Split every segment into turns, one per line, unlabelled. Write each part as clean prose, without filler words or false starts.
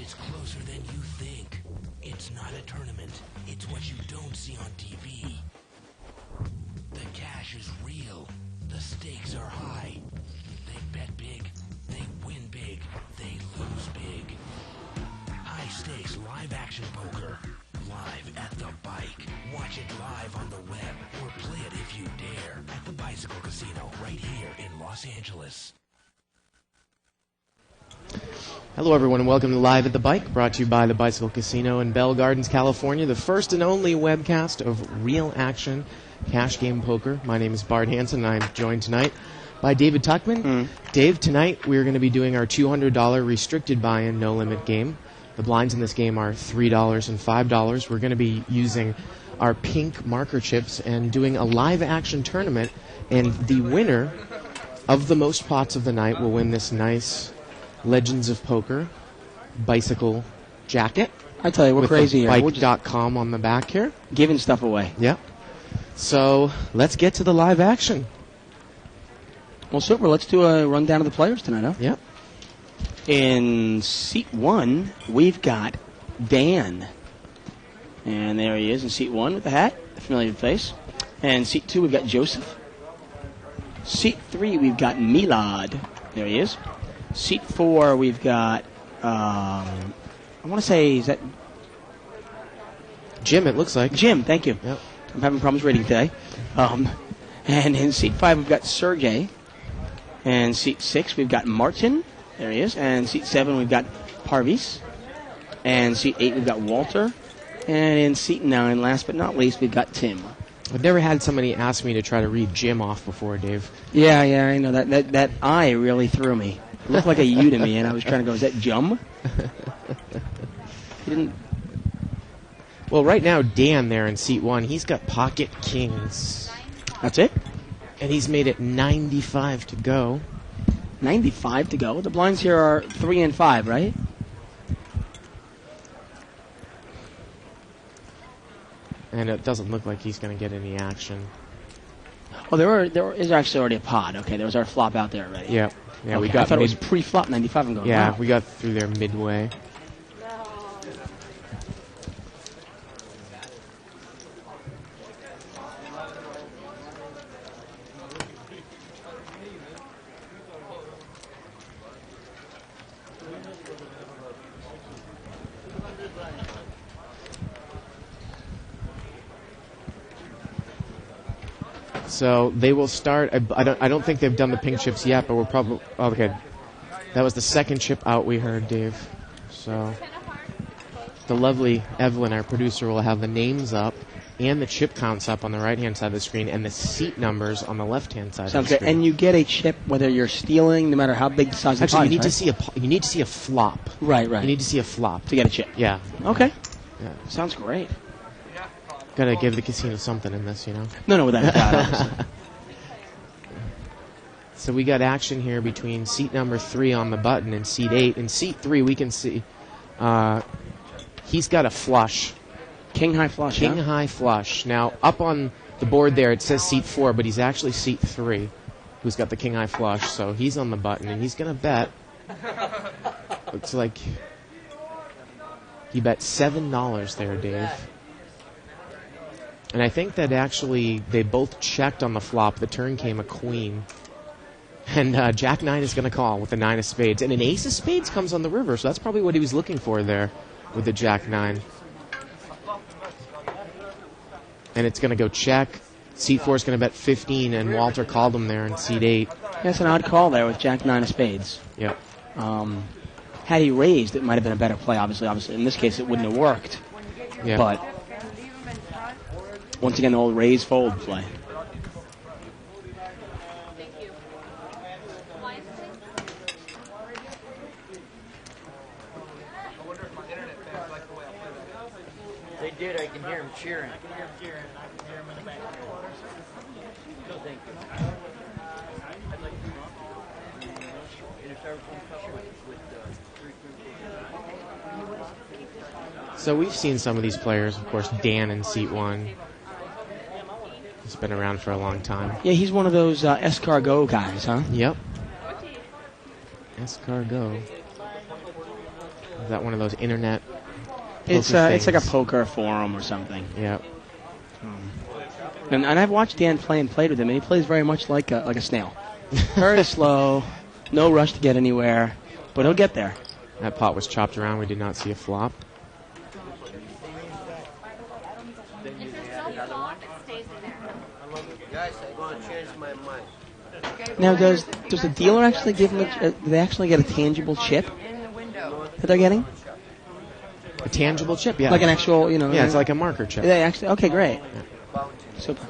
is closer than you think. It's not a tournament. It's what you don't see on TV. The cash is real. The stakes are high. They bet big. They win big. They lose big. High stakes live action poker. Live at the bike. Watch it live on the web or play it if you dare at the Bicycle Casino right here in Los Angeles.
Hello everyone and welcome to Live at the Bike, brought to you by the Bicycle Casino in Bell Gardens, California, the first and only webcast of real action cash game poker. My name is Bart Hansen and I'm joined tonight by David Tuckman. Dave, tonight we're going to be doing our $200 restricted buy-in no limit game. The blinds in this game are $3 and $5. We're going to be using our pink marker chips and doing a live action tournament, and the winner of the most pots of the night will win this nice Legends of Poker bicycle jacket.
I tell you, we're crazy here.
Bike.com on the back here.
Giving stuff away.
Yep. So let's get to the live action.
Well, super. Let's do a rundown of the players tonight, huh?
Yep.
In seat 1, we've got Dan. And there he is in seat 1 with the hat, the familiar face. And seat 2, we've got Joseph. Seat 3, we've got Milad. There he is. Seat 4, we've got, I want to say, is that
Jim, it looks like.
Jim, thank you.
Yep.
I'm having problems reading today. And in seat 5, we've got Sergey. And seat 6, we've got Martin. There he is. And seat 7, we've got Parvis. And seat 8, we've got Walter. And in seat 9, last but not least, we've got Tim.
I've never had somebody ask me to try to read Jim off before, Dave.
Yeah, I know. That I really threw me. It looked like a U to me, and I was trying to go, is that Jum? He didn't.
Well, right now, Dan there in seat 1, he's got pocket kings.
That's it?
And he's made it 95 to go.
95 to go. The blinds here are 3 and 5, right?
And it doesn't look like he's going to get any action.
Oh, there is actually already a pod. Okay, there was our flop out there already.
Yeah,
okay,
we got.
I thought it was pre-flop 95. I'm going.
Yeah,
wow.
we got through there midway. So they will start. I don't think they've done the pink chips yet, but we're probably okay. That was the second chip out we heard, Dave. So the lovely Evelyn, our producer, will have the names up and the chip counts up on the right-hand side of the screen and the seat numbers on the left-hand side.
Sounds
of the
good.
screen.
And you get a chip whether you're stealing, no matter how big the size of the
Actually,
pot is,
you need to see a flop.
Right.
You need to see a flop
to get a chip.
Yeah.
Okay.
Yeah.
Sounds great.
Gotta give the casino something in this, you know.
No, without a doubt. Obviously.
So we got action here between seat number 3 on the button and seat 8. In seat 3, we can see he's got a flush.
King high flush.
King high flush. Now, up on the board there, it says seat 4, but he's actually seat 3 who's got the king high flush. So he's on the button, and he's going to bet. Looks like he bet $7 there, Dave. And I think that actually they both checked on the flop. The turn came a queen. And Jack 9 is going to call with the 9 of spades. And an ace of spades comes on the river, so that's probably what he was looking for there with the Jack 9. And it's going to go check. Seat 4 is going to bet 15, and Walter called him there in seat 8.
That's an odd call there with Jack 9 of spades.
Yep.
Had he raised, it might have been a better play, obviously. In this case, it wouldn't have worked.
Yeah.
But once again, the old raise fold play.
They did. I can hear them cheering. Thank you.
So we've seen some of these players, of course, Dan in seat 1. He's been around for a long time.
Yeah, he's one of those escargot guys, huh?
Yep. Escargot. that one of those internet?
It's
poker
like a
things?
poker forum or something.
Yeah.
And I've watched Dan play and played with him, and he plays very much like a snail. Very slow, no rush to get anywhere, but he'll get there.
That pot was chopped around. We did not see a flop.
Guys, I'm going to change my mind.
Now, does the dealer actually give them? Do they actually get a tangible chip that they're getting,
A tangible chip, yeah.
like an actual,
Yeah, it's like a marker chip.
They actually okay, great. Super.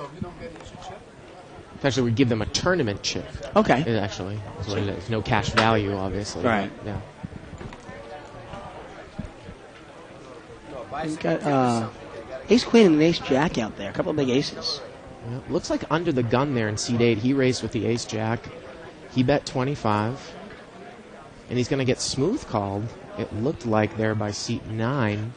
Actually, we give them a tournament chip.
Okay.
It actually is what it is. No cash value, obviously.
Right.
Yeah.
We've got Ace Queen and an Ace Jack out there. A couple of big aces.
Yeah, looks like under the gun there in seat 8. He raised with the ace jack. He bet 25. And he's going to get smooth called, it looked like, there by seat 9.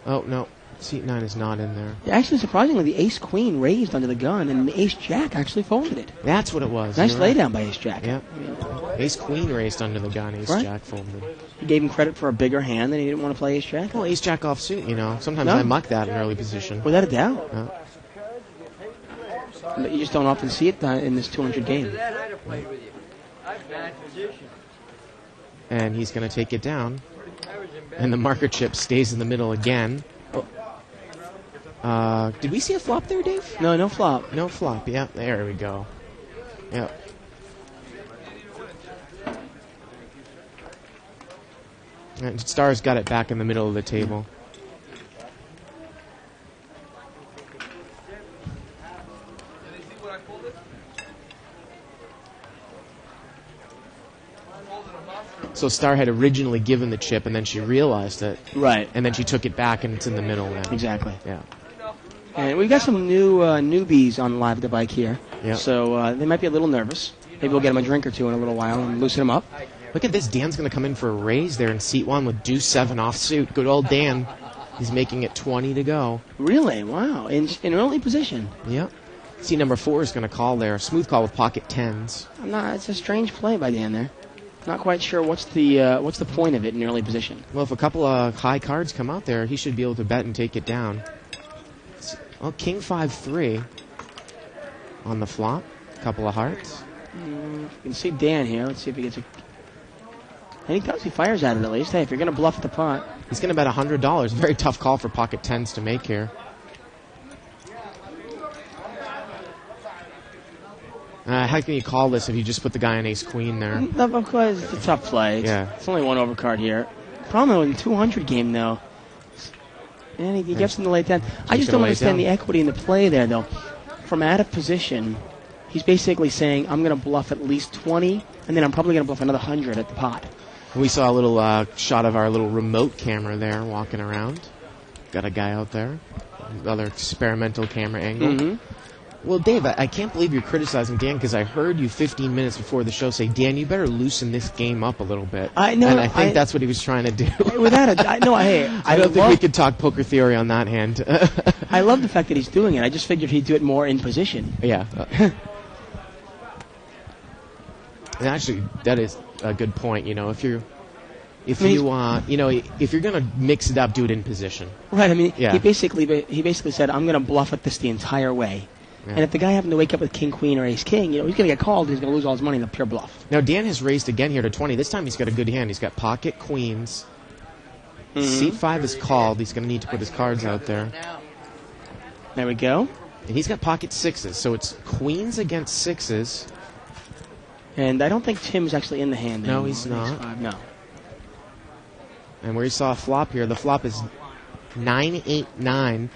Oh, no. Seat 9 is not in there.
Yeah, actually, surprisingly, the Ace Queen raised under the gun, and the Ace Jack actually folded it.
That's what it was.
Nice
You're right.
laydown by Ace Jack.
Yep. Ace Queen raised under the gun. Ace
Right.
Jack folded.
You gave him credit for a bigger hand, and he didn't want to play Ace Jack.
Well, Ace Jack offsuit, Sometimes
No.
I muck that in early position.
Without a doubt.
Yeah.
But you just don't often see it in this 200 game.
That I'd have played with you. I'm bad position.
And he's going to take it down.
I was in bad.
And the marker chip stays in the middle again. Did we see a flop there, Dave?
No, no flop.
No flop. Yeah, there we go. Yep. And Star's got it back in the middle of the table. So Star had originally given the chip, and then she realized it,
Right.
and then she took it back, and it's in the middle now.
Exactly.
Yeah.
And we've got some new newbies on Live at the Bike here.
Yeah.
So they might be a little nervous. Maybe we'll get them a drink or two in a little while and loosen them up.
Look at this. Dan's going to come in for a raise there in seat 1 with deuce 7 offsuit. Good old Dan. He's making it 20 to go.
Really? Wow. In early position.
Yep. Seat number 4 is going to call there. Smooth call with pocket 10s.
It's a strange play by Dan there. Not quite sure what's the point of it in early position.
Well, if a couple of high cards come out there, he should be able to bet and take it down. Well, King 5-3 on the flop. Couple of hearts.
You can see Dan here. Let's see if he gets a... And he does. He fires at it at least. Hey, if you're going to bluff the pot.
He's going to bet $100. Very tough call for pocket 10s to make here. How can you call this if you just put the guy on ace queen there?
Of course, it's a tough play.
Yeah.
It's only one overcard here. Problem in the 200 game, though. And he gets him to lay down. I just don't
gonna lay it
understand
down.
the equity in the play there, though. From out of position, he's basically saying, I'm going to bluff at least 20, and then I'm probably going to bluff another 100 at the pot.
We saw a little shot of our little remote camera there walking around. Got a guy out there. Another experimental camera angle.
Mm-hmm.
Well, Dave, I can't believe you're criticizing Dan because I heard you 15 minutes before the show say, Dan, you better loosen this game up a little bit.
I know.
And I think that's what he was trying to do.
Without a... I
don't think we could talk poker theory on that hand.
I love the fact that he's doing it. I just figured he'd do it more in position.
Yeah. And actually, that is a good point. If you're gonna mix it up, do it in position.
Right. I mean,
Yeah.
he basically said, I'm going to bluff at this the entire way.
Yeah.
And if the guy happened to wake up with king, queen, or ace, king, he's going to get called. He's going to lose all his money in the pure bluff.
Now Dan has raised again here to 20. This time he's got a good hand. He's got pocket queens. Seat 5 is called. He's going to need to put his cards out there.
There we go.
And he's got pocket 6s, so it's queens against 6s.
And I don't think Tim's actually in the hand
No,
anymore.
he's not.
Ace 5, no.
And where you saw a flop here, the flop is 9-8-9.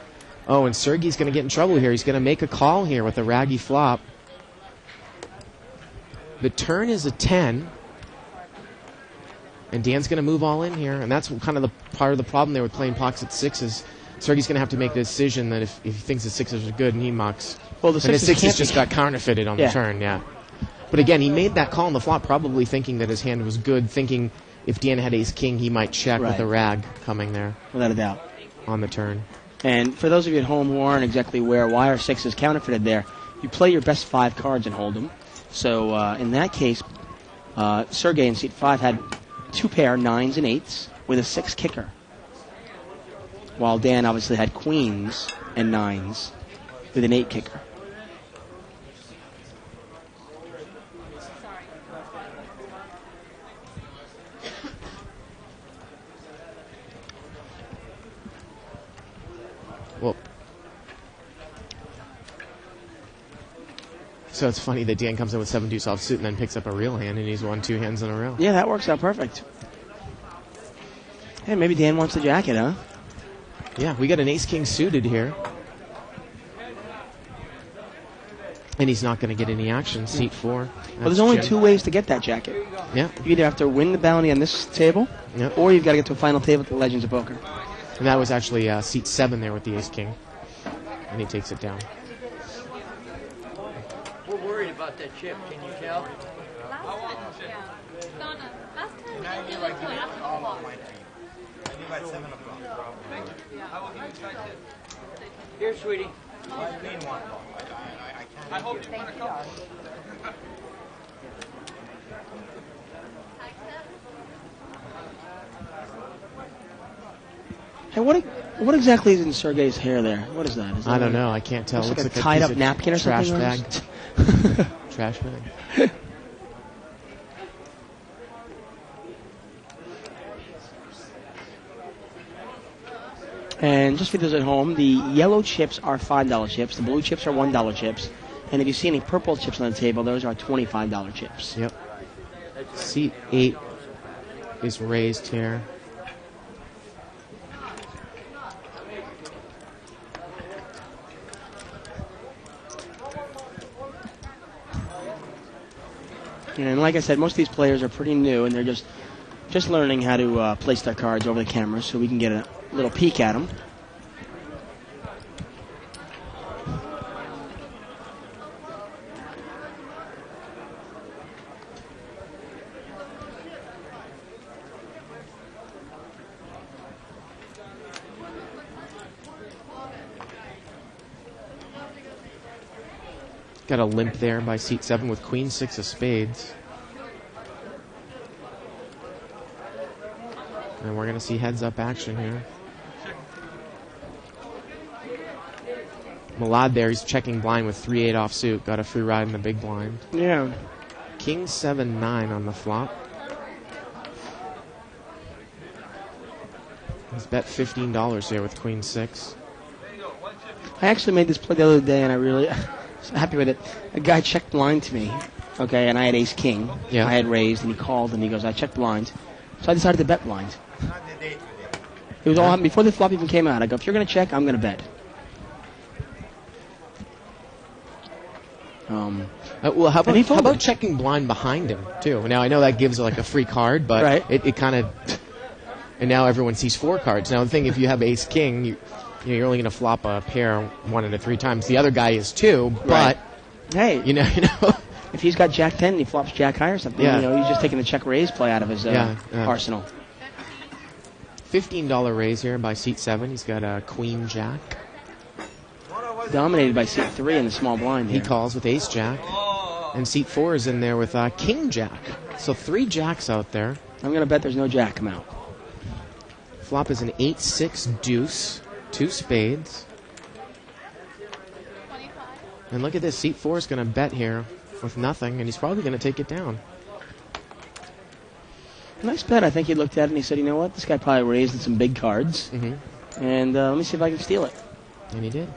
Oh, and Sergey's going to get in trouble here. He's going to make a call here with a raggy flop. The turn is a 10. And Dan's going to move all in here. And that's kind of the part of the problem there with playing pocket 6s. Sergey's going to have to make the decision that if he thinks the 6s are good and he mucks.
Well, the
and the
6s
6s
can't
just
be.
got counterfeited on the
Yeah.
turn, yeah. But again, he made that call on the flop probably thinking that his hand was good, thinking if Dan had ace-king, he might check with
Right.
a rag coming there
Without a doubt.
on the turn.
And for those of you at home who aren't exactly aware why our 6 is counterfeited there, you play your best 5 cards and hold them. So in that case, Sergey in seat 5 had 2 pair, 9s and 8s, with a 6 kicker. While Dan obviously had queens and 9s with an 8 kicker.
Well, so it's funny that Dan comes in with 7 deuce offsuit and then picks up a real hand, and he's won 2 hands in a row.
Yeah, that works out perfect. Hey, maybe Dan wants the jacket, huh?
Yeah, we got an ace-king suited here. And he's not going to get any action. Seat 4.
Well, there's only 2 ways to get that jacket.
Yeah.
You either have to win the bounty on this table,
Yep.
or you've got to get to a final table at the Legends of Poker.
And that was actually seat 7 there with the ace-king. And he takes it down.
We're worried about that chip, can you tell? Here, sweetie.
Hey, what exactly is in Sergey's hair there? What is that? Is that
I don't know. I can't tell.
Looks like a
piece
tied-up
of
napkin or
trash
something.
bag. Trash bag.
And just for those at home, the yellow chips are $5 chips. The blue chips are $1 chips. And if you see any purple chips on the table, those are $25 chips.
Yep. Seat 8 is raised here.
And like I said, most of these players are pretty new, and they're just learning how to place their cards over the camera so we can get a little peek at them.
Got a limp there by seat 7 with queen 6 of spades. And we're going to see heads-up action here. Malad there, he's checking blind with 3-8 offsuit. Got a free ride in the big blind.
Yeah.
King 7-9 on the flop. He's bet $15 here with queen 6.
I actually made this play the other day, and I really was happy with it. A guy checked blind to me, okay, and I had ace-king.
Yeah.
I had raised, and he called, and he goes, I checked blind. So I decided to bet blind. It was all before the flop even came out. I go, if you're going to check, I'm going to bet.
Well, how
he
about,
folded.
checking blind behind him, too? Now, I know that gives like a free card, but
Right.
it kind of... And now everyone sees 4 cards. Now, the thing, if you have ace-king, you're only going to flop a pair 1 out of 3 times. The other guy is 2, but...
Right. Hey,
You know...
if he's got Jack 10 and he flops Jack high or something,
Yeah.
he's just taking the check raise play out of his
Yeah.
arsenal.
$15 raise here by seat 7. He's got a queen jack.
Dominated by seat 3 in the small blind
He
here.
calls with ace jack. And seat 4 is in there with king jack. So 3 jacks out there.
I'm going to bet there's no Jack come out.
Flop is an 8-6 deuce. 2 spades. And look at this. Seat 4 is going to bet here with nothing, and he's probably going to take it down.
Nice bet. I think he looked at it and he said, you know what, this guy probably raised in some big cards.
Mm-hmm.
And let me see if I can steal it.
And he did.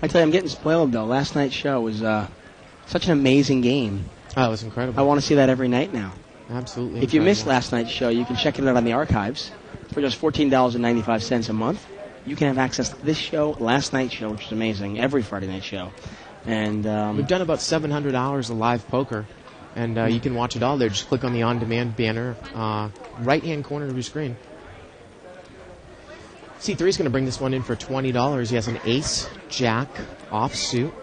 I tell you, I'm getting spoiled, though. Last night's show was such an amazing game.
Oh, it was incredible.
I want to see that every night now.
Absolutely.
If you missed
incredible.
last night's show, you can check it out on the archives for just $14.95 a month. You can have access to this show, last night's show, which is amazing, every Friday night show. And
We've done about 700 hours of live poker, and you can watch it all there. Just click on the on-demand banner, right-hand corner of your screen. C3 is going to bring this one in for $20. He has an ace, jack, offsuit.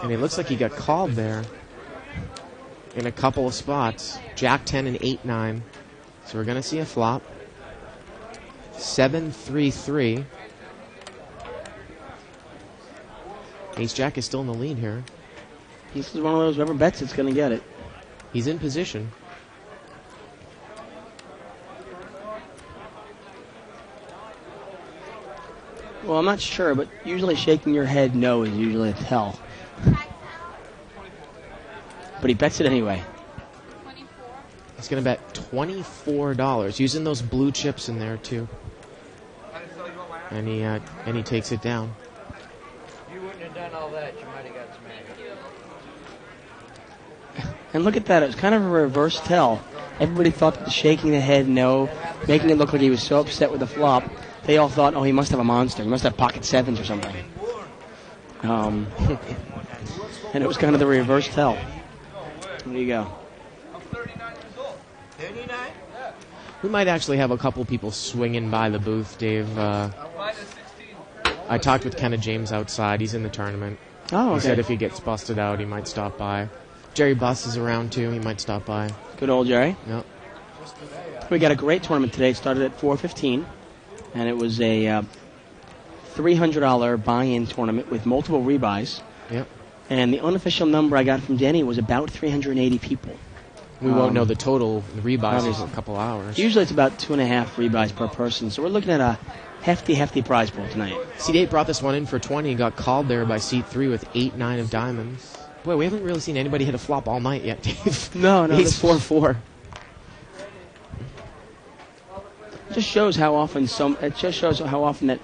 And it looks like he got called there in a couple of spots. Jack 10 and 8-9. So we're going to see a flop. 7-3-3. Ace Jack is still in the lead here.
This is one of those whoever bets it's going to get it.
He's in position.
Well, I'm not sure, but usually shaking your head no is usually a tell. But he bets it anyway.
He's going to bet $24, using those blue chips in there too. And he takes it down.
You wouldn't have done all that. You might have got smacked.
And look at that. It was kind of a reverse tell. Everybody thought that the shaking the head no, making it look like he was so upset with the flop, they all thought, oh, he must have a monster. He must have pocket sevens or something. And it was kind of the reverse tell. There you go.
We might actually have a couple people swinging by the booth, Dave. I talked with Kenna James outside. He's in the tournament.
Oh, okay.
He said if he gets busted out, he might stop by. Jerry Buss is around, too. He might stop by.
Good old Jerry.
Yep.
We got a great tournament today. It started at 4:15, and it was a $300 buy-in tournament with multiple rebuys.
Yep.
And the unofficial number I got from Denny was about 380 people.
We won't know the total rebuys
obviously.
in a couple hours.
Usually it's about 2.5 rebuys per person, so we're looking at a hefty prize pool tonight.
Seat 8 brought this one in for 20 and got called there by Seat 3 with 8-9 of diamonds. Boy, we haven't really seen anybody hit a flop all night yet, Dave.
No.
Ace 4-4.
Just shows how often that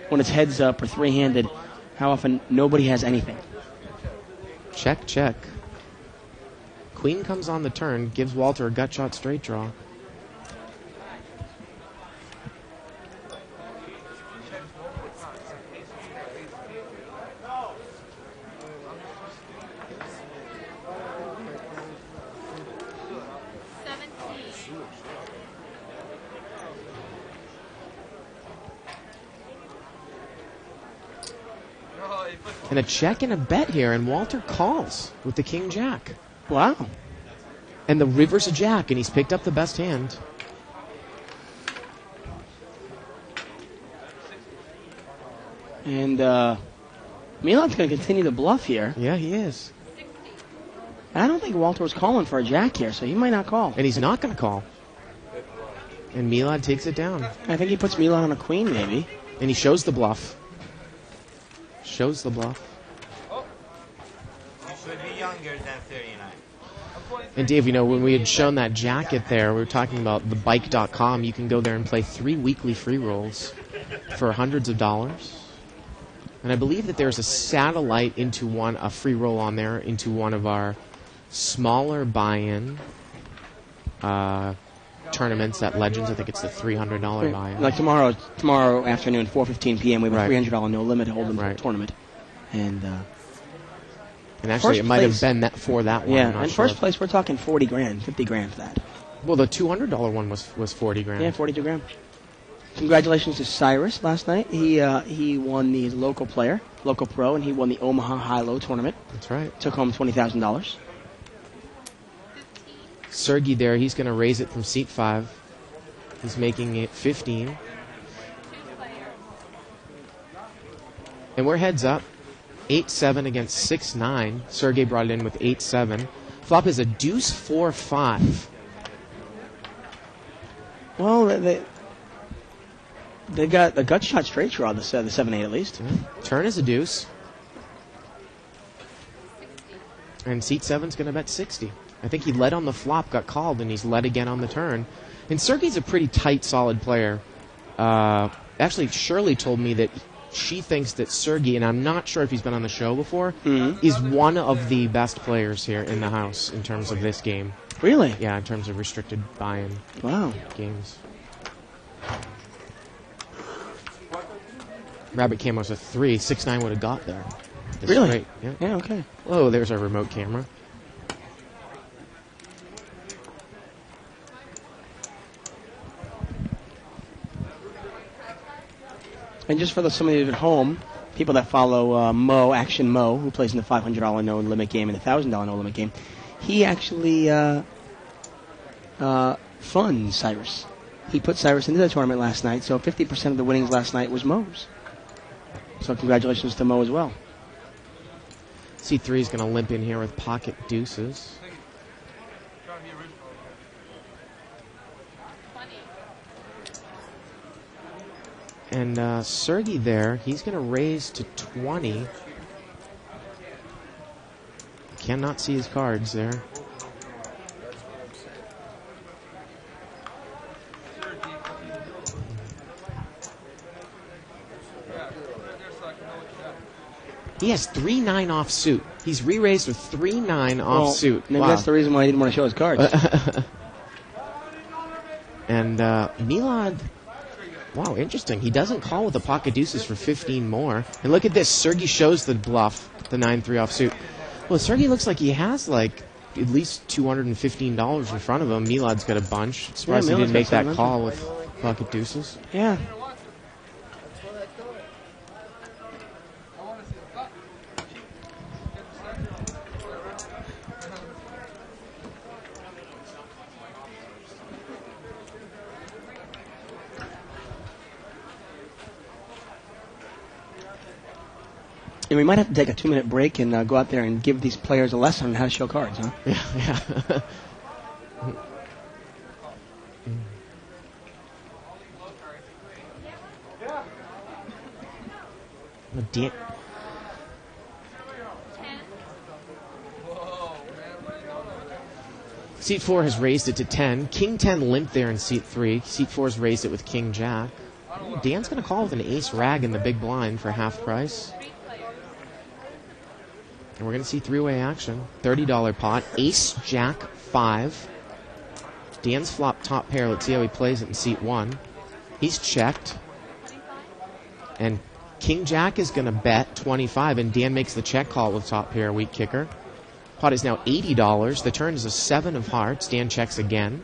when it's heads up or three-handed, how often nobody has anything.
Check, check. Queen comes on the turn, gives Walter a gut shot straight draw. And a check and a bet here, and Walter calls with the king jack.
Wow.
And the river's a jack, and he's picked up the best hand.
And Milan's going to continue to bluff here.
Yeah, he is.
I don't think Walter was calling for a jack here, so he might not call.
And he's not going to call. And Milad takes it down.
I think he puts Milan on a queen, maybe.
And he shows the bluff. Shows the bluff.
You should be younger than 39.
And Dave, you know, when we had shown that jacket there, we were talking about thebike.com. You can go there and play 3 weekly free rolls for hundreds of dollars. And I believe that there's a satellite into a free roll on there into one of our smaller buy-in tournaments at Legends. I think it's the $300 buy-in.
Like tomorrow afternoon, 4:15 p.m., we have a
Right.
$300 no limit hold'em
Right.
tournament. And
And actually,
First
it might have
place-
been that for that one.
yeah,
I'm not
in
sure.
first place, we're talking 40 grand, 50 grand for that.
Well, the $200 one was 40 grand.
Yeah, 42 grand. Congratulations to Cyrus last night. He won the local pro, and he won the Omaha High-Low tournament.
That's right.
Took home $20,000.
Sergey there, he's going to raise it from seat 5. He's making it 15. And we're heads up. 8-7 against 6-9. Sergey brought it in with 8-7. Flop is a deuce 4-5.
Well, they got a gut shot straight draw, the 7-8 at least.
Turn is a deuce. And seat 7's going to bet 60. I think he led on the flop, got called, and he's led again on the turn. And Sergey's a pretty tight, solid player. Actually, Shirley told me that she thinks that Sergey, and I'm not sure if he's been on the show before, is one of the best players here in the house in terms of this game.
Really?
Yeah, in terms of restricted buy-in
Wow.
games. Rabbit came out with 3. 6-9 would have got there. The
Really?
straight. Yeah.
Yeah, okay.
Whoa, there's our remote camera.
And just for some of you at home, people that follow Action Mo, who plays in the $500 no limit game and the $1,000 no limit game, he actually funds Cyrus. He put Cyrus into the tournament last night, so 50% of the winnings last night was Mo's. So congratulations to Mo as well.
C3 is going to limp in here with pocket deuces. And Sergey there, he's going to raise to 20. Cannot see his cards there. He has 3-9 off suit. He's re-raised with 3-9 off suit.
Maybe that's the reason why he didn't want to show his cards.
And Milad, wow, interesting. He doesn't call with the pocket deuces for 15 more. And look at this. Sergey shows the bluff, the 9-3 off suit. Well, Sergey looks like he has like at least $215 in front of him. Milad's got a bunch. Surprised he didn't make that call with pocket deuces.
Yeah. And we might have to take a 2-minute break and go out there and give these players a lesson on how to show cards, huh?
Yeah. Dan- Seat 4 has raised it to 10. King 10 limped there in Seat 3. Seat 4 has raised it with King Jack. Dan's going to call with an ace rag in the big blind for half price. And we're going to see three-way action. $30 pot. Ace, Jack, 5. Dan's flop top pair. Let's see how he plays it in Seat 1. He's checked. And King Jack is going to bet 25, and Dan makes the check call with top pair, weak kicker. Pot is now $80. The turn is a 7 of hearts. Dan checks again.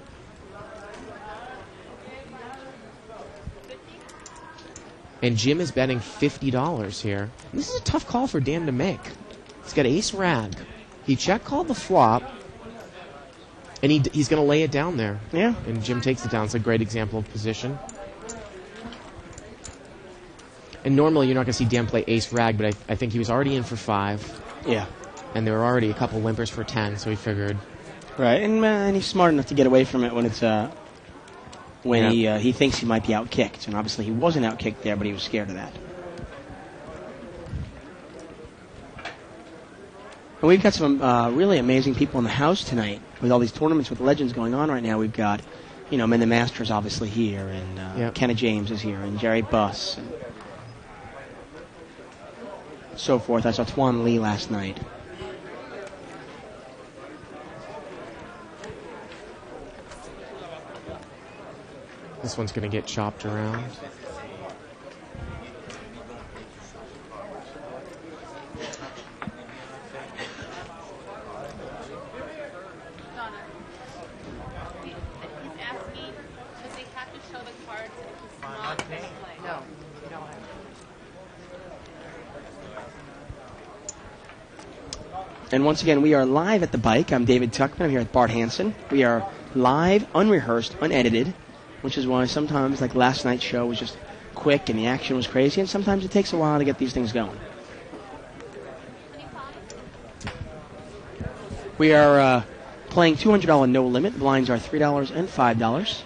And Jim is betting $50 here. This is a tough call for Dan to make. He's got ace rag. He check called the flop, and he's going to lay it down there.
Yeah.
And Jim takes it down. It's a great example of position. And normally you're not going to see Dan play ace rag, but I think he was already in for 5.
Yeah.
And there were already a couple limpers for 10, so he figured.
Right, and he's smart enough to get away from it when it's when he thinks he might be outkicked, and obviously he wasn't outkicked there, but he was scared of that. And we've got some really amazing people in the house tonight with all these tournaments with legends going on right now. We've got, Men the Masters obviously here, and Kenna James is here, and Jerry Buss, and so forth. I saw Tuan Lee last night.
This one's going to get chopped around.
And once again, we are live at the bike. I'm David Tuckman. I'm here with Bart Hanson. We are live, unrehearsed, unedited, which is why sometimes, like last night's show, was just quick and the action was crazy, and sometimes it takes a while to get these things going. We are playing $200 no limit. Blinds are $3 and $5.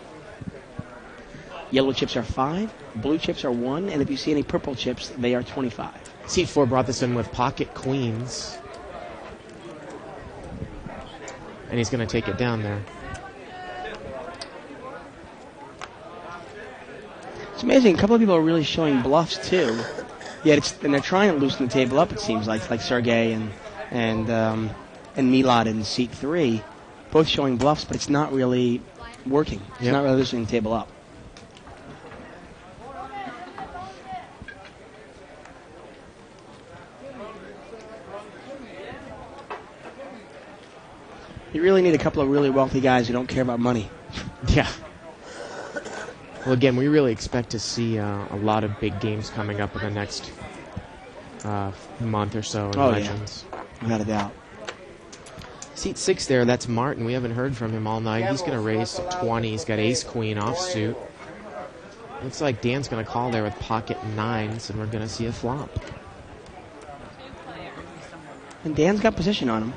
Yellow chips are 5, blue chips are 1, and if you see any purple chips, they are 25.
Seat 4 brought this in with pocket queens. And he's going to take it down there.
It's amazing. A couple of people are really showing bluffs too. Yet and they're trying to loosen the table up. It seems like Sergey and Milad in Seat 3, both showing bluffs, but it's not really working. It's not really loosening the table up. You really need a couple of really wealthy guys who don't care about money.
Yeah. Well, again, we really expect to see a lot of big games coming up in the next month or so in Legends.
Without a doubt.
Seat 6 there, that's Martin. We haven't heard from him all night. He's going to raise to 20. He's got ace-queen offsuit. Looks like Dan's going to call there with pocket nines, and we're going to see a flop.
And Dan's got position on him.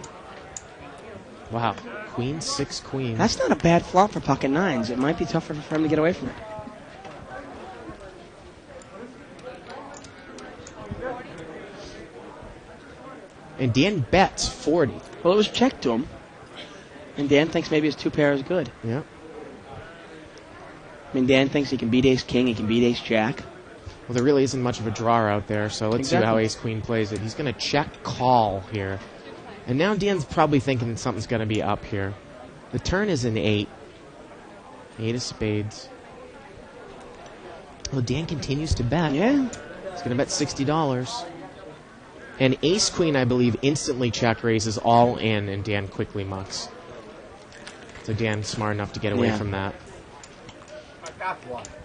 Wow. Queen, 6, queen.
That's not a bad flop for pocket nines. It might be tougher for him to get away from it.
And Dan bets 40.
Well, it was checked to him. And Dan thinks maybe his 2-pair is good.
Yep.
I mean, Dan thinks he can beat ace-king, he can beat ace-jack.
Well, there really isn't much of a draw out there, so let's see how
Exactly.
ace-queen plays it. He's going to check call here. And now Dan's probably thinking something's going to be up here. The turn is an 8. 8 of spades. Well, Dan continues to bet.
Yeah.
He's going to bet $60. And ace-queen, I believe, instantly check raises all in, and Dan quickly mucks. So Dan's smart enough to get away from that.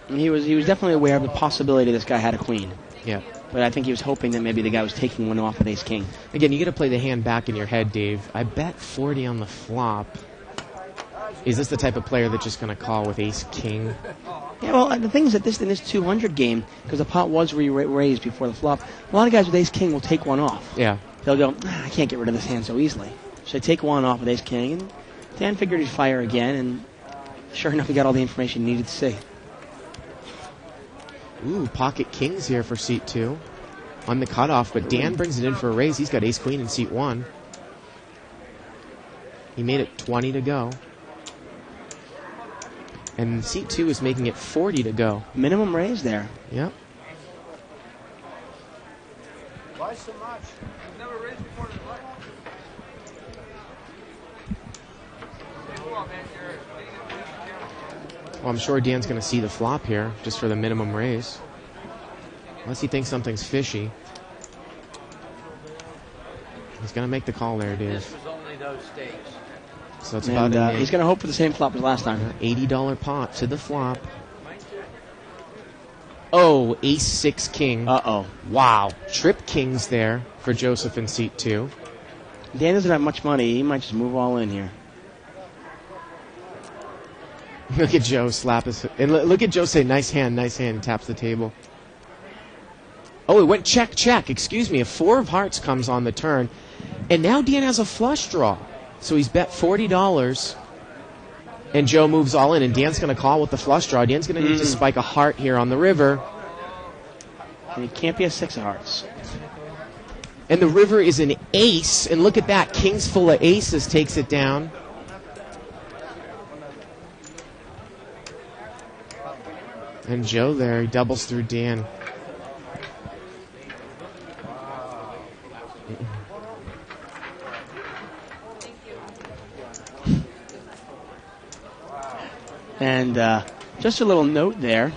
And he was definitely aware of the possibility this guy had a queen.
Yeah.
But I think he was hoping that maybe the guy was taking one off with ace-king.
Again, you got to play the hand back in your head, Dave. I bet 40 on the flop. Is this the type of player that's just going to call with ace-king?
Yeah, well, the thing is that in this 200 game, because the pot was raised before the flop, a lot of guys with ace-king will take one off.
Yeah.
They'll go, I can't get rid of this hand so easily. So they take one off with ace-king, and Dan figured he'd fire again, and sure enough, he got all the information he needed to see.
Ooh, pocket kings here for seat 2. On the cutoff, but Dan brings it in for a raise. He's got ace-queen in seat 1. He made it 20 to go. And seat 2 is making it 40 to go.
Minimum raise there.
Yep.
Why so much? Never raised before in life.
Well, I'm sure Dan's going to see the flop here, just for the minimum raise. Unless he thinks something's fishy. He's going to make the call there, Dave.
This was only those stakes.
So it's
And
about
he's going to hope for the same flop as last time.
$80 pot to the flop. Oh, ace-6 king.
Uh-oh.
Wow. Trip kings there for Joseph in seat 2.
Dan doesn't have much money. He might just move all in here.
Look at Joe slap his... And look at Joe say, nice hand, and taps the table. Oh, it went check, check. Excuse me. A 4 of hearts comes on the turn. And now Dan has a flush draw. So he's bet $40. And Joe moves all in. And Dan's going to call with the flush draw. Dan's going to need to spike a heart here on the river.
And it can't be a 6 of hearts.
And the river is an ace. And look at that. Kings full of aces takes it down. And Joe there, he doubles through Dan.
And just a little note there,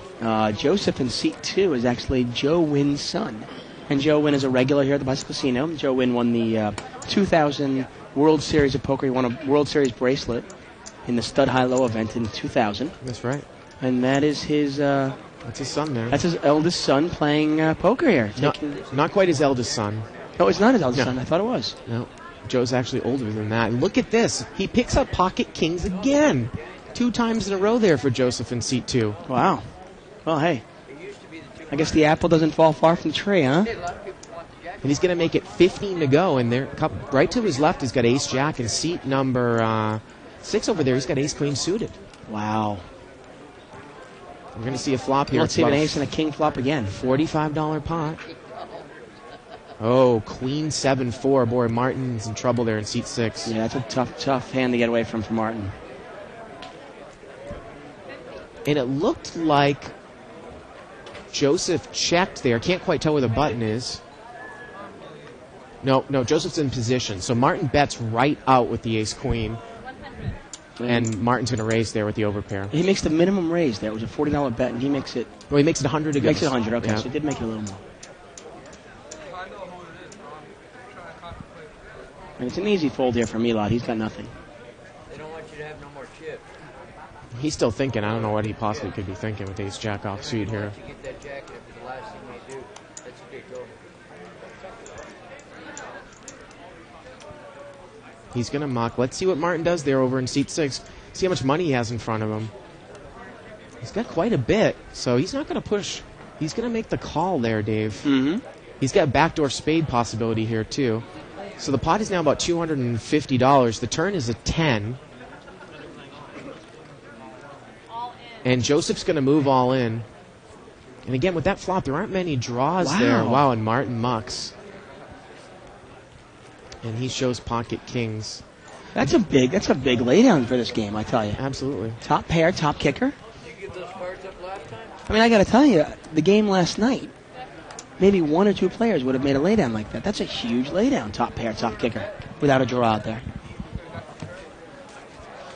Joseph in seat 2 is actually Joe Wynn's son. And Joe Wynn is a regular here at the Bicycle Casino. Joe Wynn won the 2000 World Series of Poker. He won a World Series bracelet in the Stud High-Low event in 2000.
That's right.
And that is his...
That's his son there.
That's his eldest son playing poker here.
Not quite his eldest son.
No, it's not his eldest son. I thought it was.
No. Joe's actually older than that. And look at this. He picks up pocket kings again. 2 times in a row there for Joseph in seat 2.
Wow. Well, hey. I guess the apple doesn't fall far from the tree, huh?
And he's going to make it 15 to go. And there, right to his left, he's got ace-jack. And seat number 6 over there, he's got ace-queen suited.
Wow.
We're going to see a flop here.
Let's see an ace and a king flop again.
$45 pot. Oh, queen 7-4. Boy, Martin's in trouble there in seat 6.
Yeah, that's a tough hand to get away from for Martin.
And it looked like Joseph checked there. Can't quite tell where the button is. No, Joseph's in position. So Martin bets right out with the ace-queen. And Martin's going to raise there with the overpair.
He makes the minimum raise there. It was a $40 bet, and he makes it...
Well, he makes it 100 to go.
Makes it 100, okay.
Yeah.
So he did make it a little more. And it's an easy fold here for Milad. He's got nothing.
you to have no more chips.
He's still thinking. I don't know what he possibly could be thinking with ace jack offsuit here.
Once you get that jacket, it'll be the last thing you do. That's a big goal.
He's going to muck. Let's see what Martin does there over in seat 6. See how much money he has in front of him. He's got quite a bit, so he's not going to push. He's going to make the call there, Dave.
Mm-hmm.
He's got backdoor spade possibility here, too. So the pot is now about $250. The turn is a 10. And Joseph's going to move all in. And again, with that flop, there aren't many draws there. Wow, and Martin mucks. And he shows pocket kings.
That's a big laydown for this game, I tell you.
Absolutely.
Top pair, top kicker.
Did you give those cards up last time?
I mean, I got to tell you, the game last night, maybe one or two players would have made a laydown like that. That's a huge laydown, top pair, top kicker, without a draw out there.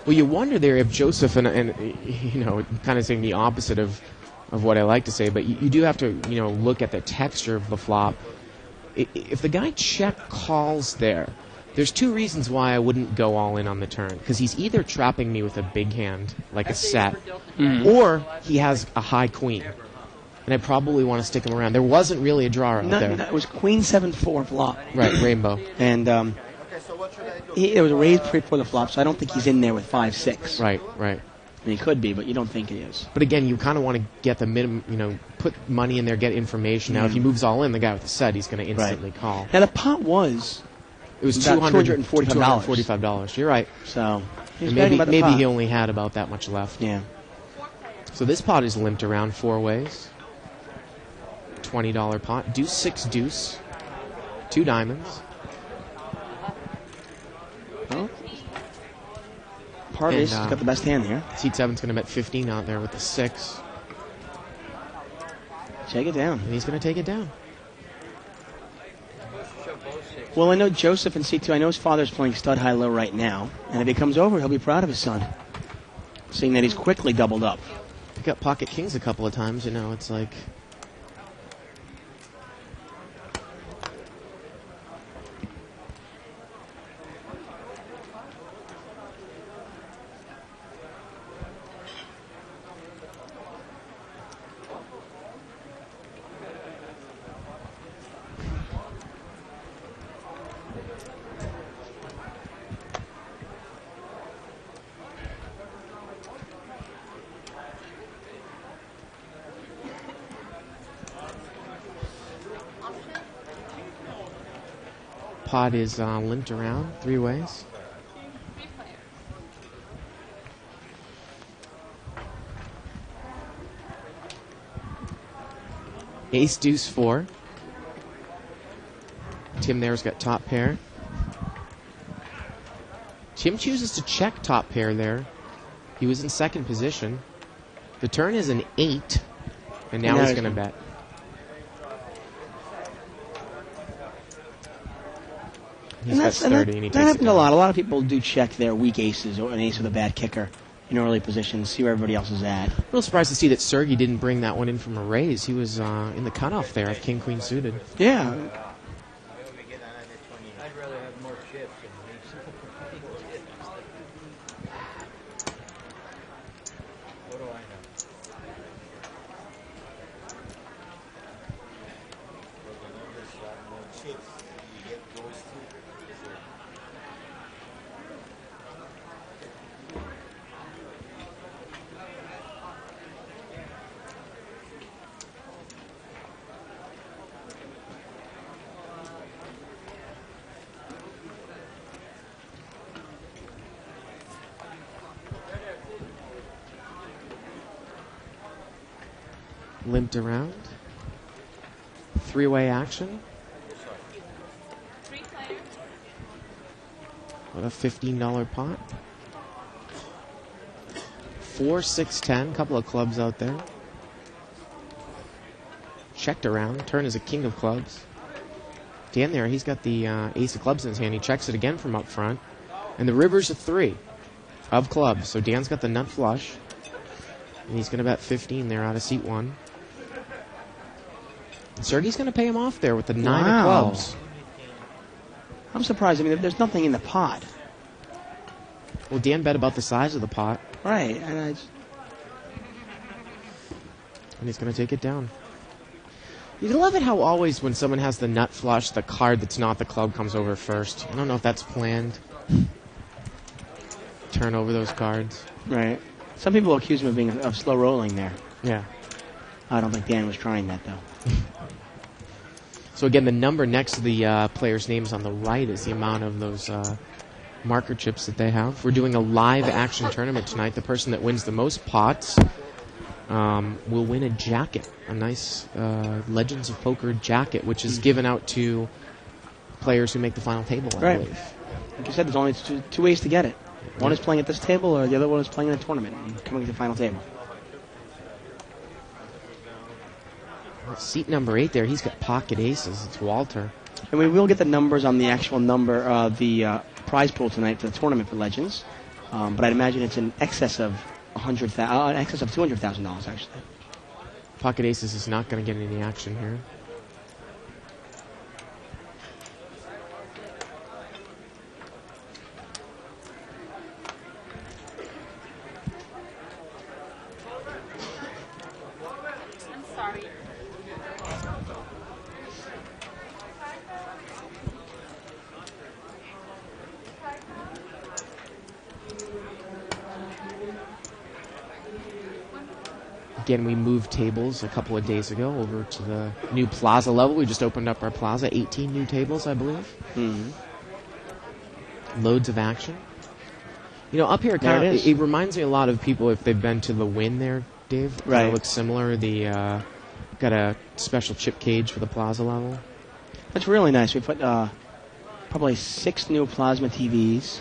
Well, you wonder there if Joseph, and you know, kind of saying the opposite of what I like to say, but you do have to, you know, look at the texture of the flop. If the guy check calls there, there's two reasons why I wouldn't go all in on the turn. Because he's either trapping me with a big hand, like a set, or he has a high queen. And I probably want to stick him around. There wasn't really a draw out there.
It was queen 7-4 flop.
Right, rainbow.
And there was a raise before the flop, so I don't think he's in there with 5-6.
Right.
I mean, he could be, but you don't think he is.
But again, you kind of want to get the minimum, you know, put money in there, get information. Now, if he moves all in, the guy with the set, he's going to instantly call.
Now, the pot was...
It was
about
$245.
$245.
You're right.
So,
And maybe he only had about that much left.
Yeah.
So this pot is limped around four ways. $20 pot. Deuce, 6, deuce. 2 diamonds.
Well, Parvis has got the best hand here.
Seat 7's going to bet 15 out there with the 6.
Take it down.
And he's going to take it down.
Well, I know Joseph in C2. I know his father's playing stud high-low right now. And if he comes over, he'll be proud of his son, seeing that he's quickly doubled up.
Pick up pocket kings a couple of times, you know, it's like... Pot is limped around 3 ways. Ace, deuce, 4. Tim there's got top pair. Tim chooses to check top pair there. He was in second position. The turn is an 8, and now he's going to bet. He's got 30, and he takes
that happens
it
a
down.
lot. A lot of people do check their weak aces or an ace with a bad kicker in early positions, see where everybody else is at.
A little surprised to see that Sergey didn't bring that one in from a raise. He was in the cutoff there of king, queen suited.
Yeah.
I'd rather have more chips than these. What do I know?
Limped around. 3-way action. What a $15 pot. 4, 6, 10. Couple of clubs out there. Checked around. Turn is a king of clubs. Dan there, he's got the ace of clubs in his hand. He checks it again from up front. And the river's a 3 of clubs. So Dan's got the nut flush. And he's going to bet 15 there out of seat 1. And Sergey's going to pay him off there with the 9 of clubs.
I'm surprised. I mean, there's nothing in the pot.
Well, Dan bet about the size of the pot,
Right.
and he's going to take it down. You love it how always when someone has the nut flush, the card that's not the club comes over first. I don't know if that's planned. Turn over those cards.
Right. Some people accuse him of slow rolling there.
Yeah.
I don't think Dan was trying that, though.
So again, the number next to the player's names on the right is the amount of those marker chips that they have. We're doing a live action tournament tonight. The person that wins the most pots will win a jacket, a nice Legends of Poker jacket, which is given out to players who make the final table, I believe.
Like you said, there's only two ways to get it. One is playing at this table, or the other one is playing in a tournament and coming to the final table.
Seat number 8 there, he's got pocket aces. It's Walter.
And we will get the numbers on the actual number of the prize pool tonight for the tournament for Legends. But I'd imagine it's in excess of $200,000 actually.
Pocket aces is not going to get any action here. Again, we moved tables a couple of days ago over to the new plaza level. We just opened up our plaza, 18 new tables, I believe.
Mm-hmm.
Loads of action. You know, up here, it reminds me a lot of people if they've been to the Wynn there, Dave.
Right.
It looks similar. The got a special chip cage for the plaza level.
That's really nice. We put probably 6 new plasma TVs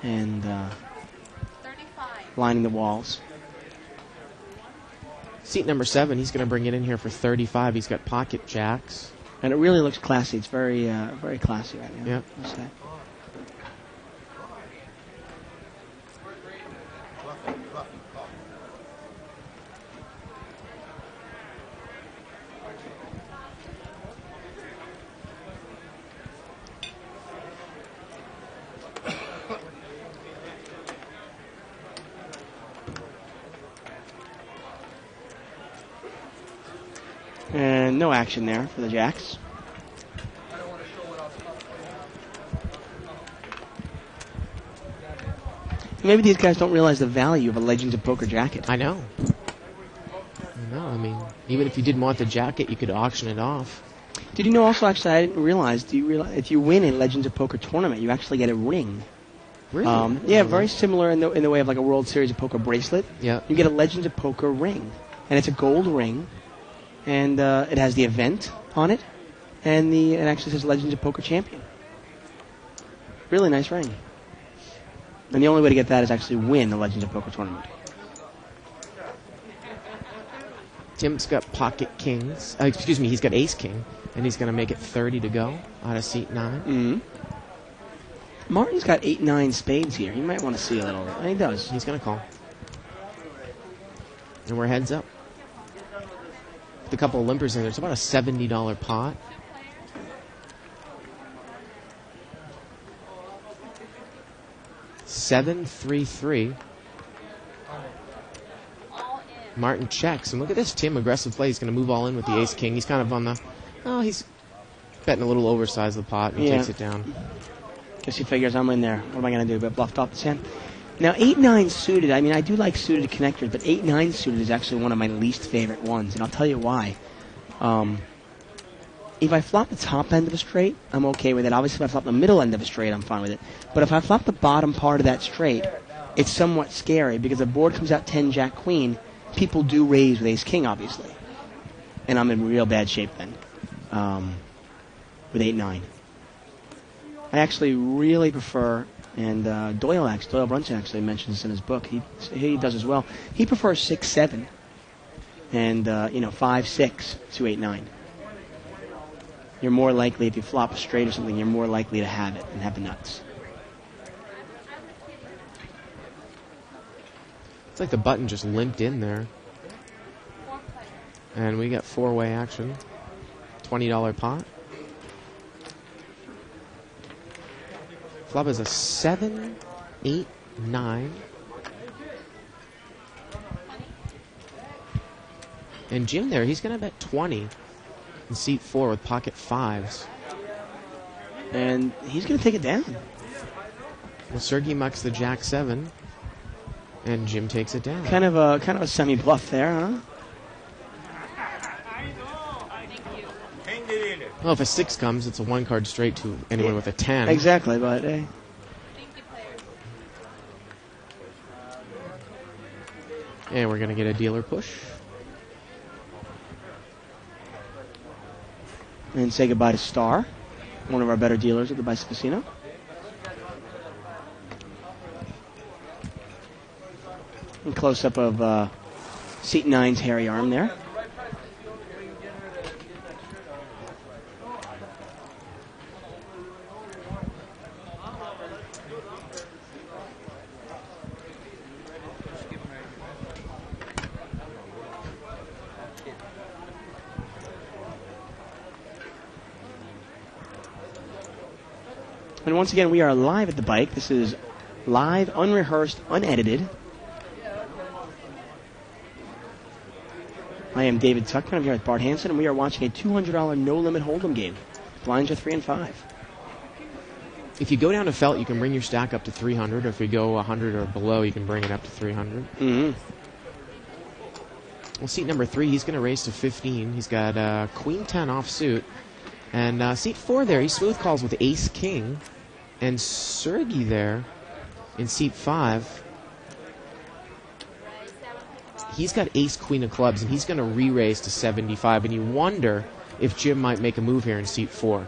and lining the walls.
Seat number 7, he's going to bring it in here for 35. He's got pocket jacks.
And it really looks classy. It's very very classy right now.
Yep.
I'll say. And no action there for the jacks. Maybe these guys don't realize the value of a Legends of Poker jacket.
I know. I mean, even if you didn't want the jacket, you could auction it off.
Did you know also, actually, I didn't realize, do you realize if you win a Legends of Poker tournament, you actually get a ring?
Really?
Yeah, very similar in the way of like a World Series of Poker bracelet.
Yeah.
You get a Legends of Poker ring. And it's a gold ring. And it has the event on it. And it actually says Legends of Poker Champion. Really nice ring. And the only way to get that is actually win the Legends of Poker tournament.
Tim's got pocket kings. He's got ace king. And he's going to make it 30 to go out of seat 9.
Mm-hmm. Martin's got 8-9 spades here. He might want to see a little. And he does.
He's going to call. And we're heads up. With a couple of limpers in there, it's about a $70 pot. $7-3-3. Martin checks, and look at this. Tim, aggressive play. He's going to move all in with the ace king. He's kind of on the. Oh, he's betting a little oversized the pot and takes it down.
Guess he figures I'm in there. What am I going to do? But bluffed off the hand. Now 8-9 suited. I mean, I do like suited connectors, but 8-9 suited is actually one of my least favorite ones, and I'll tell you why. If I flop the top end of a straight, I'm okay with it. Obviously, if I flop the middle end of a straight, I'm fine with it. But if I flop the bottom part of that straight, it's somewhat scary because the board comes out 10 Jack Queen. People do raise with Ace King, obviously, and I'm in real bad shape then with 8-9. I actually really prefer, and Doyle Brunson actually mentions this in his book. He does as well. He prefers 6-7 and 5-6 to 8-9. You're more likely, if you flop a straight or something, you're more likely to have it and have the nuts.
It's like the button just limped in there. And we got 4-way action. $20 pot. Flop is a 7-8-9. 9. And Jim there, he's going to bet 20 in seat 4 with pocket 5s.
And he's going to take it down.
Well, Sergey mucks the Jack 7, and Jim takes it down.
Kind of a semi-bluff there, huh?
Well, if a 6 comes, it's a 1-card straight to anyone with a 10.
Exactly, but
And we're going to get a dealer push.
And say goodbye to Star, one of our better dealers at the Bicycle Casino. And close-up of seat 9's hairy arm there. And once again, we are live at the bike. This is live, unrehearsed, unedited. I am David Tuckman. I'm here with Bart Hanson, and we are watching a $200 no-limit hold'em game. Blinds are 3 and 5.
If you go down to felt, you can bring your stack up to 300. Or if you go 100 or below, you can bring it up to 300.
Mm-hmm.
Well, seat number 3, he's going to raise to 15. He's got Queen 10 offsuit. And seat 4 there, he smooth calls with Ace King. And Sergey there in seat 5, he's got Ace Queen of clubs, and he's going to re-raise to 75. And you wonder if Jim might make a move here in seat 4.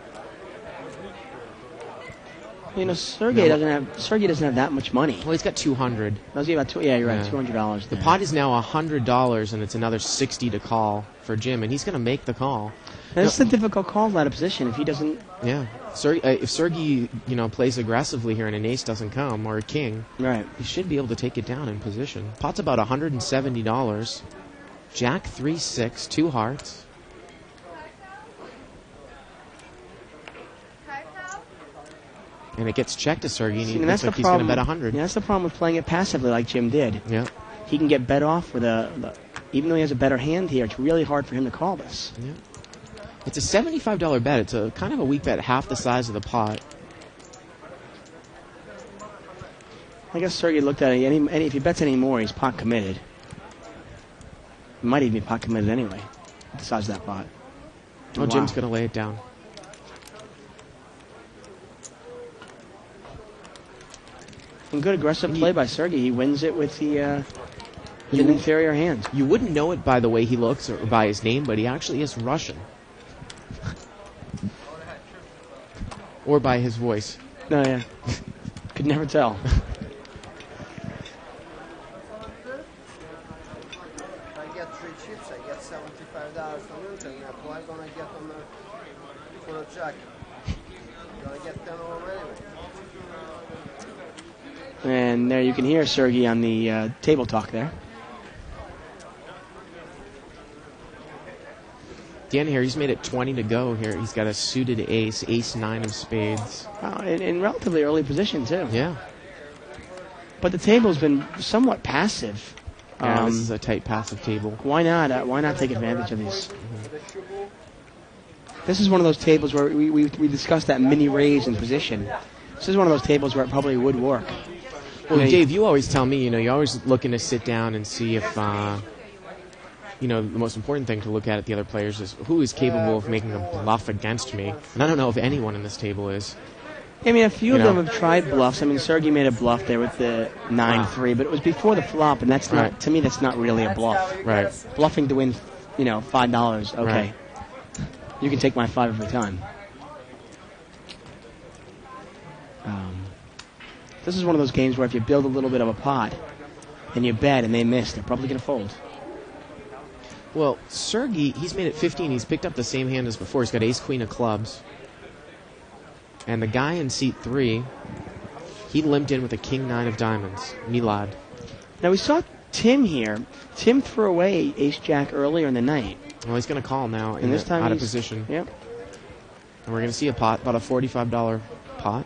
You know, Sergey doesn't have that much money.
Well, he's got 200.
You're right,
Yeah.
$200.
The pot is now $100, and it's another 60 to call for Jim, and he's going to make the call.
And it's a difficult call out of position if he doesn't.
Yeah, if Sergey, plays aggressively here and an ace doesn't come or a king,
Right.
he should be able to take it down in position. Pot's about $170. Jack 3-6, 2 hearts. And it gets checked to Sergey, and he looks like he's going to bet 100.
Yeah, that's the problem with playing it passively like Jim did.
Yeah.
He can get bet off with even though he has a better hand here, it's really hard for him to call this.
Yeah. It's a $75 bet. It's a kind of a weak bet, half the size of the pot.
I guess Sergey looked at it. If he bets any more, he's pot committed. He might even be pot committed anyway, at the size of that pot.
Oh, wow. Jim's going to lay it down.
And good aggressive play by Sergey. He wins it with the an inferior hand.
You wouldn't know it by the way he looks or by his name, but he actually is Russian. Or by his voice.
No, yeah. Could never tell.
I get 3 chips, I get $75 from Newton. Why am I going to get on for a jack? I'm going to get 10 of them anyway.
And there you can hear Sergey on the table talk there.
Dan here, he's made it 20 to go here. He's got a suited ace, ace 9 of spades.
Wow, in relatively early position, too.
Yeah.
But the table's been somewhat passive.
Yeah, this is a tight passive table.
Why not? Why not take advantage of these? This is one of those tables where we discussed that mini raise in position. This is one of those tables where it probably would work.
Well, Dave, you always tell me, you're always looking to sit down and see if, the most important thing to look at the other players is who is capable of making a bluff against me. And I don't know if anyone in this table is.
I mean, a few of them have tried bluffs. I mean, Sergey made a bluff there with the 9-3, but it was before the flop, and that's not, to me, that's not really a bluff.
Right.
Bluffing to win, $5, okay.
Right.
You can take my 5 every time. This is one of those games where if you build a little bit of a pot and you bet and they miss, they're probably going to fold.
Well, Sergey, he's made it 15. He's picked up the same hand as before. He's got ace queen of clubs. And the guy in seat 3, he limped in with a king 9 of diamonds, Milad.
Now we saw Tim here. Tim threw away ace jack earlier in the night.
Well, he's going to call now
And this time
out of
he's-
position.
Yep.
And we're going to see a pot, about a $45 pot.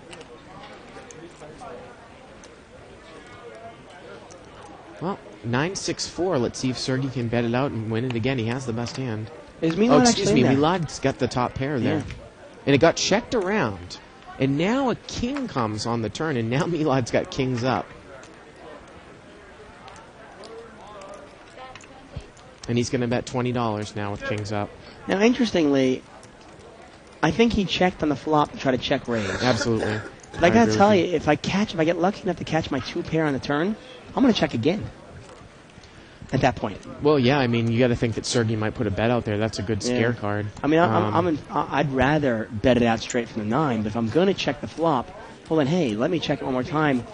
Well, 9-6-4. Let's see if Sergey can bet it out and win it again. He has the best hand.
Is Milad
Oh, excuse me.
actually in there?
Milad's got the top pair there.
Yeah.
And it got checked around. And now a king comes on the turn, and now Milad's got kings up. And he's going to bet $20 now with kings up.
Now, interestingly, I think he checked on the flop to try to check raise.
Absolutely.
But I gotta
agree
tell
with
you, if I get lucky enough to catch my 2 pair on the turn, I'm gonna check again. At that point,
Well, yeah, I mean, you got to think that Sergey might put a bet out there. That's a good scare card.
I mean, I'd rather bet it out straight from the 9. But if I'm gonna check the flop, well then, hey, let me check it one more time.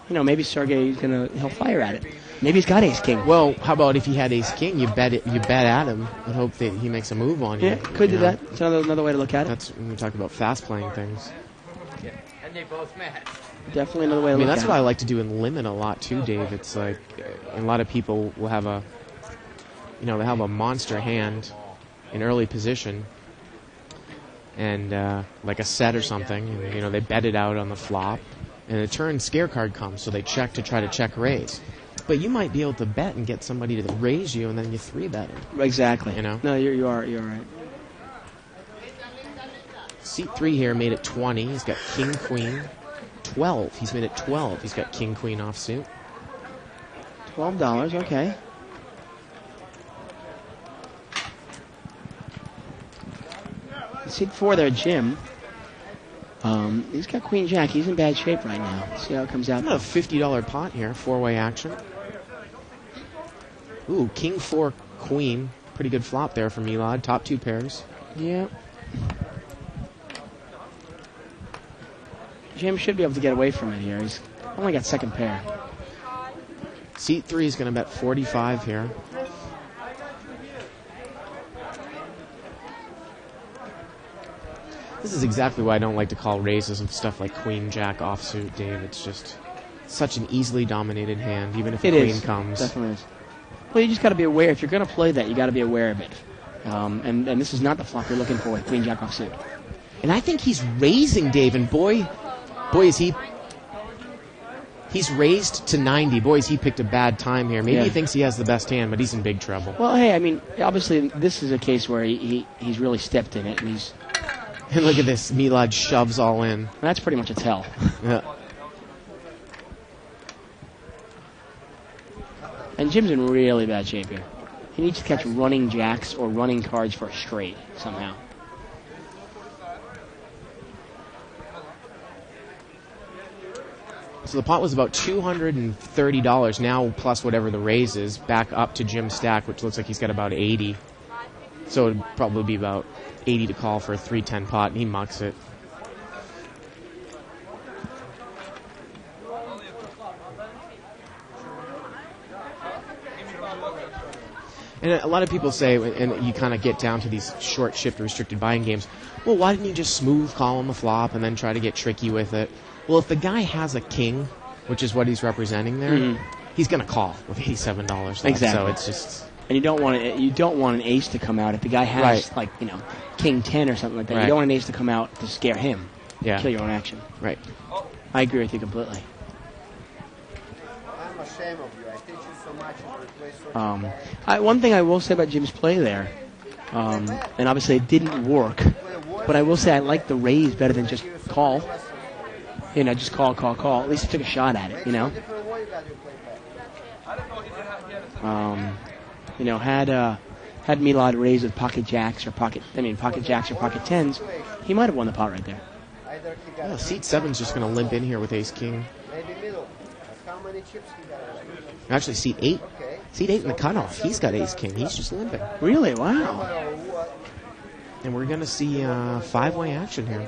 You know, maybe Sergey's he'll fire at it. Maybe he's got ace king.
Well, how about if he had ace king, you bet at him and hope that he makes a move on you.
Yeah, could do that. It's another way to look at it.
That's when we talk about fast playing things.
And they both match.
Definitely another way to
I mean,
look
that's
at
what I
it.
like to do in limit a lot too, Dave. It's like a lot of people will have they have a monster hand in early position, and like a set or something, and they bet it out on the flop, and the turn scare card comes, so they check to try to check raise. But you might be able to bet and get somebody to raise you, and then you 3-bet him.
Exactly.
You know?
No, you're right.
Seat 3 here made it 20. He's got king, queen. 12. He's made it 12. He's got king, queen offsuit.
$12. Okay. Seat 4 there, Jim. He's got queen jack. He's in bad shape right now. Let's see how it comes out.
A $50 pot here, 4-way action. Ooh, king 4 queen. Pretty good flop there for Milad. Top 2 pairs.
Yeah. Jim should be able to get away from it here. He's only got second pair.
Seat 3 is going to bet 45 here. This is exactly why I don't like to call raises with stuff like queen jack offsuit, Dave. It's just such an easily dominated hand, even if a queen comes.
Definitely is. Well, you just got to be aware. If you're going to play that, you got to be aware of it. And this is not the flop you're looking for with queen jack offsuit.
And I think he's raising, Dave, and boy is he. He's raised to 90. Boy, has he picked a bad time here. Maybe he thinks he has the best hand, but he's in big trouble.
Well, hey, I mean, obviously this is a case where he's really stepped in it, and he's.
And look at this, Milad shoves all in.
That's pretty much a tell.
Yeah.
And Jim's in really bad shape here. He needs to catch running jacks or running cards for a straight somehow.
So the pot was about $230 now, plus whatever the raise is, back up to Jim's stack, which looks like he's got about 80. So it'd probably be about 80 to call for a 310 pot, and he mucks it. And a lot of people say, and you kind of get down to these short shift restricted buying games, well, why didn't you just smooth call him a flop and then try to get tricky with it? Well, if the guy has a king, which is what he's representing there, he's going to call with $87 left.
Exactly.
So it's just...
And you don't want an ace to come out if the guy has king 10 or something like that.
Right.
You don't want an ace to come out to scare him.
Yeah.
Kill your own action.
Right.
I agree with you completely.
I'm ashamed of you. I teach you so much and you play so
One thing I will say about Jim's play there, and obviously it didn't work, but I will say I like the raise better than just call. You know, just call. At least he took a shot at it, you know.
different way you got your play back.
Had Milad raised with pocket jacks or pocket tens, he might have won the pot right there.
Either he got
Well, seat 7's just going to limp in here with ace king.
maybe middle. That's how many chips he got.
Actually, seat 8.
Okay.
Seat 8 in the cutoff. He's got ace king. He's just limping.
Really? Wow.
Well, what?
And we're going to see 5-way action here.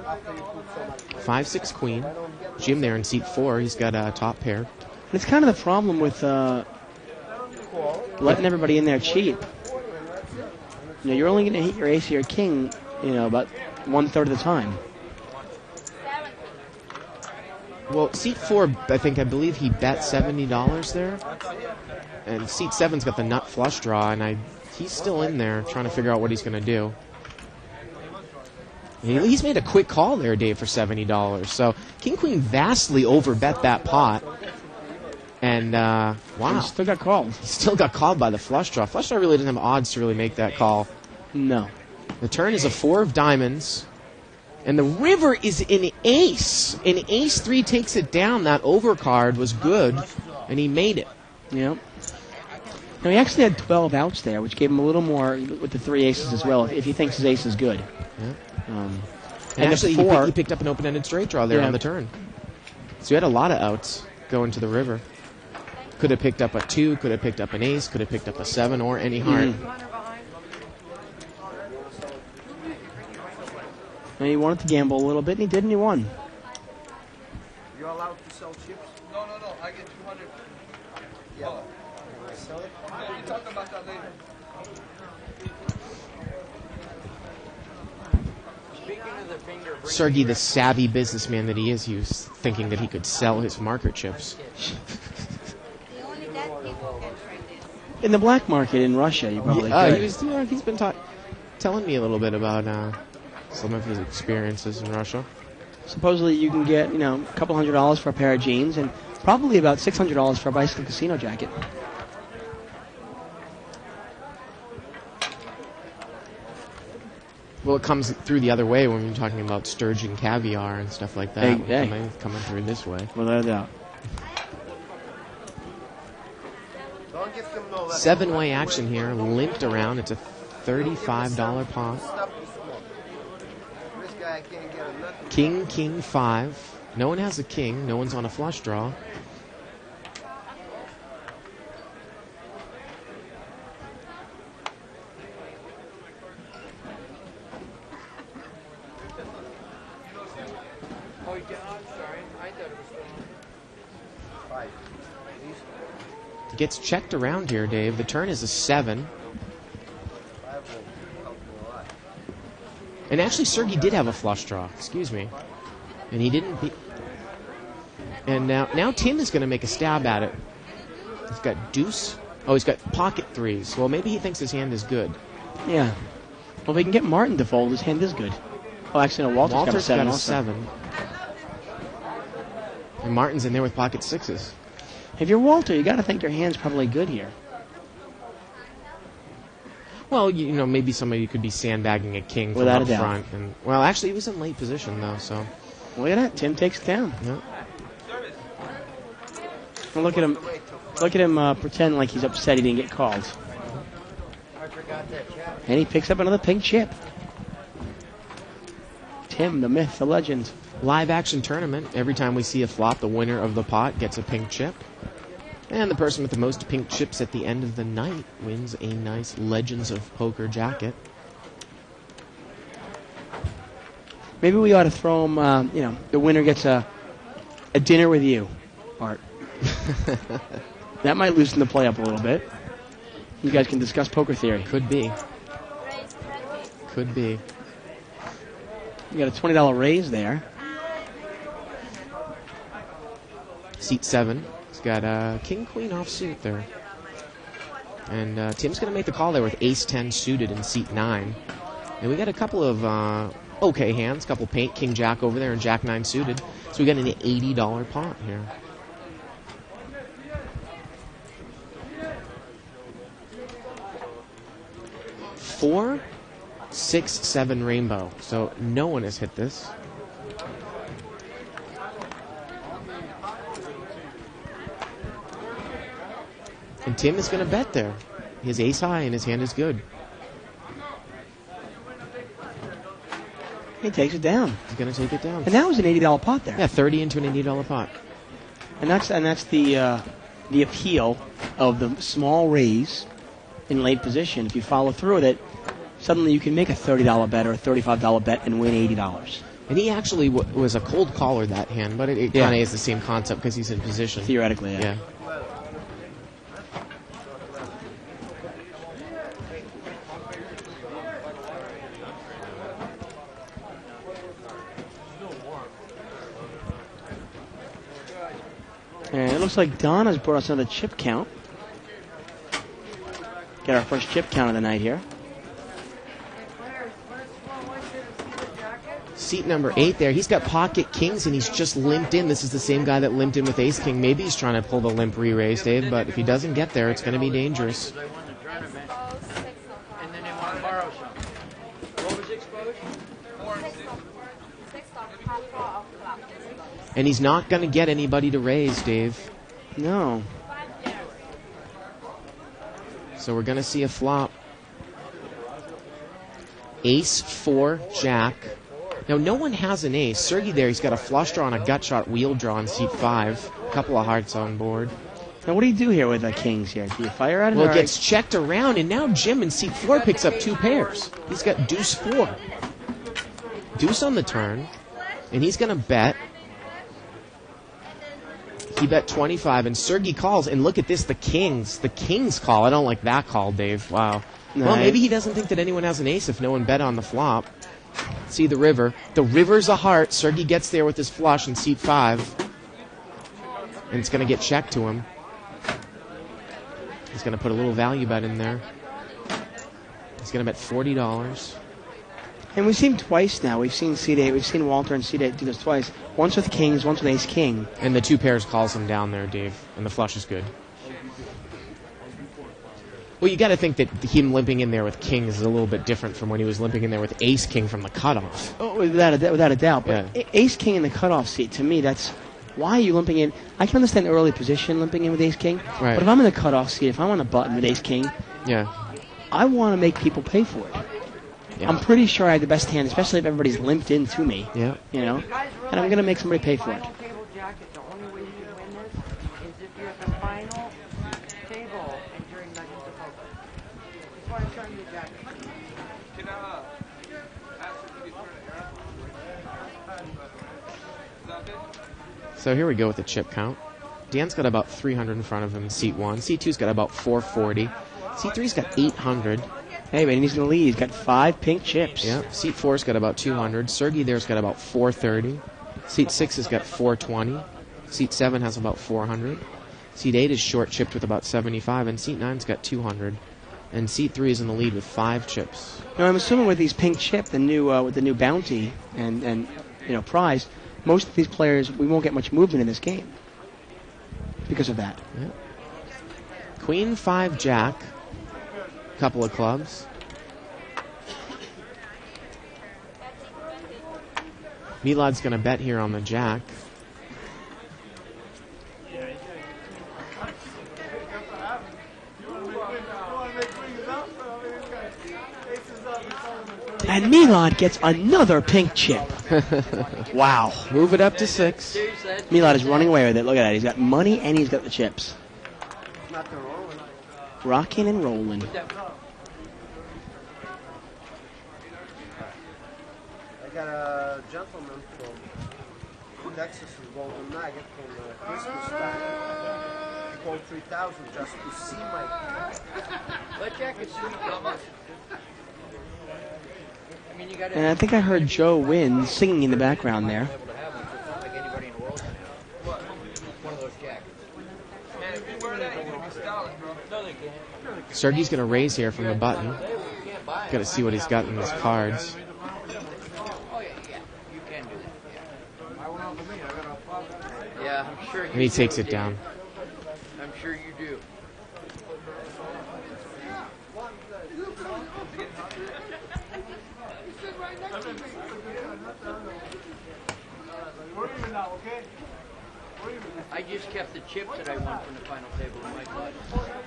After you put so much
5-6 queen. Jim there in seat 4. He's got a top pair.
It's kind of the problem with letting everybody in there cheap. You know, you're only going to hit your ace or your king, about 1/3 of the time.
Well, seat 4, I believe he bet $70 there. And seat 7's got the nut flush draw, and he's still in there trying to figure out what he's going to do. He's made a quick call there, Dave, for $70. So King Queen vastly overbet that pot. And,
And
wow.
still got called.
He still got called by the flush draw. Flush draw really doesn't have odds to really make that call.
No.
The turn is a 4 of diamonds. And the river is an ace. And ace 3 takes it down. That overcard was good, and he made it.
Yep. Now, he actually had 12 outs there, which gave him a little more with the 3 aces as well, if he thinks his ace is good.
Yeah.
And
actually,
the 4,
he picked up an open-ended straight draw there on the turn. So he had a lot of outs going to the river. Could have picked up a 2, could have picked up an ace, could have picked up a 7, or any heart.
And he wanted to gamble a little bit, and he did, and he won.
You're allowed to sell chips?
No, I get 200.
Yeah. Can I sell it?
We'll talk about that later.
Speaking of the finger,
Sergey, the savvy businessman that he was thinking that he could sell his marker chips.
The only dead people can try this.
In the black market in Russia, you probably could.
He's been telling me a little bit about some of his experiences in Russia.
Supposedly you can get, a couple $100 for a pair of jeans and probably about $600 for a bicycle casino jacket.
Well, it comes through the other way when you're talking about sturgeon caviar and stuff like that.
Hey.
Coming through this way.
Without a doubt.
Don't give him no
7-way action here, limped around. It's a $35 pot.
Stop the smoke. This guy can't get a nothing.
King, king, 5. No one has a king. No one's on a flush draw.
Oh, yeah, I'm sorry. I thought it was going.
5.
Gets checked around here, Dave. The turn is a 7.
5 will help you a lot.
And actually, Sergey did have a flush draw. Excuse me. And he didn't. And now Tim is going to make a stab at it. He's got deuce. Oh, he's got pocket 3s. Well, maybe he thinks his hand is good.
Yeah. Well, if he can get Martin to fold, his hand is good. Oh, actually, no, Walter's got a 7 also.
7. And Martin's in there with pocket 6s.
If you're Walter, you got to think your hand's probably good here.
Well, maybe somebody could be sandbagging a king from
Without
up
a doubt.
front. And, well, actually, he was in late position, though, so.
Look at that. Tim takes it down.
Yeah.
Well, look at him pretend like he's upset he didn't get called.
I forgot that chat.
And he picks up another pink chip. Tim, the myth, the legend.
Live action tournament. Every time we see a flop, the winner of the pot gets a pink chip. And the person with the most pink chips at the end of the night wins a nice Legends of Poker jacket.
Maybe we ought to throw him, the winner gets a dinner with you, Bart. That might loosen the play up a little bit. You guys can discuss poker theory.
Could be. Could be.
You got a $20 raise there.
Seat 7. He's got a king-queen offsuit there. And Tim's going to make the call there with ace-10 suited in seat 9. And we got a couple of okay hands, couple paint, king-jack over there and jack-9 suited. So we got an $80 pot here. Four, 6, 7 rainbow. So no one has hit this. And Tim is going to bet there. His ace high and his hand is good.
He takes it down.
He's going to take it down.
And that was an $80 pot there.
Yeah, 30 into an $80 pot.
And that's the appeal of the small raise in late position. If you follow through with it, suddenly you can make a $30 bet or a $35 bet and win $80.
And he actually was a cold caller that hand, but it kind of is the same concept because he's in position.
Theoretically, yeah. And it looks like Donna's brought us another chip count. Get our first chip count of the night here.
seat number 8 there. He's got pocket kings, and he's just limped in. This is the same guy that limped in with ace king. Maybe he's trying to pull the limp re-raise, Dave, but if he doesn't get there, it's going to be dangerous.
They won the tournament, and then they want to borrow some. What was exposed?
And he's not going to get anybody to raise, Dave.
No.
So we're going to see a flop. Ace 4 Jack. Now no one has an ace. Sergey there, he's got a flush draw and a gut shot wheel draw on seat 5. A couple of hearts on board.
Now what do you do here with the kings here? Do you fire at it?
Well, it gets checked around, and now Jim in seat 4 picks up 2 pairs. He's got deuce 4. Deuce on the turn, and he's going to bet. He bet 25, and Sergey calls, and look at this, the kings. The kings call. I don't like that call, Dave. Wow. Well, maybe he doesn't think that anyone has an ace if no one bet on the flop. See the river. The river's a heart. Sergey gets there with his flush in seat 5. And it's going to get checked to him. He's going to put a little value bet in there. He's going to bet $40.
And we've seen twice now. We've seen seat 8. We've seen Walter and seat 8 do this twice. Once with kings, once with ace king.
And the 2 pairs calls him down there, Dave. And the flush is good. Well, you got to think that him limping in there with kings is a little bit different from when he was limping in there with ace king from the cutoff.
Oh, without a doubt. But
Yeah.
ace king in the cutoff seat, to me, that's why are you limping in. I can understand early position limping in with ace king.
Right.
But if I'm in the cutoff seat, if I'm on a button with ace king,
Yeah.
I want to make people pay for it.
Yeah.
I'm pretty sure I have the best hand, especially if everybody's limped into me.
Yeah.
You know, and I'm going to make somebody pay for it.
Final table jacket, the only way you can win this is if you're at the final table and during Legends of Poker. That's why I'm showing you the jacket.
Can I ask if you can turn it around? Is that it?
So here we go with the chip count. Dan's got about 300 in front of him in seat 1. Seat 2's got about 440. Seat 3's got 800.
Hey, but he's going to lead. He's got 5 pink chips.
Yeah. Seat 4's got about 200. Sergey there's got about 430. Seat 6 has got 420. Seat 7 has about 400. Seat 8 is short chipped with about 75. And seat 9's got 200. And seat 3 is in the lead with 5 chips.
Now, I'm assuming with these pink chip, the new with the new bounty and prize, most of these players, we won't get much movement in this game because of that.
Yeah. Queen 5 Jack. Couple of clubs. Milad's going to bet here on the Jack.
And Milad gets another pink chip. Wow.
Move it up to 6.
Milad is running away with it. Look at that. He's got money and he's got the chips.
Not the rolling.
Rocking and rolling.
I got a gentleman from Texas who's Golden Nugget from Christmas time. He called 3,000 just to see my.
Let jacket sweet how much? I mean, you got
And I think I heard Joe Wynn singing in the background there.
able to have one, so it's not like anybody in the world can have one of those jackets.
Man, if you wear that, you're going to be stylish, bro. No, they can't.
Sergey's going to raise here from the button.
You can't buy it.
Got to see what he's got in his cards.
Oh, yeah, you can do that, yeah. Yeah, I'm sure you
And he
do,
takes it
Dave.
down.
I'm sure you do. I just kept the chips that I won from the final table in my clutch.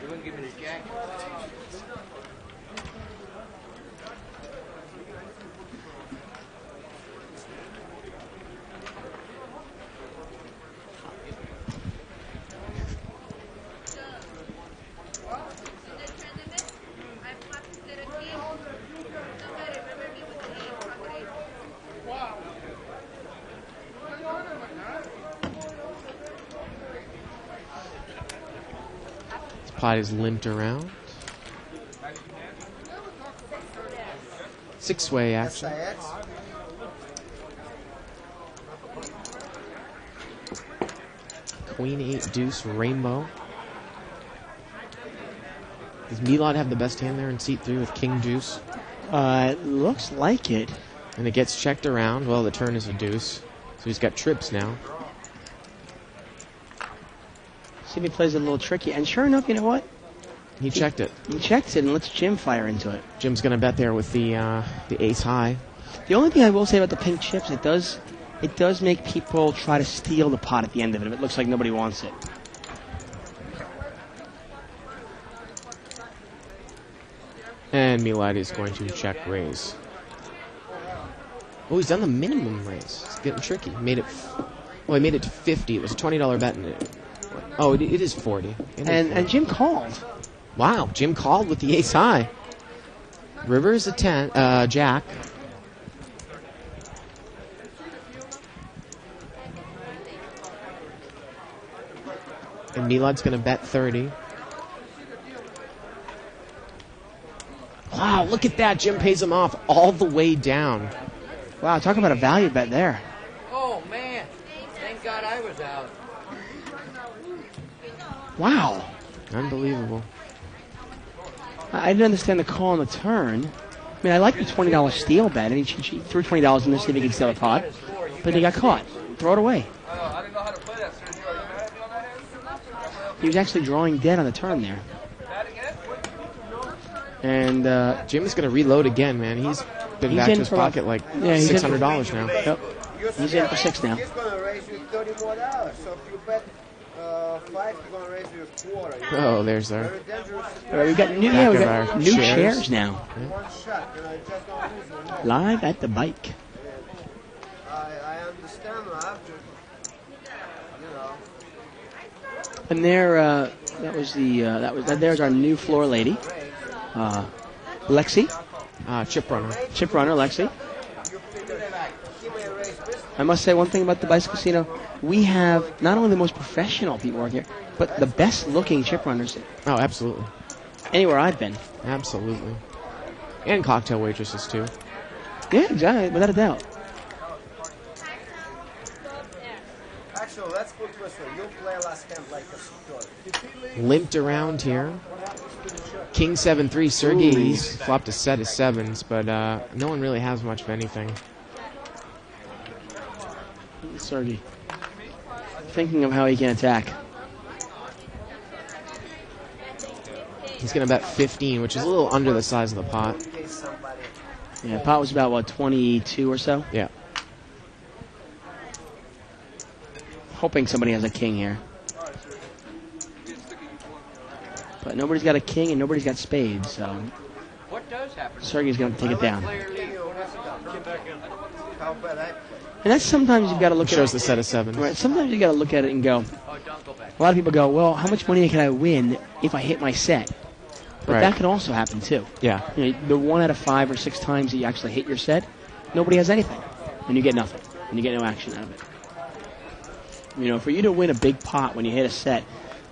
They wouldn't give me the jacket.
His pot is limped around. 6-way action.
SIX.
Queen 8 deuce rainbow. Does Milad have the best hand there in seat 3 with king deuce?
It looks like it.
And it gets checked around. Well, the turn is a deuce. So he's got trips now.
See if he plays it a little tricky. And sure enough, you know what?
He checked it.
He checks it and lets Jim fire into it.
Jim's going to bet there with the ace high.
The only thing I will say about the pink chips, it does make people try to steal the pot at the end of it if it looks like nobody wants it.
And Milad is going to check raise. Oh, he's done the minimum raise. It's getting tricky. He made it to 50. It was a $20 bet. It is 40.
And Jim called.
Wow, Jim called with the ace high. River is a 10, jack. And Milad's going to bet 30. Wow, look at that. Jim pays him off all the way down.
Wow, talk about a value bet there.
Oh, man. Thank God I was out.
Wow.
Unbelievable.
I didn't understand the call on the turn. I mean, I like the $20 steal bet, and he threw $20 in there to see if he could steal a pot, but he got caught. Throw it away.
I didn't know how to play that, Sergio. Are you mad at me on that hand?
He was actually drawing dead on the turn there.
Mad again?
And
Jim is going to reload again, man. He's been back
in
to his
for
pocket like
he's in
$600 now.
Yep. He's in for 6 now.
He's going to raise you $30 more. So if you bet 5, he's going to raise you a quarter.
Oh, there's our...
Very dangerous.
All right, we got new,
Back
we
of
got
our
new
chairs.
chairs now.
One shot, it's just going to lose your mind.
Live at the bike.
I understand. I have to,
And there, there's our new floor lady, Lexi,
chip runner.
chip runner Lexi. I must say one thing about the Bicycle Casino. We have not only the most professional people working here, but the best looking chip runners
Oh, absolutely.
anywhere I've been.
Absolutely. And cocktail waitresses, too.
Yeah, exactly, without a doubt.
Actually, let's put this way. You play last hand like a secure.
Limped around here. King 7-3. Sergey's flopped a set of 7s, but no one really has much of anything.
Sergey, thinking of how he can attack.
He's going to bet 15, which is a little under the size of the pot.
Yeah, pot was about, 22 or so?
Yeah.
Hoping somebody has a king here. But nobody's got a king and nobody's got spades, so
What does happen?
Sergey's going to take it down.
Player league,
How bad I play.
And that's sometimes you've got to look
Shows
at
the set of 7s.
Right, sometimes you got to look at it and go,
Oh, don't go back.
a lot of people go, well, how much money can I win if I hit my set? But
Right.
that could also happen too.
Yeah.
You know, the 1 out of 5 or 6 times that you actually hit your set, nobody has anything, and you get nothing, and you get no action out of it. You know, for you to win a big pot when you hit a set,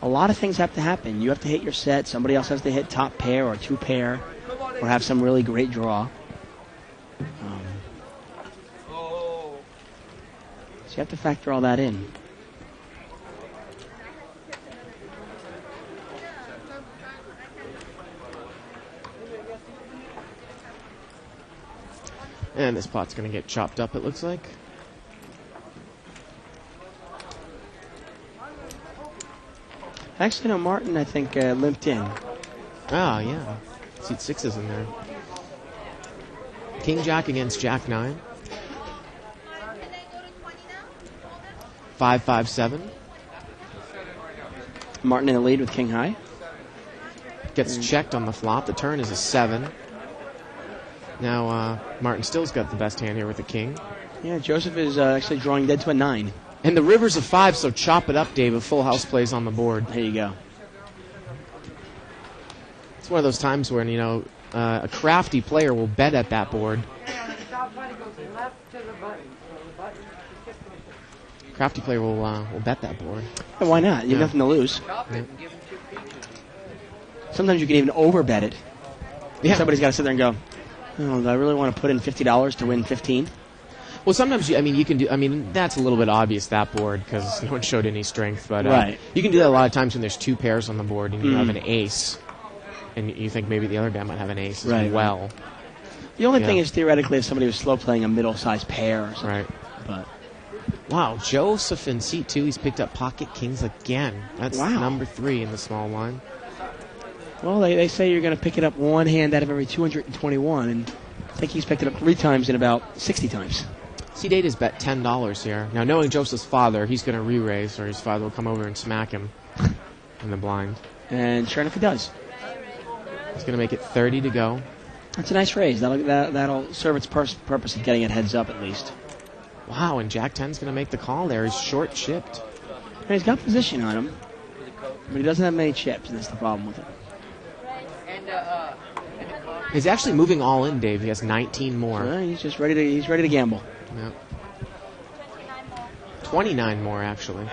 a lot of things have to happen. You have to hit your set. Somebody else has to hit top pair or 2 pair, or have some really great draw. So you have to factor all that in.
And this pot's going to get chopped up, it looks like.
Actually, no, Martin, I think, limped in.
Ah, yeah. Seat 6s in there. King Jack against Jack 9. 5-5-7.
Martin in the lead with King High.
Gets checked on the flop. The turn is a 7. Now, Martin still's got the best hand here with the king.
Yeah, Joseph is actually drawing dead to a 9.
And the river's a 5, so chop it up, Dave. A full house plays on the board.
There you go.
It's one of those times when, a crafty player will bet at that board.
Yeah, the top button goes left to the button. So the button is just
Crafty player will bet that board.
And why not? You have
Yeah.
nothing to lose.
chop it and give them 2 pieces.
Sometimes you can even overbet it.
Yeah.
Somebody's got to sit there and go, oh, do I really want to put in $50 to win 15?
Well, sometimes you can do. I mean, that's a little bit obvious that board because no one showed any strength. But
Right.
you can do that a lot of times when there's 2 pairs on the board and you
Mm.
have an ace, and you think maybe the other guy might have an ace as
Right.
well.
The only
Yeah.
thing is theoretically if somebody was slow playing a middle-sized pair or something.
Right.
But
Wow, Joseph in seat 2, he's picked up pocket kings again. That's
Wow.
number 3 in the small one.
well, they say you're going to pick it up one hand out of every 221, and I think he's picked it up 3 times in about 60 times.
Seat 8 is bet $10 here. Now, knowing Joseph's father, he's going to re-raise, or his father will come over and smack him in the blind.
And sure enough, he does.
He's going to make it 30 to go.
That's a nice raise. That'll serve its purpose of getting it heads up at least.
Wow, and Jack 10's going to make the call there. He's short chipped.
And he's got position on him, but he doesn't have many chips, and that's the problem with it.
He's actually moving all in, Dave. He has 19 more.
He's just ready to gamble.
Yep. 29 more, actually.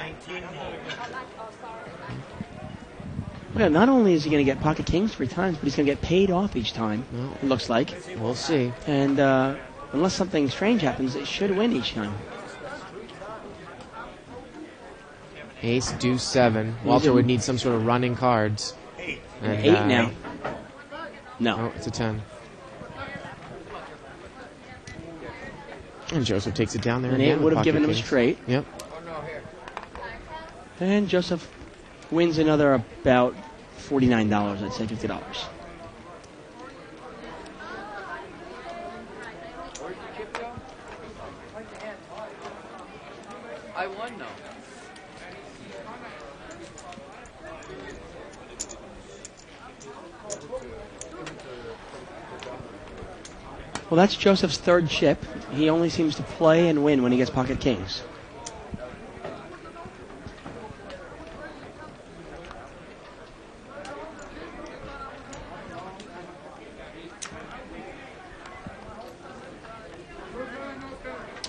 Well, not only is he going to get pocket kings 3 times, but he's going to get paid off each time,
Well,
it looks like.
we'll see.
And unless something strange happens, it should win each time.
Ace, deuce, 7. Walter would need some sort of running cards. And,
8 now. No.
Oh, it's a 10. And Joseph takes it down there
And
again.
8 would
with
have given
pocket
him a
kings.
straight.
Yep.
And Joseph wins another about $49, I'd say $50.
I won though.
Well, that's Joseph's 3rd chip. He only seems to play and win when he gets pocket kings.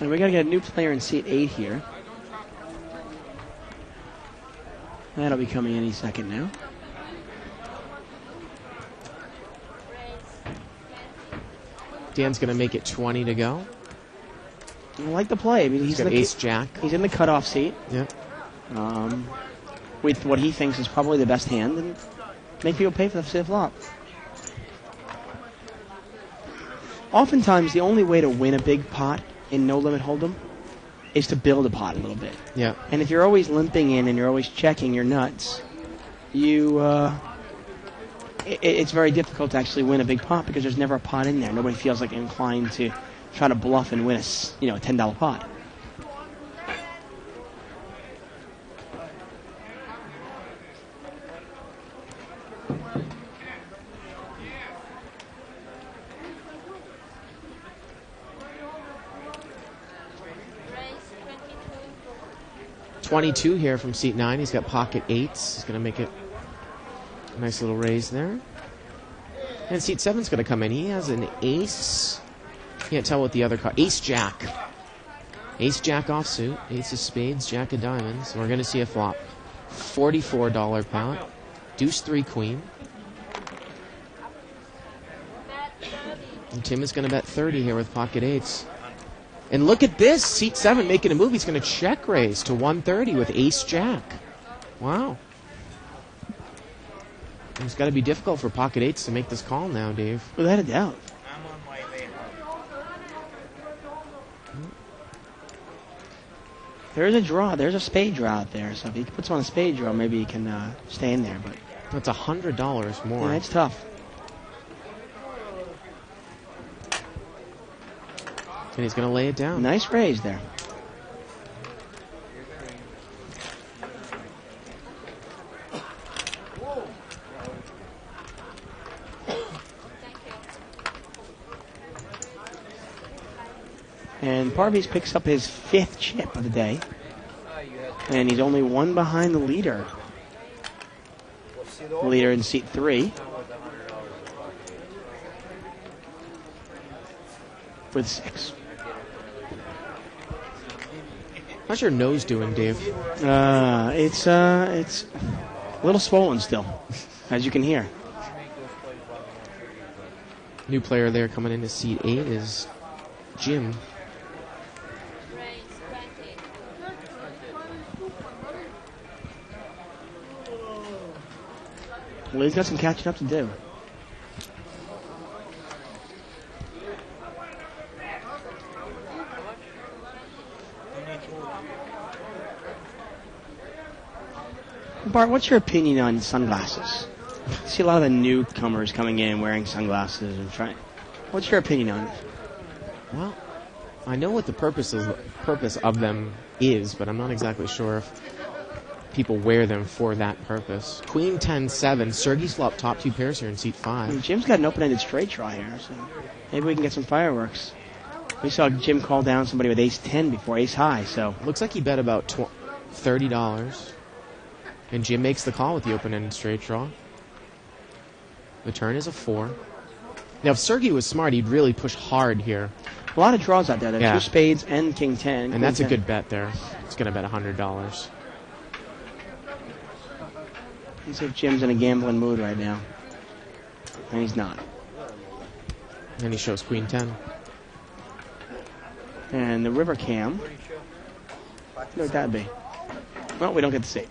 And we got to get a new player in seat 8 here. That'll be coming any second now.
Dan's going to make it 20 to go.
I like the play. I mean,
He's got ace, jack.
He's in the cutoff seat
Yep.
with what he thinks is probably the best hand, and make people pay for the flop. Oftentimes, the only way to win a big pot in No Limit Hold'em is to build a pot a little bit.
Yeah.
And if you're always limping in and you're always checking your nuts, it's very difficult to actually win a big pot because there's never a pot in there. Nobody feels like inclined to try to bluff and win a $10 pot.
Raise 22.
22 here from seat 9. He's got pocket 8s. He's going to make it a nice little raise there. And seat 7's going to come in. He has an ace. Can't tell what the other card. Ace jack. Ace jack offsuit. Ace of spades. Jack of diamonds. We're going to see a flop. $44 pot. Deuce 3 queen. And Tim is going to bet 30 here with pocket 8s. And look at this. Seat 7 making a move. He's going to check raise to 130 with ace jack. Wow. It's got to be difficult for pocket 8s to make this call now, Dave.
Without a doubt. There's a draw. There's a spade draw out there. So if he puts on a spade draw, maybe he can stay in there. But
That's $100 more.
yeah, it's tough.
And he's going to lay it down.
Nice raise there. And Parviz picks up his 5th chip of the day. And he's only 1 behind the leader. The leader in seat 3. With 6.
How's your nose doing, Dave?
It's a little swollen still, as you can hear.
New player there coming into seat 8 is Jim.
Raise 20.
Well, he's got some catching up to do. Bart, what's your opinion on sunglasses? I see a lot of the newcomers coming in wearing sunglasses and trying. What's your opinion on it?
Well, I know what the purpose of them is, but I'm not exactly sure if people wear them for that purpose. Queen 10-7. Sergey flopped top 2 pairs here in seat 5.
Jim's got an open-ended straight draw here, so maybe we can get some fireworks. We saw Jim call down somebody with ace 10 before ace high, so.
Looks like he bet about $30. And Jim makes the call with the open-ended straight draw. The turn is a 4. Now, if Sergey was smart, he'd really push hard here.
A lot of draws out there. There's
Yeah.
2 spades and king 10.
And that's a
10.
good bet there. It's going to bet $100.
Let's see if Jim's in a gambling mood right now. And he's not.
And he shows Queen 10.
And the river cam. What would that be? Well, we don't get to see.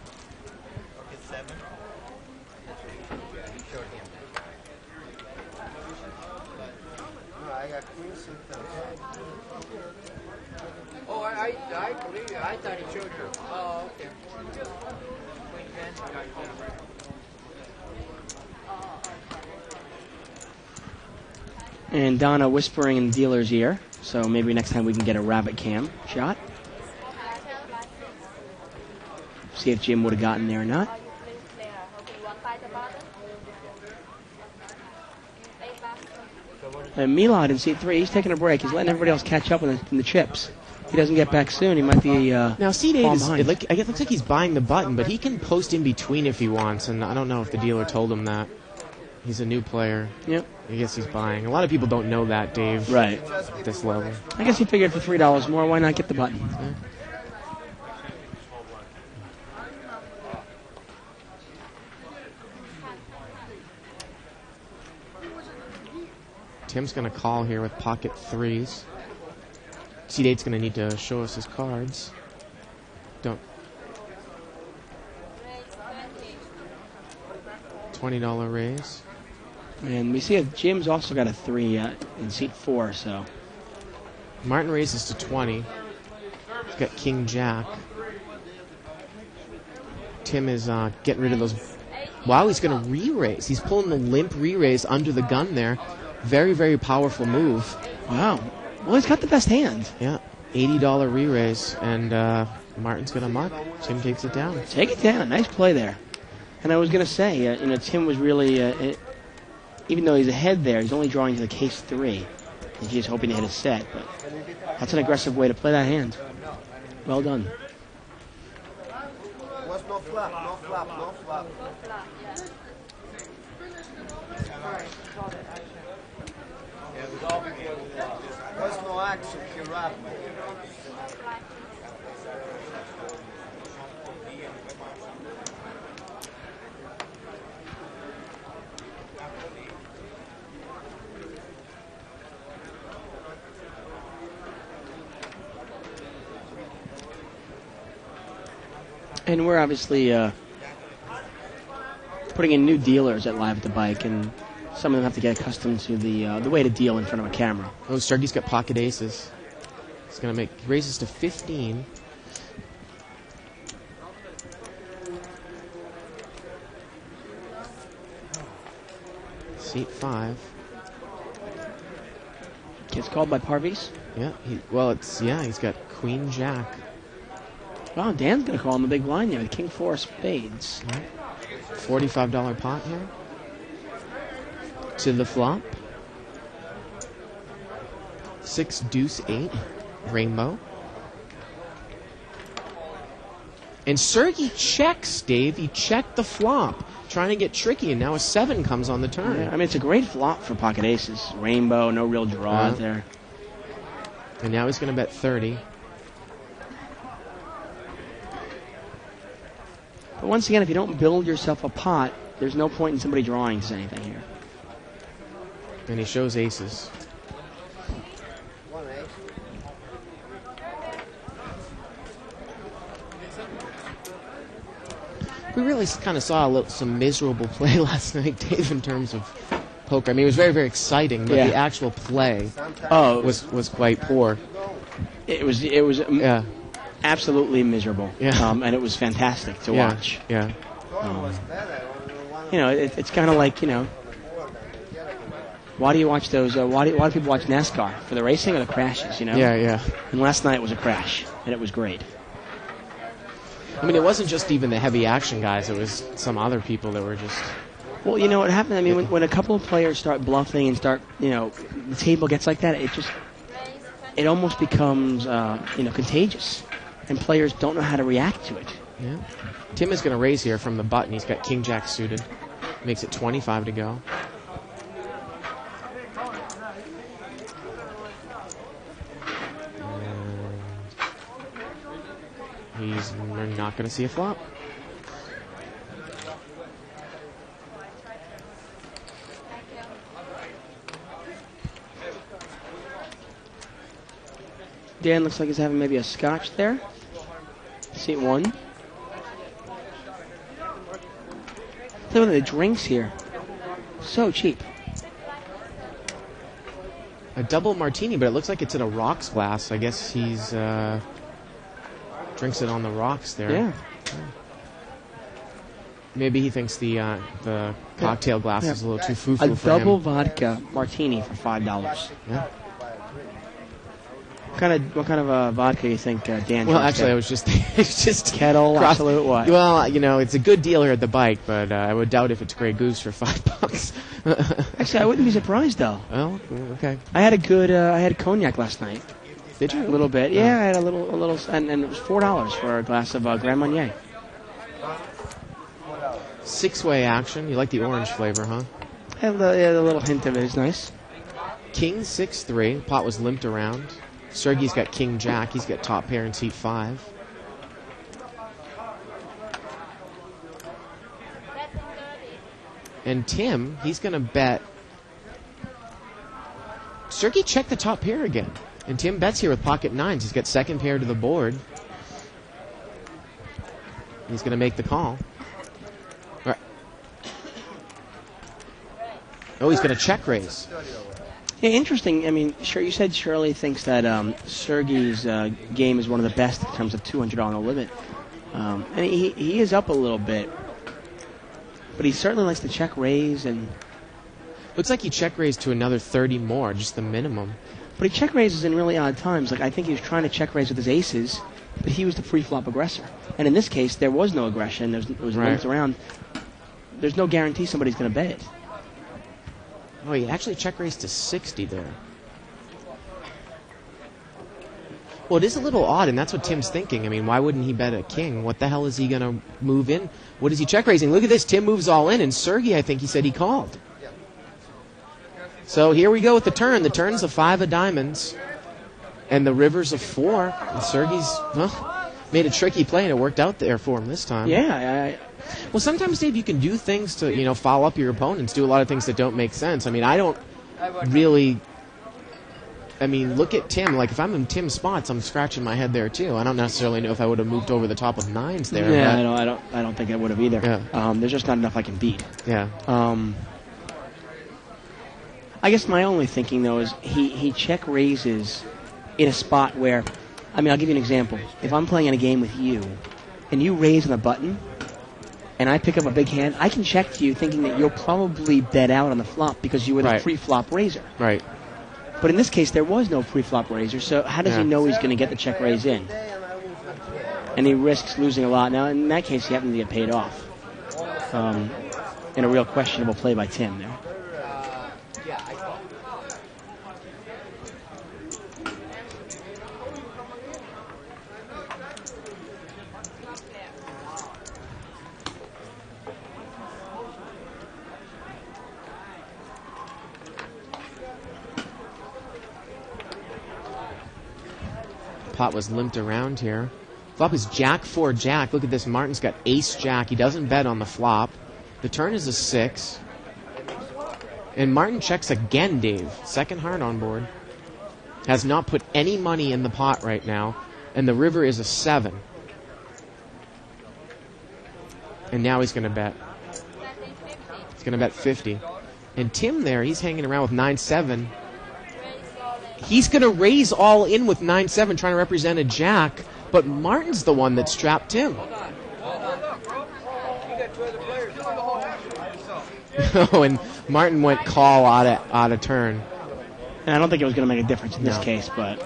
I got queen C10.
Oh, I believe you. I thought he showed you. Oh, okay. Queen 10.
And Donna whispering in the dealer's ear. So maybe next time we can get a rabbit cam shot. See if Jim would have gotten there or not. And Milad in seat 3, he's taking a break. He's letting everybody else catch up in the chips. If he doesn't get back soon, he might be
Now, seat 8
fall
is,
behind.
it looks like he's buying the button, but he can post in between if he wants, and I don't know if the dealer told him that. He's a new player.
Yep.
I guess he's buying. A lot of people don't know that, Dave.
Right.
At this level.
I guess he figured for $3 more, why not get the button?
Yeah. Tim's going to call here with pocket 3s. Seat 8's going to need to show us his cards. Don't. $20 raise.
And we see that Jim's also got a 3 in seat 4, so.
Martin raises to 20. He's got King Jack. Tim is getting rid of those. Wow, he's going to re-raise. He's pulling the limp re-raise under the gun there. Very, very powerful move.
Wow. Well, he's got the best hand.
Yeah, $80 re-raise, and Martin's going to muck. Tim takes it down.
Take it down. Nice play there. And I was going to say, Tim was really, even though he's ahead there, he's only drawing to the case 3. And he's hoping to hit a set, but that's an aggressive way to play that hand. Well done.
Was no flap, no flap, no flap. Was no action, he wrapped me.
And we're obviously putting in new dealers at Live at the Bike, and some of them have to get accustomed to the way to deal in front of a camera.
Oh, Starkey's got pocket aces. He's going to make raises to 15. Seat 5.
Gets called by Parviz.
Yeah, he's got Queen Jack.
Wow, Dan's going to call him a big blind there with King 4 spades.
$45 pot here. To the flop. 6 deuce 8. Rainbow. And Sergey checks, Dave. He checked the flop. Trying to get tricky, and now a 7 comes on the turn.
Yeah, I mean, it's a great flop for pocket aces. Rainbow, no real draw there.
And now he's going to bet 30.
But once again, if you don't build yourself a pot, there's no point in somebody drawing to anything here.
And he shows aces.
One ace.
We really kind of saw some miserable play last night, Dave, in terms of poker. I mean, it was very, very exciting, but
Yeah.
the actual play
Oh,
was quite poor.
it was
Yeah.
absolutely miserable.
Yeah.
And it was fantastic to watch.
Yeah.
It's kind of like, why do you watch those? Why do people watch NASCAR? For the racing or the crashes?
Yeah.
And last night was a crash, and it was great.
I mean, it wasn't just even the heavy action guys. It was some other people that were just...
Well, you know what happened? I mean, when a couple of players start bluffing and start, the table gets like that, it almost becomes, contagious. And players don't know how to react to it.
Yeah. Tim is going to raise here from the button. He's got King Jack suited. Makes it 25 to go. And he's not going to see a flop.
Dan looks like he's having maybe a scotch there. Seat 1. Look at the drinks here. So cheap.
A double martini, but it looks like it's in a rocks glass. I guess he's drinks it on the rocks there.
Yeah.
Maybe he thinks the cocktail glass is a little too foo-foo
a
for him.
double vodka martini for $5.
Yeah.
What kind of vodka do you think Dan?
Well,
drinks
actually,
there?
I was just
Kettle, Absolute, what?
Well, it's a good deal here at the bike, but I would doubt if it's Grey Goose for $5.
Actually, I wouldn't be surprised though.
Oh, okay.
I had I had cognac last night.
Did you?
A little bit, yeah. I had a little, and it was $4 for a glass of Grand Marnier.
6-way action. You like the orange flavor, huh?
And the little hint of it is nice.
King 6-3. Pot was limped around. Sergey's got King Jack. He's got top pair in seat 5. And Tim, he's going to bet. Sergey checked the top pair again. And Tim bets here with pocket 9s. He's got second pair to the board. He's going to make the call. All right. Oh, he's going to check raise.
Yeah, interesting. I mean, sure. You said Shirley thinks that Sergey's game is one of the best in terms of $200 on the limit, and he is up a little bit, but he certainly likes to check raise and.
Looks like he check raised to another 30 more, just the minimum.
But he check raises in really odd times. Like I think he was trying to check raise with his aces, but he was the pre-flop aggressor. And in this case, there was no aggression. It was linked around. There's no guarantee somebody's going to bet it.
Oh, he actually check raised to 60 there. Well, it is a little odd, and that's what Tim's thinking. I mean, why wouldn't he bet a king? What the hell is he going to move in? What is he check raising? Look at this. Tim moves all in, and Sergey, I think he said he called. So here we go with the turn. The turn's a 5 of diamonds, and the river's a 4. And Sergey's made a tricky play, and it worked out there for him this time.
Yeah.
Well, sometimes, Dave, you can do things to, foul up your opponents, do a lot of things that don't make sense. I mean, I don't really... I mean, look at Tim. Like, if I'm in Tim's spots, I'm scratching my head there, too. I don't necessarily know if I would have moved over the top with 9s there.
Yeah, I don't think I would have either.
Yeah.
There's just not enough I can beat.
Yeah.
I guess my only thinking, though, is he check raises in a spot where... I mean, I'll give you an example. If I'm playing in a game with you, and you raise on the button... and I pick up a big hand, I can check to you thinking that you'll probably bet out on the flop because you were the pre-flop raiser.
Right.
But in this case, there was no pre-flop raiser, so how does he know he's going to get the check raise in? And he risks losing a lot. Now, in that case, he happened to get paid off. In a real questionable play by Tim there.
Pot was limped around here. Flop is Jack 4 Jack. Look at this. Martin's got Ace Jack. He doesn't bet on the flop. The turn is a 6. And Martin checks again, Dave. Second heart on board. Has not put any money in the pot right now. And the river is a 7. And now he's going to bet. He's going to bet 50. And Tim there, he's hanging around with 9-7. He's going to raise all in with 9-7, trying to represent a jack, but Martin's the one that strapped Tim. Oh, and Martin went call out of turn.
And I don't think it was going to make a difference in this
No.
case, but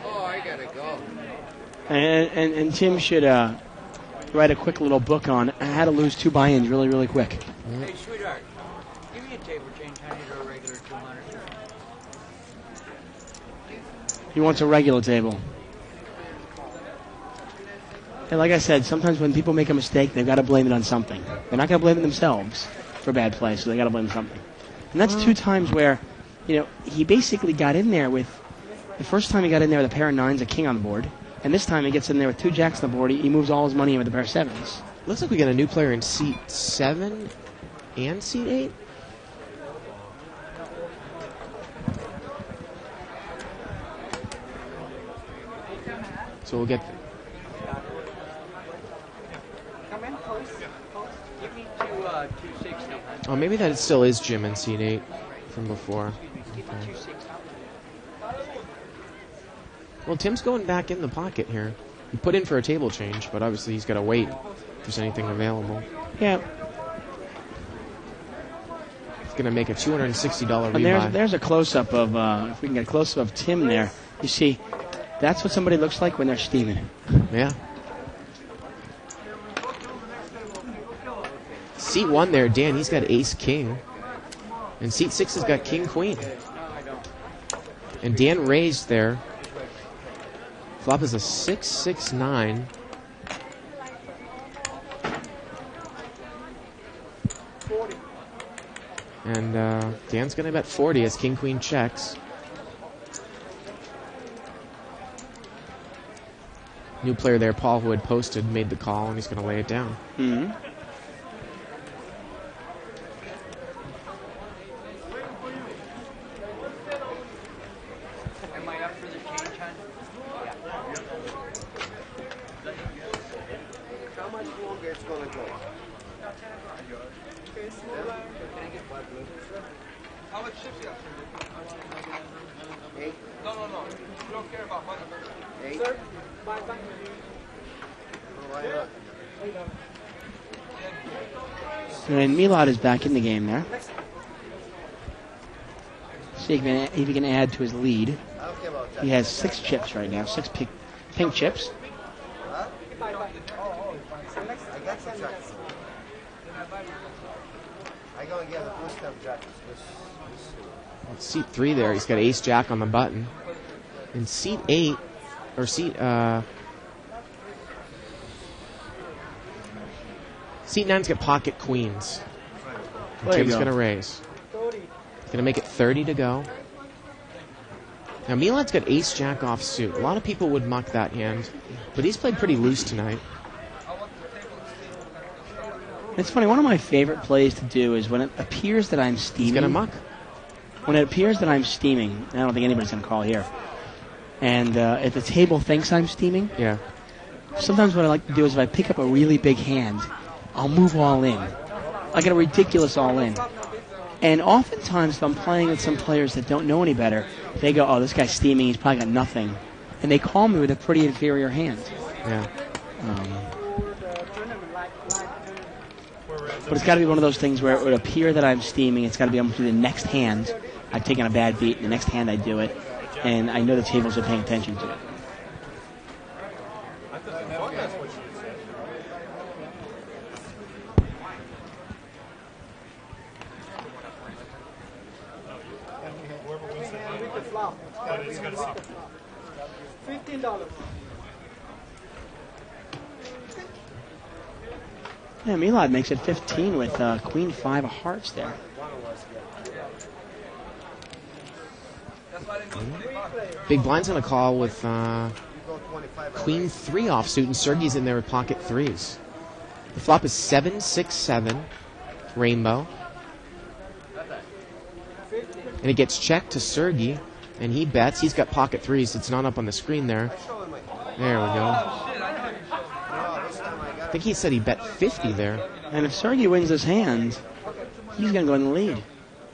Oh, I gotta go.
and Tim should write a quick little book on how to lose 2 buy-ins really, really quick.
Hey, sweetheart, give me a table change. I need a regular 200.
He wants a regular table. And like I said, sometimes when people make a mistake, they've got to blame it on something. They're not going to blame it themselves for bad play, so they got to blame something. And that's 2 times where, he basically got in there with, the first time he got in there with a pair of 9s, a king on the board, and this time he gets in there with 2 jacks on the board. He moves all his money in with a pair of 7s.
Looks like we got a new player in seat 7 and seat 8. So we'll get.
Come in close. Give me 260.
Oh, maybe that still is Jim in seat 8 from before.
Give me 260.
Well, Tim's going back in the pocket here. He put in for a table change, but obviously he's got to wait if there's anything available.
Yeah.
He's going to make a $260
And
rebuy.
there's a close-up of, if we can get a close-up of Tim there. You see, that's what somebody looks like when they're steaming.
Yeah. Seat 1 there, Dan, he's got ace-king. And seat 6 has got king-queen. And Dan raised there. Flop is a 6-6-9. And Dan's going to bet 40 as king-queen checks. New player there, Paul, who had posted, made the call, and he's going to lay it down.
Mm-hmm.
Am I up for the change, hon?
How much longer it's gonna go?
How much chips you have?
8,
No. You don't care about money.
8. Why not?
And Milad is back in the game there. See if he can add to his lead.
I don't care about that.
He has 6 chips right now, 6 pink chips.
Huh? I got some jackets. I gonna get the blue stamp jackets.
Seat 3 there, he's got ace-jack on the button. In seat 8, or seat 9's got pocket queens. And
There you
Tim's
go.
going to raise. Going to make it 30 to go. Now, Milad's got ace-jack off suit. A lot of people would muck that hand, but he's played pretty loose tonight.
It's funny, one of my favorite plays to do is when it appears that I'm steaming.
He's going to muck.
When it appears that I'm steaming, I don't think anybody's going to call here. And if the table thinks I'm steaming,
Yeah.
sometimes what I like to do is if I pick up a really big hand, I'll move all in. I get a ridiculous all in. And oftentimes, if I'm playing with some players that don't know any better, they go, oh, this guy's steaming, he's probably got nothing. And they call me with a pretty inferior hand.
Yeah.
But it's got to be one of those things where it would appear that I'm steaming. It's got to be able to do the next hand. I've taken a bad beat. The next hand I do it. And I know the tables are paying attention to it.
$15.
Yeah, Milad makes it 15 with Queen 5 of hearts there.
Big blind's going to call with Queen 3 offsuit, and Sergey's in there with pocket 3s. The flop is 7-6-7, rainbow. And it gets checked to Sergey, and he bets. He's got pocket 3s. It's not up on the screen there. There we go. I think he said he bet 50 there.
And if Sergey wins this hand, he's going to go in the lead.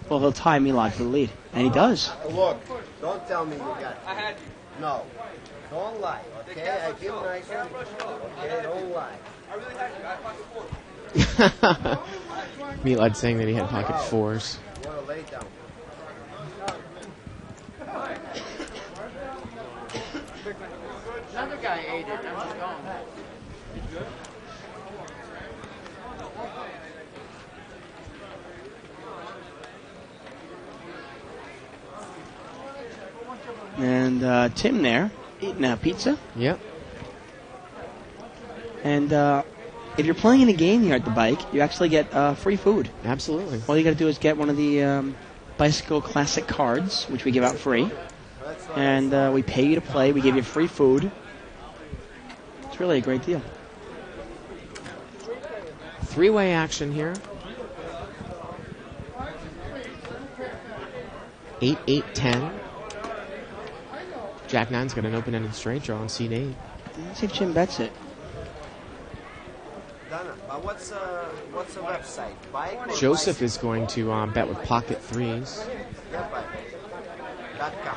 Well, he'll tie Milad for the lead. And he does.
Look, don't tell me you got it. No. Don't lie, okay? I feel nice. Okay, don't lie.
I really had to. I pocket 4.
Milad saying that he had pocket fours.
You want to lay down.
Another guy ate it. Now he's gone.
And Tim there, eating a pizza.
Yep.
And if you're playing in a game here at the bike, you actually get free food.
Absolutely.
All you got to do is get one of the Bicycle Classic cards, which we give out free. And we pay you to play. We give you free food. It's really a great deal.
Three-way action here. 8-8-10. Jack 9's got an open-ended straight draw on seat 8.
Let's see if Jim bets it.
Donna, what's the website? Bike or
Joseph is going to bet with pocket threes.
Yeah, bike.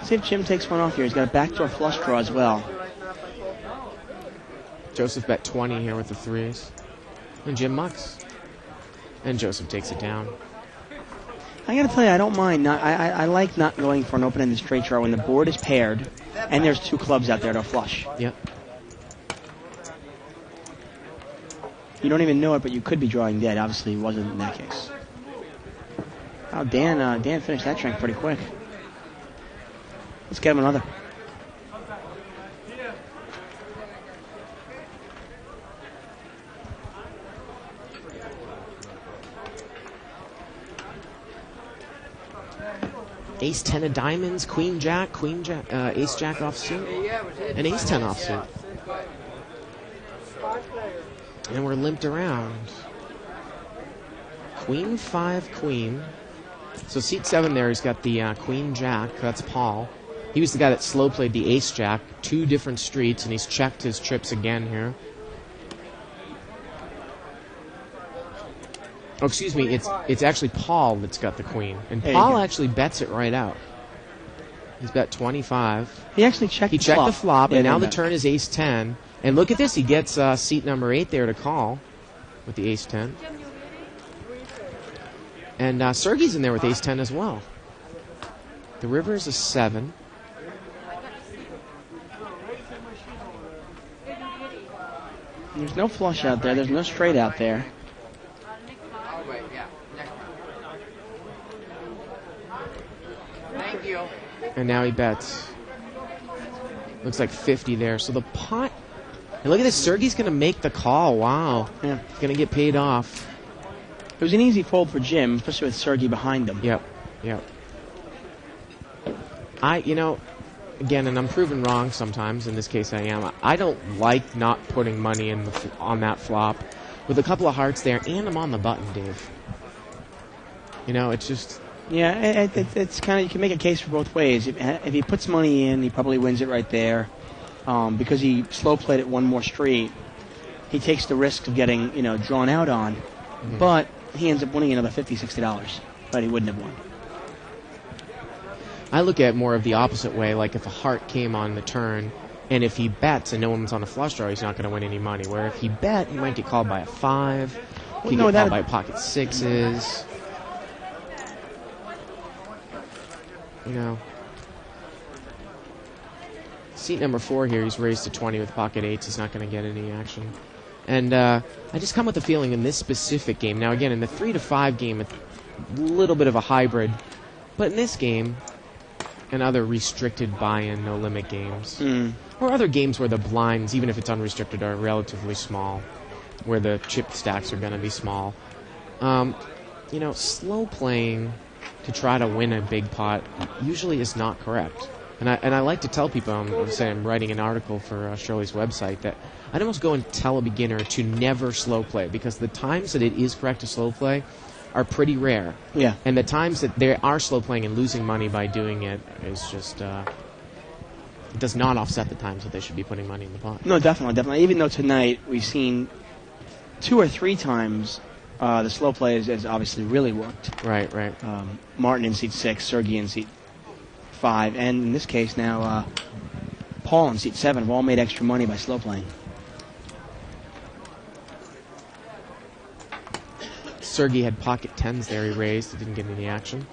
See if Jim takes one off here. He's got a backdoor flush draw as well.
Joseph bet 20 here with the threes. And Jim mucks. And Joseph takes it down.
I got to tell you, I don't mind. I like not going for an open-ended straight draw when the board is paired and there's two clubs out there to flush.
Yep.
You don't even know it, but you could be drawing dead. Obviously, it wasn't in that case. Oh, Dan finished that shank pretty quick. Let's get him another.
Ace 10 of diamonds, Queen Jack, Ace Jack offsuit, and Ace 10 offsuit. And we're limped around. Queen 5 Queen. So seat 7 there, he's got the Queen Jack. That's Paul. He was the guy that slow played the Ace Jack, 2 different streets, and he's checked his trips again here. Oh, excuse me, it's actually Paul that's got the Queen. And Paul actually bets it right out. He's bet 25.
He actually checked the flop.
The flop,
yeah,
and now the turn is Ace 10. And look at this, he gets seat number 8 there to call with the Ace 10. And Sergey's in there with Ace 10 as well. The river is a 7.
There's no flush out there. There's no straight out there.
Thank you.
And now he bets. Looks like 50 there. So the pot... And look at this, Sergey's going to make the call. Wow.
Yeah.
He's going to get paid off.
It was an easy fold for Jim, especially with Sergey behind him.
Yep. Again, and I'm proven wrong sometimes. In this case, I am. I don't like not putting money in on that flop. With a couple of hearts there, and I'm on the button, Dave. It's just...
Yeah, it's kind of, you can make a case for both ways. If he puts money in, he probably wins it right there. Because he slow played it one more street, he takes the risk of getting, drawn out on. Mm-hmm. But he ends up winning another $50, $60 that he wouldn't have won.
I look at it more of the opposite way, like if a heart came on the turn, and if he bets and no one's on a flush draw, he's not going to win any money. Where if he bet, he might get called by a 5, he get called by pocket 6s. Seat number 4 here, he's raised to 20 with pocket 8s. He's not going to get any action. And I just come with the feeling in this specific game. Now, again, in the 3 to 5 game, a little bit of a hybrid. But in this game, and other restricted buy-in, no-limit games, or other games where the blinds, even if it's unrestricted, are relatively small, where the chip stacks are going to be small, slow playing to try to win a big pot usually is not correct. And I like to tell people, I'm writing an article for Shirley's website, that I'd almost go and tell a beginner to never slow play, because the times that it is correct to slow play are pretty rare.
Yeah.
And the times that they are slow playing and losing money by doing it is just, it does not offset the times that they should be putting money in the pot.
No, definitely. Even though tonight we've seen 2 or 3 times the slow play has obviously really worked.
Right. Martin
in seat 6, Sergey in seat 5, and in this case now Paul in seat 7 have all made extra money by slow playing.
Sergey had pocket 10s there. He raised. He didn't get any action.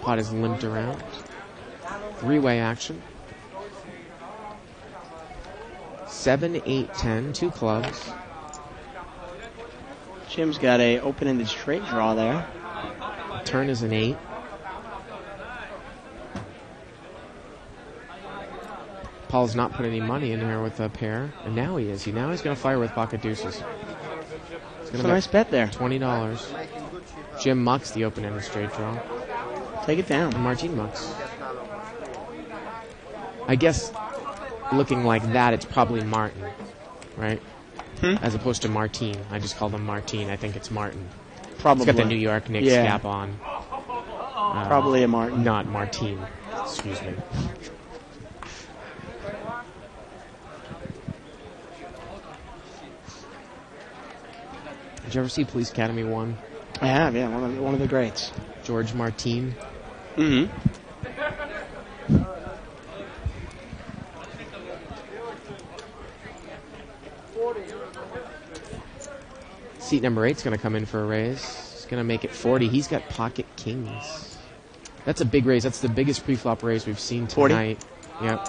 Pot is limped around. Three-way action. 7, 8, 10, 2 clubs.
Jim's got a open-ended straight draw there.
Turn is an 8. Paul's not put any money in here with a pair, and now he is. Now he's going to fire with pocket deuces.
It's a nice bet there.
$20. Jim mucks the open-ended straight draw.
Take it down.
And Martine mucks. I guess looking like that, it's probably Martin, right? As opposed to Martine. I just call them Martine. I think it's Martin.
Probably.
He's got the New York Knicks cap on.
Probably a Martin.
Not Martine. Excuse me. Did you ever see Police Academy 1?
I have, yeah. One of the greats.
George Martine.
Mm-hmm.
Seat number 8's going to come in for a raise. He's going to make it 40. He's got pocket kings. That's a big raise. That's the biggest pre-flop raise we've seen tonight. 40? Yep.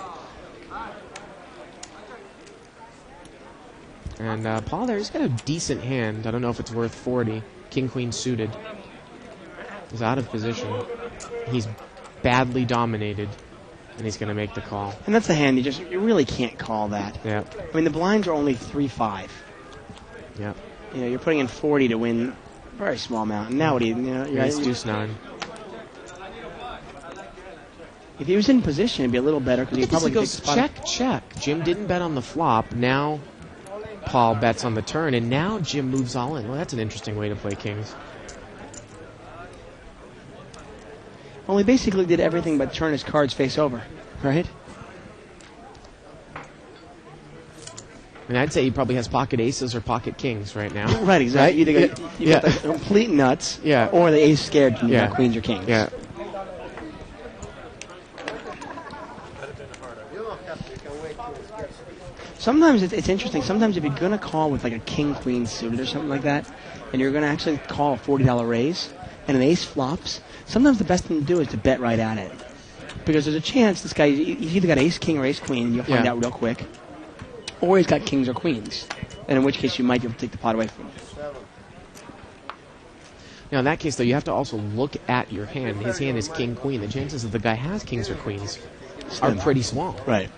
And Paul there, he's got a decent hand. I don't know if it's worth 40. King, queen suited. He's out of position. He's badly dominated, and he's going to make the call.
And that's a hand you really can't call that.
Yeah.
I mean, the blinds are only 3-5.
Yeah.
You know, you're putting in 40 to win a very small amount. And now what do you know?
You're deuce 9.
If he was in position, it'd be a little better because he probably
goes check. Jim didn't bet on the flop. Now Paul bets on the turn, and now Jim moves all in. Well, that's an interesting way to play kings.
Well, he basically did everything but turn his cards face over, right?
And I'd say he probably has pocket aces or pocket kings right now.
Right, exactly.
Right?
You got the complete nuts, or the ace scared, and you got queens or kings.
Yeah.
Sometimes it's interesting. Sometimes if you're going to call with like a king-queen suited or something like that, and you're going to actually call a $40 raise, and an ace flops, sometimes the best thing to do is to bet right at it. Because there's a chance this guy, he's either got ace-king or ace-queen, and you'll find out real quick, or he's got kings or queens, and in which case you might be able to take the pot away from him.
Now, in that case, though, you have to also look at your hand. His hand is king-queen. The chances that the guy has kings or queens are pretty small.
Right.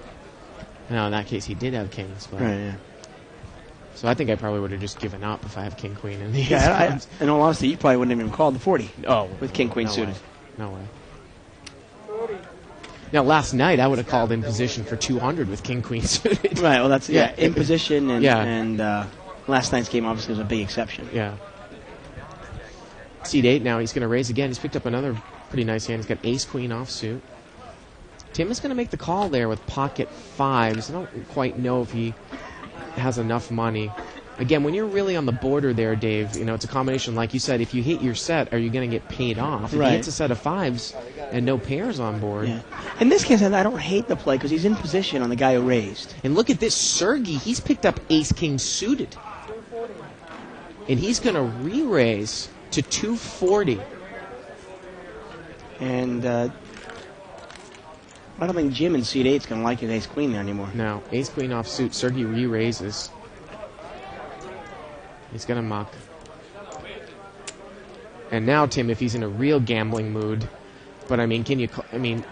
Now, in that case, he did have kings. But
right, yeah.
So I think I probably would have just given up if I have king-queen in these.
Yeah, in all honesty, you probably wouldn't have even called the 40.
Oh.
With king-queen suited.
No way. Now, last night, I would have called in position for 200 with king-queen suited.
Right, well, that's, in position, and last night's game obviously was a big exception.
Yeah. Seat 8 now, he's going to raise again. He's picked up another pretty nice hand. He's got ace-queen offsuit. Tim is going to make the call there with pocket 5s. I don't quite know if he has enough money. Again, when you're really on the border there, Dave, you know, it's a combination. Like you said, if you hit your set, are you going to get paid off? If he hits a set of 5s and no pairs on board.
Yeah. In this case, I don't hate the play because he's in position on the guy who raised.
And look at this, Sergey. He's picked up ace-king suited. And he's going to re-raise to 240.
And I don't think Jim in seat 8 is going to like his ace-queen there anymore.
No, ace-queen offsuit. Sergey re-raises. He's going to muck. And now, Tim, if he's in a real gambling mood, but I mean,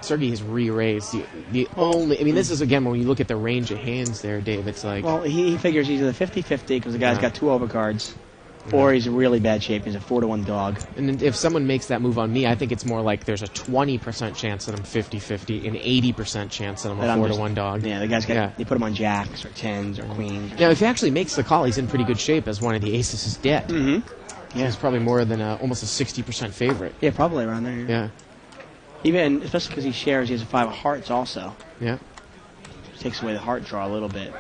Sergey has re-raised. The only, this is, again, when you look at the range of hands there, Dave, it's like...
Well, he figures he's either 50-50 because the guy's got 2 overcards, or he's in really bad shape. He's a 4-1 dog.
And then if someone makes that move on me, I think it's more like there's a 20% chance that I'm 50-50, an 80% chance that I'm a 4-1 dog.
Yeah, the guy's got. You put him on jacks or tens or queens.
Now, if he actually makes the call, he's in pretty good shape as one of the aces is dead.
Mm-hmm.
Yeah, he's probably more than almost a 60% favorite.
Yeah, probably around there.
Yeah.
Even especially because he shares, he has a 5 of hearts also.
Yeah.
Takes away the heart draw a little bit.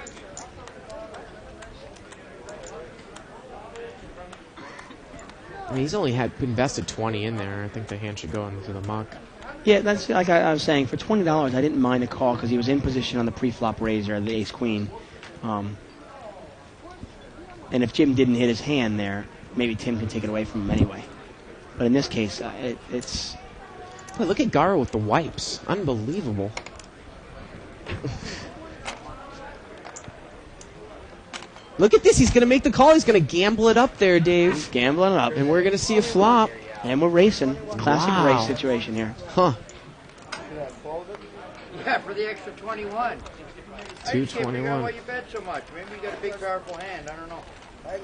I mean, he's only had invested 20 in there. I think the hand should go into the muck.
Yeah, that's like I was saying. For $20, I didn't mind the call because he was in position on the pre-flop raiser, the ace-queen. And if Jim didn't hit his hand there, maybe Tim could take it away from him anyway. But in this case, it's...
Boy, look at Garo with the wipes. Unbelievable. Look at this. He's going to make the call. He's going to gamble it up there, Dave.
He's gambling it up.
And we're going to see a flop.
And we're racing. Classic
Wow.
race situation here.
Huh.
Yeah, for the extra 21.
221.
Why you bet so much? Maybe you got a big, powerful hand. I don't know.
I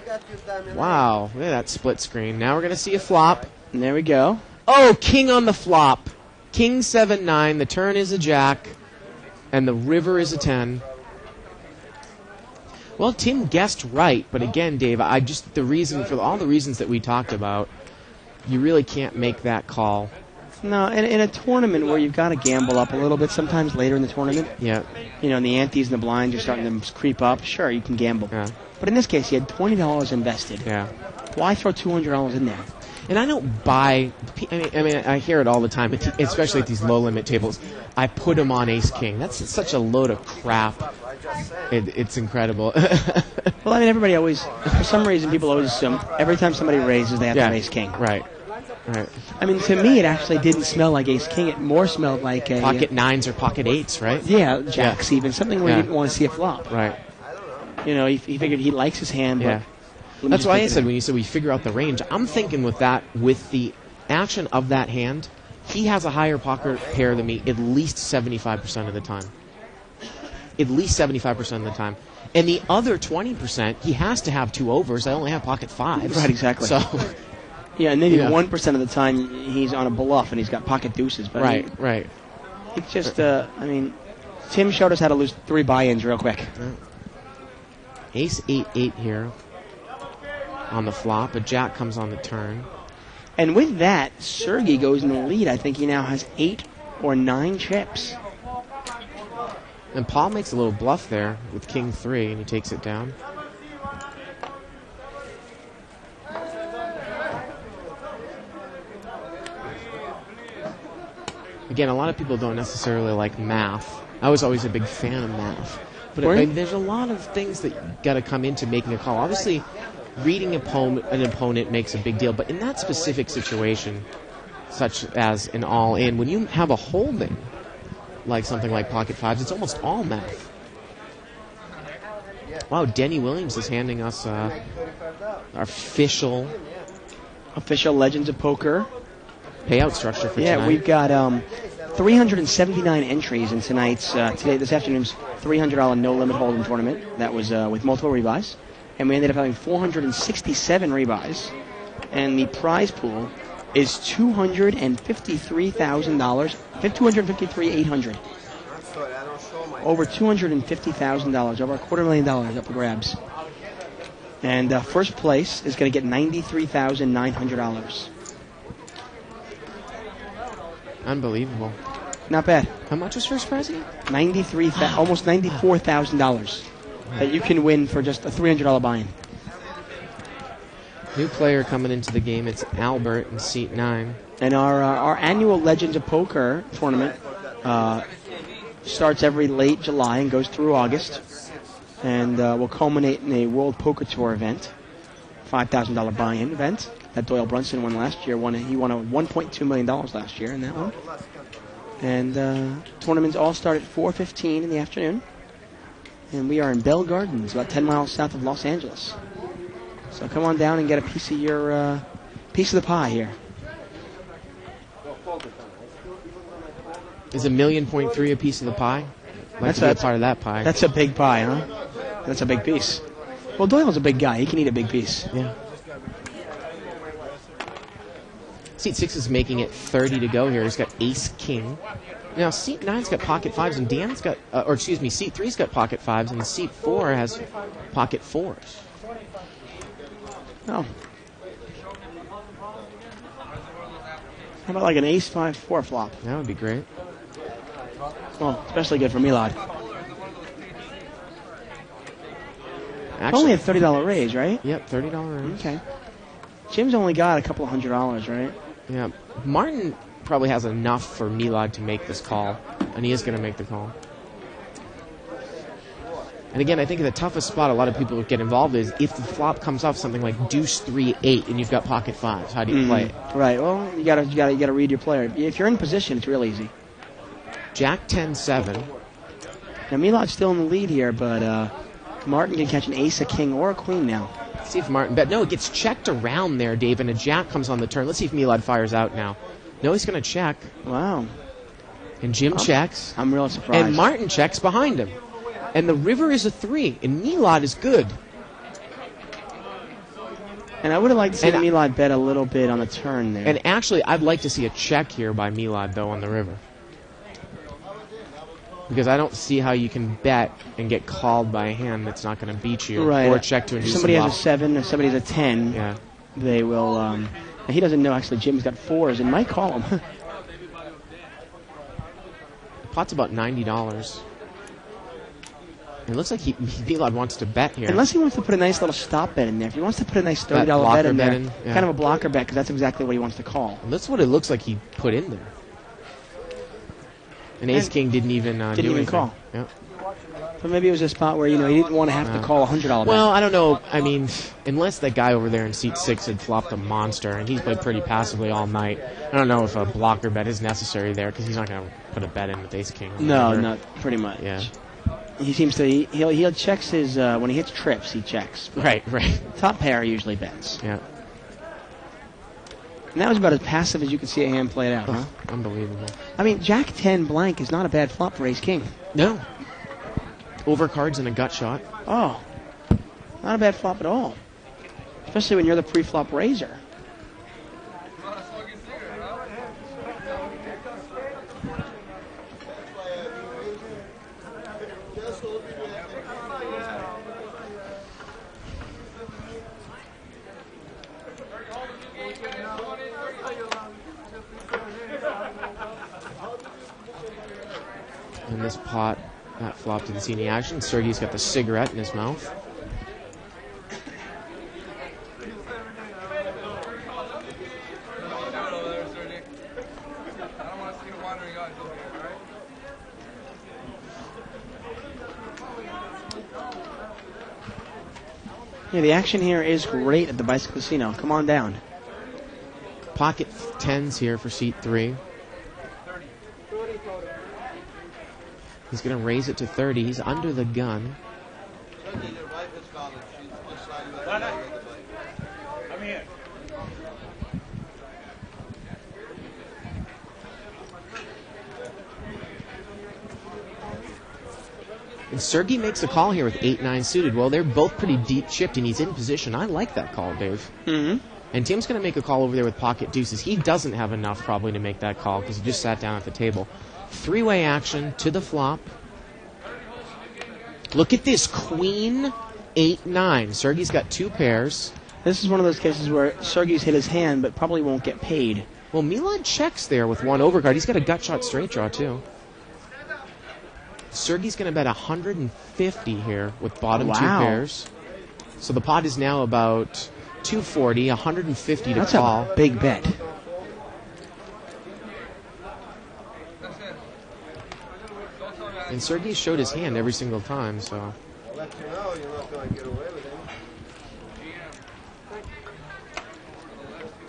got you, Diamond.
Wow. Look at that split screen. Now we're going to see a flop.
And there we go.
Oh, king on the flop. King 7-9. The turn is a jack. And the river is a 10. Well, Tim guessed right, but again, Dave, all the reasons that we talked about, you really can't make that call.
No, in a tournament where you've got to gamble up a little bit, sometimes later in the tournament,
Yeah.
you know, and the antes and the blinds are starting to creep up, sure, you can gamble.
Yeah.
But in this case, he had $20 invested.
Yeah.
Why throw $200 in there?
And I don't buy. I mean, I hear it all the time, especially at these low limit tables. I put him on Ace King. That's such a load of crap. It's incredible.
Well, I mean, everybody always, for some reason, people always assume every time somebody raises, they have to have Ace King.
Right. Right.
I mean, to me, it actually didn't smell like Ace King. It more smelled like a
Pocket 9s or pocket 8s, right?
Yeah, jacks even. Something where
Yeah.
you didn't want to see a flop.
Right.
You know, he figured he likes his hand, but
Yeah. That's why I said when you said we figure out the range, I'm thinking with the action of that hand, he has a higher pocket pair than me at least 75% of the time. At least 75% of the time. And the other 20%, he has to have 2 overs. I only have pocket 5s.
Right, exactly.
So,
yeah, and maybe
Yeah.
1% of the time he's on a bluff and he's got pocket deuces. But
right, right.
It's just, I mean, Tim showed us how to lose 3 buy-ins real quick.
Ace 8-8 here on the flop. A jack comes on the turn.
And with that, Sergey goes in the lead. I think he now has 8 or 9 chips.
And Paul makes a little bluff there with King 3, and he takes it down. Again, a lot of people don't necessarily like math. I was always a big fan of math. But there's a lot of things that got to come into making a call. Obviously, reading an opponent makes a big deal. But in that specific situation, such as an all-in, when you have a holding, like something like pocket 5s, it's almost all math. Wow, Denny Williams is handing us our official
Legends of Poker
payout structure for tonight.
Yeah, we've got 379 entries in tonight's this afternoon's $300 no limit hold'em tournament. That was with multiple rebuys, and we ended up having 467 rebuys, and the prize pool is $253,000, $253,800. Over $250,000, over $250,000 up for grabs. And first place is going to get $93,900.
Unbelievable.
Not bad.
How much was first prize again?
Almost $94,000 that you can win for just a $300 buy-in.
New player coming into the game. It's Albert in seat 9.
And our annual Legends of Poker tournament starts every late July and goes through August, and will culminate in a World Poker Tour event, $5,000 buy-in event that Doyle Brunson won last year. He won a $1.2 million last year in that one. And tournaments all start at 4:15 in the afternoon, and we are in Bell Gardens, about 10 miles south of Los Angeles. So come on down and get a piece of your piece of the pie here.
Is $1.3 million a piece of the pie? Like
That's
to be a part of that pie.
That's a big pie, huh? That's a big piece. Well, Doyle's a big guy. He can eat a big piece.
Yeah. Seat 6 is making it 30 to go here. He's got ace king. Now, seat 9's got pocket 5s, and Dan's got, seat 3's got pocket 5s, and seat 4 has pocket 4s.
Oh. How about like an ace 5-4 flop?
That would be great.
Well, especially good for Milad.
Actually,
Only a $30 raise, right?
Yep, $30 raise.
Okay. Jim's only got a couple $100, right?
Yeah. Martin probably has enough for Milad to make this call, and he is going to make the call. And again, I think the toughest spot a lot of people get involved is if the flop comes off something like deuce 3-8 and you've got pocket 5s. How do you play it?
Right. Well, you gotta read your player. If you're in position, it's real easy.
Jack 10-7.
Now Milad's still in the lead here, but Martin can catch an ace, a king, or a queen now.
Let's see if Martin bet. No, it gets checked around there, Dave, and a jack comes on the turn. Let's see if Milad fires out now. No, he's going to check.
Wow.
And Jim checks.
I'm real surprised.
And Martin checks behind him. And the river is a 3, and Milad is good.
And I would have liked to see Milad bet a little bit on the turn there.
And actually, I'd like to see a check here by Milad, though, on the river. Because I don't see how you can bet and get called by a hand that's not going to beat you.
Right.
Or check to induce
If somebody
a
has
bluff.
a 7 or somebody has a 10,
Yeah.
they will... and he doesn't know, actually, Jim's got 4s and might call him.
The pot's about $90. It looks like Milad wants to bet here.
Unless he wants to put a nice little stop bet in there. If he wants to put a nice $30 bet
blocker
in there,
bet in, yeah.
kind of a blocker bet, because that's exactly what he wants to call.
That's what it looks like he put in there. And Ace King didn't even do anything.
Call.
Yep.
So maybe it was a spot where, he didn't want to have to call a $100 bet.
Well, I don't know. I mean, unless that guy over there in seat 6 had flopped a monster, and he's played pretty passively all night, I don't know if a blocker bet is necessary there, because he's not going to put a bet in with Ace King.
No, not pretty much.
Yeah.
He seems to, he'll checks his, when he hits trips, he checks.
Right.
Top pair usually bets.
Yeah.
And that was about as passive as you could see a hand played out, huh?
Unbelievable.
I mean, Jack 10 blank is not a bad flop for Ace King.
No. Overcards and a gut shot.
Oh. Not a bad flop at all. Especially when you're the pre-flop raiser.
In this pot, that flop didn't see any action. Sergey's got the cigarette in his mouth.
Yeah, the action here is great at the Bicycle Casino. Come on down.
Pocket 10s here for seat 3. He's going to raise it to 30. He's under the gun.
Come here.
And Sergey makes a call here with 8-9 suited. Well, they're both pretty deep chipped, and he's in position. I like that call, Dave.
Mm-hmm.
And Tim's going to make a call over there with pocket deuces. He doesn't have enough probably to make that call because he just sat down at the table. 3-way action to the flop. Look at this. Queen 8-9. Sergey's got 2 pairs.
This is one of those cases where Sergey's hit his hand but probably won't get paid.
Well, Milad checks there with 1 overcard. He's got a gut shot straight draw, too. Sergey's going to bet 150 here with bottom 2 pairs. So the pot is now about 240, 150 to call.
That's a big bet.
And Sergey showed his hand every single time, so.
I'll let you know you're not going to get away with it.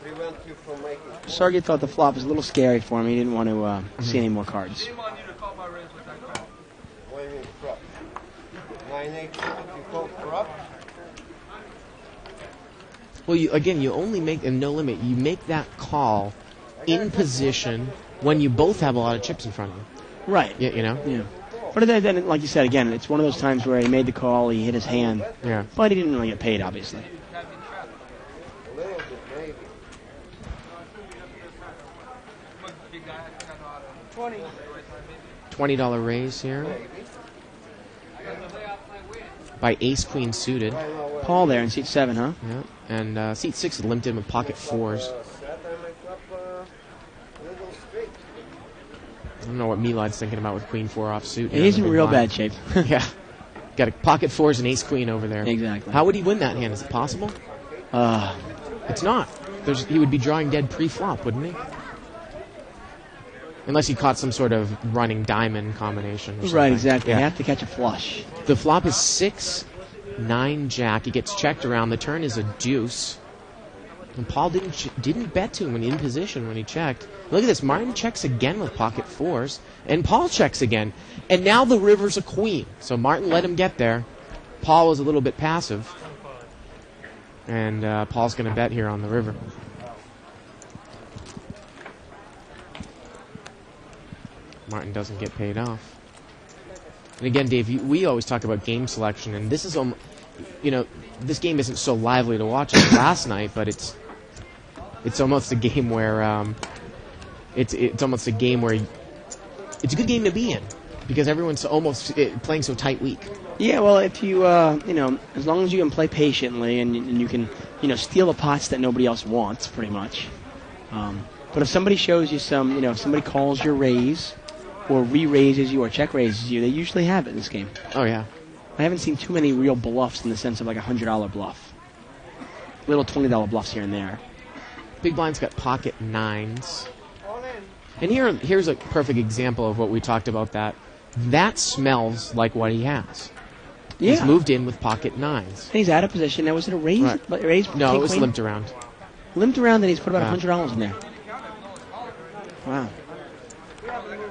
Prevent you from making.
Sergey thought the flop was a little scary for him. He didn't want to see any more cards.
What do you mean corrupt? 9-8 if you call corrupt?
Well, you only make, and no limit, you make that call in position when you both have a lot of chips in front of you.
Right.
Yeah, you know?
Yeah. But then, like you said, again, it's one of those times where he made the call, he hit his hand,
Yeah.
but he didn't really get paid, obviously.
A little bit, maybe.
$20 raise here by Ace Queen suited.
Paul there in seat 7, huh?
Yeah. And seat 6 is limped in with pocket 4s.
Saturday my club, little straight.
I don't know what Milad's thinking about with Queen 4 offsuit.
He's in real bad shape.
Yeah. Got a pocket 4s and Ace Queen over there.
Exactly.
How would he win that hand? Is it possible? It's not. He would be drawing dead pre-flop, wouldn't he? Unless he caught some sort of running diamond combination. Or something.
Right, exactly.
Yeah.
You have to catch a flush.
The flop is 6-9 jack. He gets checked around. The turn is a deuce. And Paul didn't bet to him when in position when he checked. Look at this. Martin checks again with pocket 4s. And Paul checks again. And now the river's a queen. So Martin let him get there. Paul was a little bit passive. And Paul's going to bet here on the river. Martin doesn't get paid off. And again, Dave, we always talk about game selection, and this is, this game isn't so lively to watch as last night, but it's almost a game where it's almost a game where it's a good game to be in because everyone's almost playing so tight weak.
Yeah, well, if you, as long as you can play patiently and you can, steal the pots that nobody else wants, pretty much. But if somebody shows you some, if somebody calls your raise or re-raises you or check raises you, they usually have it in this game.
Oh, yeah.
I haven't seen too many real bluffs in the sense of like a $100 bluff. Little $20 bluffs here and there.
Big Blind's got pocket 9s. And here's a perfect example of what we talked about that smells like what he has.
Yeah.
He's moved in with pocket 9s.
And he's out of position. Now, was it a raise?
Right.
Raise
No,
king,
it was
queen?
limped around.
Limped around, and he's put about $100 in there. Wow.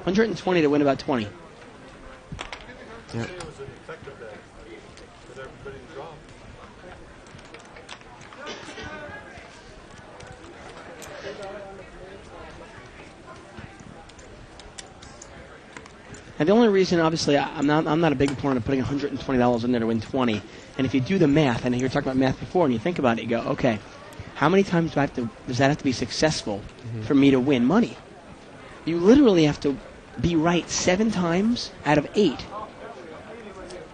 120 to win about 20.
Yeah.
And the only reason, obviously, I'm not a big proponent of putting $120 in there to win 20. And if you do the math, and you were talking about math before, and you think about it, you go, okay, how many times does that have to be successful for me to win money? You literally have to be right 7 times out of 8.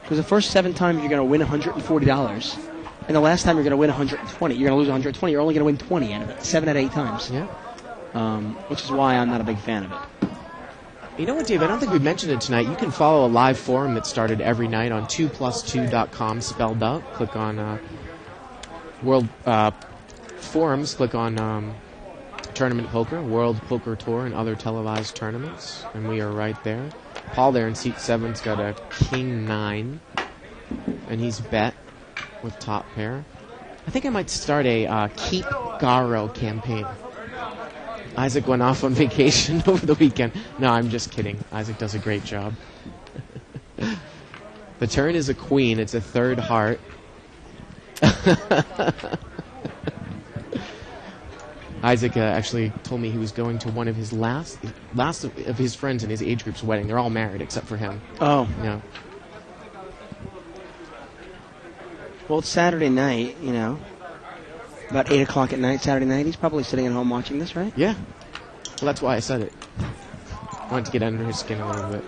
Because the first 7 times you're going to win $140, and the last time you're going to win 120. You're going to lose 120. You're only going to win 20 out of it, 7 out of 8 times.
Yeah.
Which is why I'm not a big fan of it.
You know what, Dave? I don't think we've mentioned it tonight. You can follow a live forum that started every night on 2plus2.com, spelled out. Click on World Forums. Click on Tournament Poker, World Poker Tour, and other televised tournaments. And we are right there. Paul there in seat 7's got a king 9. And he's bet with top pair. I think I might start a Keep Garo campaign. Isaac went off on vacation over the weekend. No, I'm just kidding. Isaac does a great job. The turn is a queen. It's a 3rd heart. Isaac actually told me he was going to one of his last of his friends in his age group's wedding. They're all married except for him.
Oh.
Yeah.
Well, it's Saturday night, About 8 o'clock at night, Saturday night. He's probably sitting at home watching this, right?
Yeah. Well, that's why I said it. I wanted to get under his skin a little bit.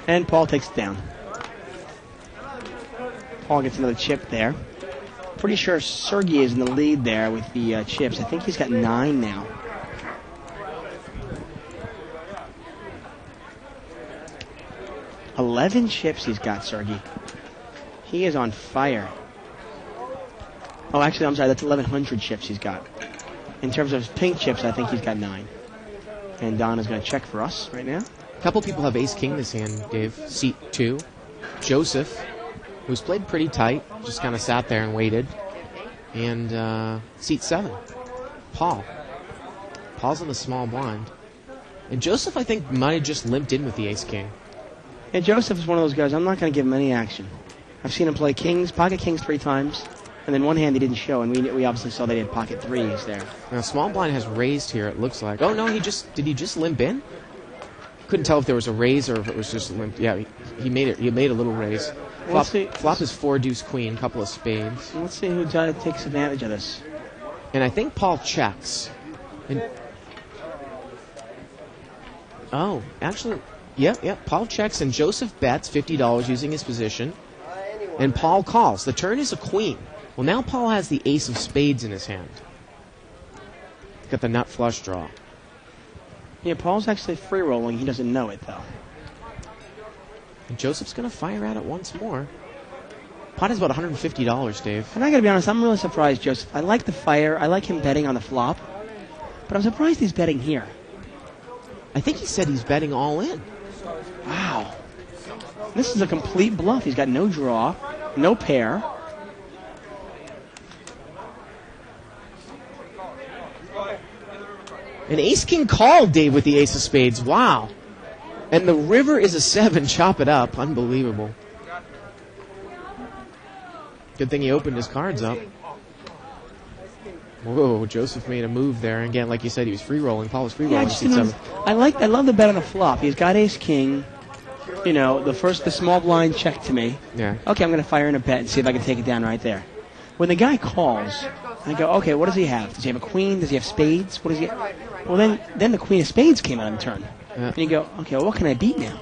And Paul takes it down. Paul gets another chip there. Pretty sure Sergey is in the lead there with the chips. I think he's got 9 now. $11 chips he's got, Sergey. He is on fire. Oh, actually, I'm sorry. That's 1,100 chips he's got. In terms of pink chips, I think he's got 9. And Don is going to check for us right now.
A couple people have ace-king this hand, Dave. Seat 2. Joseph, who's played pretty tight, just kind of sat there and waited. And seat 7. Paul. Paul's in the small blind. And Joseph, I think, might have just limped in with the ace-king.
And Joseph is one of those guys, I'm not going to give him any action. I've seen him play pocket kings 3 times. And then one hand he didn't show, and we obviously saw they had pocket 3s there.
Now, small blind has raised here, it looks like. Oh, no, did he just limp in? Couldn't tell if there was a raise or if it was just limp. Yeah, he made it. He made a little raise. Flop is 4 deuce queen, couple of spades.
Let's see who takes advantage of this.
And I think Paul checks. Actually, yeah. Paul checks and Joseph bets $50 using his position. And Paul calls. The turn is a queen. Well, now Paul has the ace of spades in his hand. He's got the nut flush draw.
Yeah, Paul's actually free rolling. He doesn't know it, though.
And Joseph's going to fire at it once more. Pot is about $150, Dave.
And I got to be honest, I'm really surprised, Joseph. I like the fire. I like him betting on the flop. But I'm surprised he's betting here.
I think he said he's betting all in.
Wow. This is a complete bluff. He's got no draw, no pair.
An ace-king call, Dave, with the ace of spades. Wow. And the river is a 7. Chop it up. Unbelievable. Good thing he opened his cards up. Whoa, Joseph made a move there. Again, like you said, he was free-rolling. Paul was free-rolling.
I love the bet on the flop. He's got ace-king. You know, the small blind check to me.
Yeah.
Okay, I'm going to fire in a bet and see if I can take it down right there. When the guy calls, I go, okay, what does he have? Does he have a queen? Does he have spades? What does he have? Well, then the queen of spades came out on the turn.
Yeah.
And you go, okay, well, what can I beat now?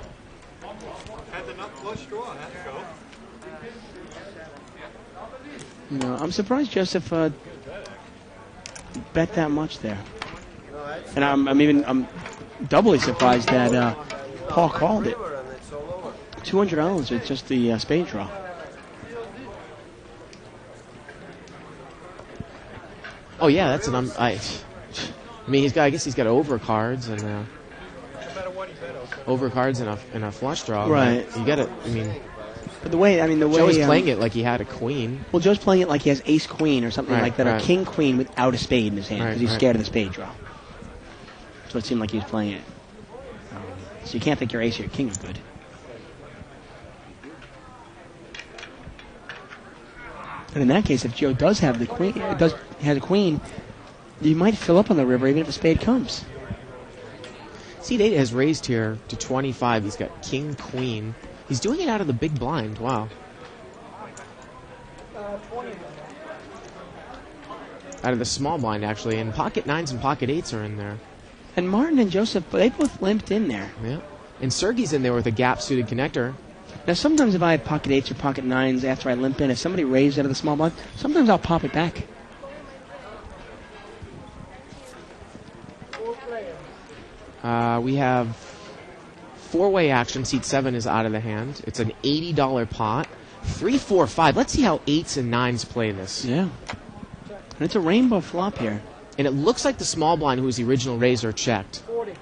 Had the nut flush draw. That's go.
You know, I'm surprised Joseph bet that much there. And I'm doubly surprised that Paul called it. $200 with just the spade draw.
Oh yeah, that's an I mean, I guess he's got overcards and overcards and a flush draw.
Right.
You got it. I mean,
but the way
Joe's playing it like he had a queen.
Well, Joe's playing it like he has ace queen or something like that, or king queen without a spade in his hand because he's scared of the spade draw. So it seemed like he was playing it. So you can't think your ace or your king is good. And in that case, if Joe does have the queen, has a queen, you might fill up on the river even if a spade comes.
C8 has raised here to 25. He's got king, queen. He's doing it out of the big blind. Wow. Out of the small blind, actually. And pocket 9s and pocket 8s are in there.
And Martin and Joseph, they both limped in there.
Yeah. And Sergey's in there with a gap-suited connector.
Now, sometimes if I have pocket 8s or pocket 9s after I limp in, if somebody raised out of the small blind, sometimes I'll pop it back.
We have four-way action. Seat 7 is out of the hand. It's an $80 pot. 3, 4, 5. Let's see how 8s and 9s play this.
Yeah. And it's a rainbow flop here.
And it looks like the small blind, who was the original raiser, checked.
40.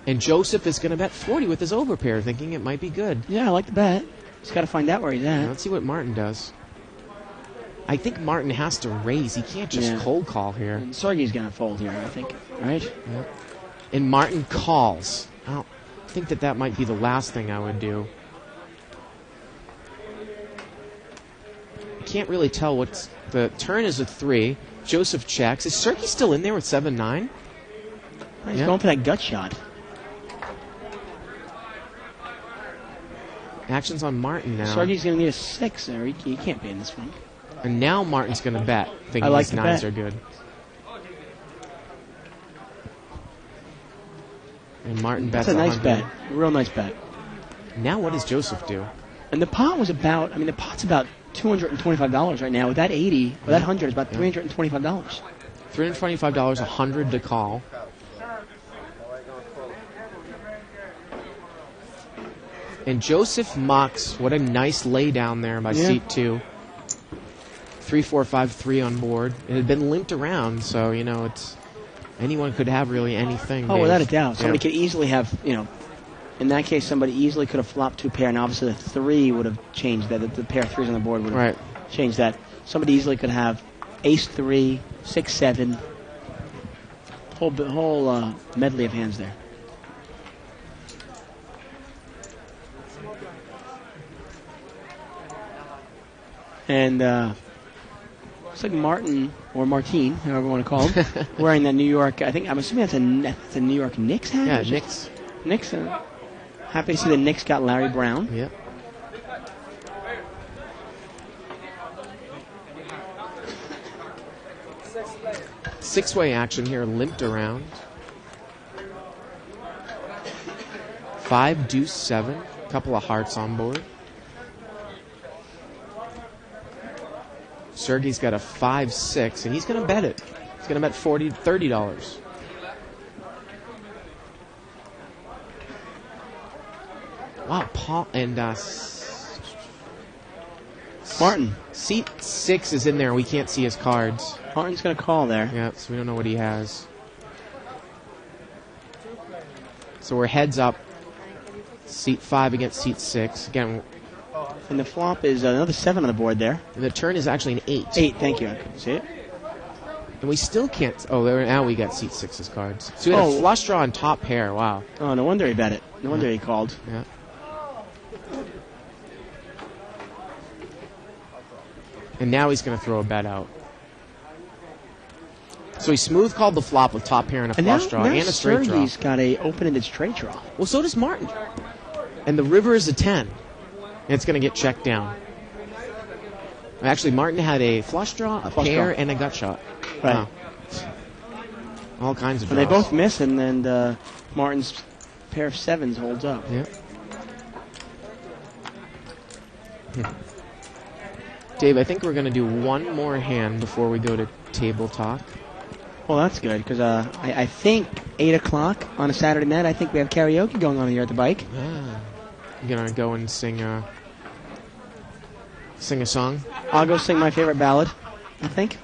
And Joseph is going to bet 40 with his overpair, thinking it might be good.
Yeah, I like the bet. Just got to find out where he's at.
Now, let's see what Martin does. I think Martin has to raise. He can't just cold call here.
And Sergey's going to fold here, I think. Right?
Yeah. And Martin calls. I think that might be the last thing I would do. I can't really tell what's... The turn is a 3. Joseph checks. Is Sergey still in there with 7-9?
He's going for that gut shot.
Action's on Martin now.
Sergey's going to need a 6 there. He can't be in this one.
And now Martin's going to bet, thinking
like
his 9s are good. And Martin bets
That's a nice
100.
bet. A real nice bet.
Now what does Joseph do?
And the pot was about, the pot's about $225 right now. With that 80, or that 100 is about $325.
$325, 100 to call. And Joseph mucks. What a nice lay down there by seat 2. 3, 4, 5, 3 on board. It had been limped around, so, it's... Anyone could have really anything.
Oh,
Dave.
without a doubt. Somebody could easily have, in that case, somebody easily could have flopped 2 pair, and obviously the 3 would have changed that. The pair of 3s on the board would have changed that. Somebody easily could have ace 3, 6, 7, whole medley of hands there. And looks like Martin, or Martine, however you want to call him, wearing that New York, I'm assuming that's a New York Knicks hat?
Yeah, Knicks.
Knicks. Happy to see the Knicks got Larry Brown.
Yep. Six-way action here, limped around. 5, deuce, 7. Couple of hearts on board. Sergey's got a 5, 6, and he's going to bet it. He's going to bet $30. Wow, Paul and
Martin.
Seat 6 is in there. We can't see his cards.
Martin's going to call there.
Yeah, so we don't know what he has. So we're heads up. Seat 5 against seat 6. Again,
and the flop is another 7 on the board there.
And the turn is actually an 8.
8, thank you. I couldn't see it.
And we still can't. Oh, now we got seat 6's cards. So we had a flush draw on top pair. Wow.
Oh, no wonder he bet it. No wonder he called.
Yeah. And now he's going to throw a bet out. So he smooth called the flop with top pair and a flush draw and a straight draw.
Sergey's got a open-ended straight draw.
Well, so does Martin. And the river is a 10. And it's going to get checked down. Actually, Martin had a flush draw, a pair, and a gut shot.
Right.
Wow. All kinds of
draws.
draws.
They both miss, and then Martin's pair of 7s holds up.
Yeah. Dave, I think we're going to do one more hand before we go to table talk.
Well, that's good, because I think 8 o'clock on a Saturday night, I think we have karaoke going on here at the bike.
You're going to go and sing a song?
I'll go sing my favorite ballad, I think.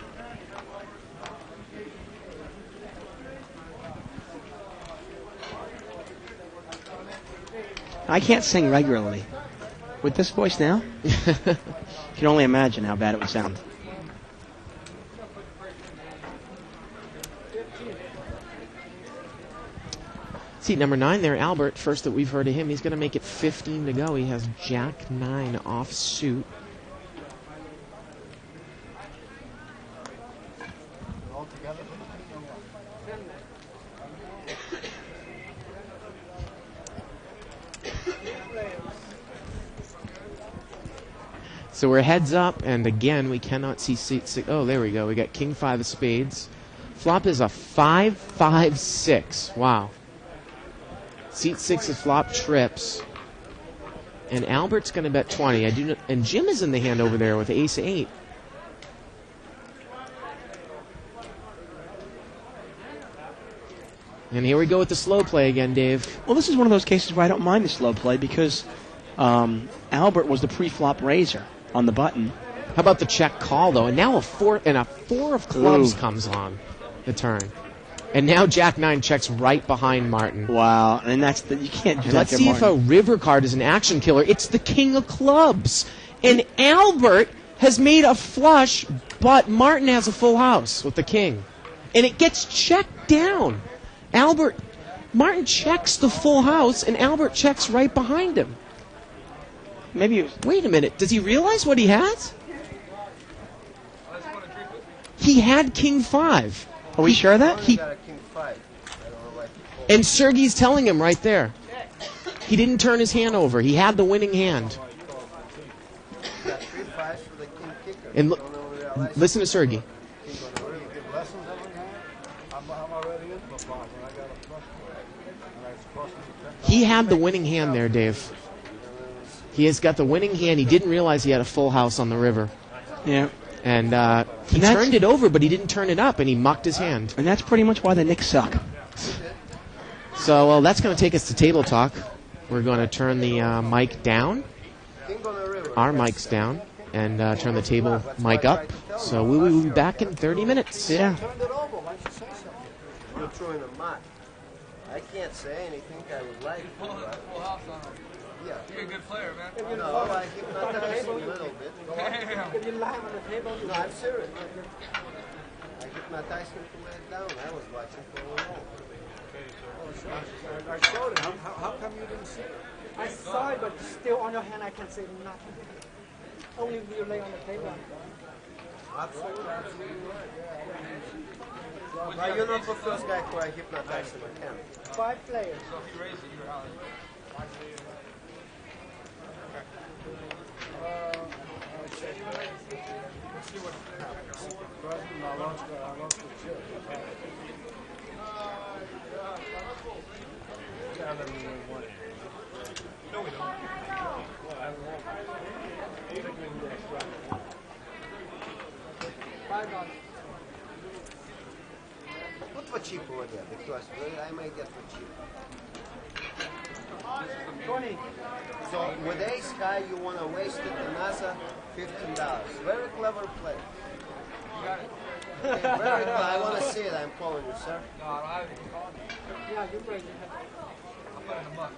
I can't sing regularly. With this voice now, you can only imagine how bad it would sound.
Seat number 9 there, Albert. First that we've heard of him. He's going to make it 15 to go. He has Jack 9 off suit. So we're heads up, and again, we cannot see seat 6. Oh, there we go. We got King 5 of spades. Flop is a 5, 5, 6. Wow. Seat 6 is flop trips. And Albert's going to bet 20. And Jim is in the hand over there with ace 8. And here we go with the slow play again, Dave.
Well, this is one of those cases where I don't mind the slow play because Albert was the pre-flop raiser on the button.
How about the check call, though? And now a 4 of clubs comes on the turn. And now Jack 9 checks right behind Martin.
Wow, and you can't do that.
Let's see if a river card is an action killer. It's the king of clubs. And Albert has made a flush, but Martin has a full house with the king. And it gets checked down. Martin checks the full house, and Albert checks right behind him. Wait a minute. Does he realize what he has? He had King 5.
Are we sure of that?
And Sergey's telling him right there. He didn't turn his hand over. He had the winning hand. And listen to Sergey. He had the winning hand there, Dave. He has got the winning hand. He didn't realize he had a full house on the river.
Yeah.
And he turned it over, but he didn't turn it up, and he mucked his hand.
And that's pretty much why the Knicks suck.
So, well, that's going to take us to table talk. We're going to turn the mic down. Our mic's down. And turn the table mic up. So we will be back in 30 minutes.
Yeah.
You're throwing a mat. I can't say anything I would like. Yeah.
You're a good player, man.
No, I hypnotize him a little bit.
If you lie on the table,
No, I'm serious. I hypnotized him to lay it down. I was watching for a while.
I showed him. How come you didn't see it? I saw it, but still on your hand, I can't say nothing. Only if you lay on the table.
Absolutely right. Now, you're not the first guy who I hypnotized in a camp.
5 players.
So if you raise it, you're out.
Put for cheap over there because I might get for cheap.
20.
So with ace high, you want to waste it another $15. Very clever play.
You got it.
Okay, very clever. I want to see it. I'm calling you, sir.
No, I don't have anything.
Yeah, you're right.
I'm putting them up.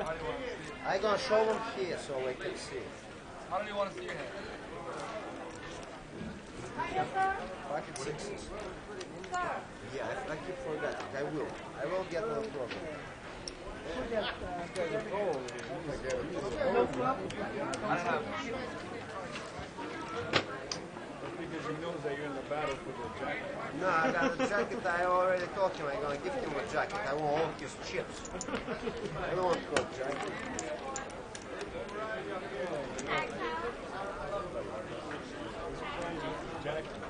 How do you want to see it?
I'm going to show them here so they can see it.
How do you want to see your hand?
Pocket sixes. Yeah, I keep forgetting. I will get on the program.
I don't have
Because he knows that you're in the battle for the jacket.
No, I got a jacket. I already told him I'm going to give him a jacket. I want all his chips. I don't want to jacket.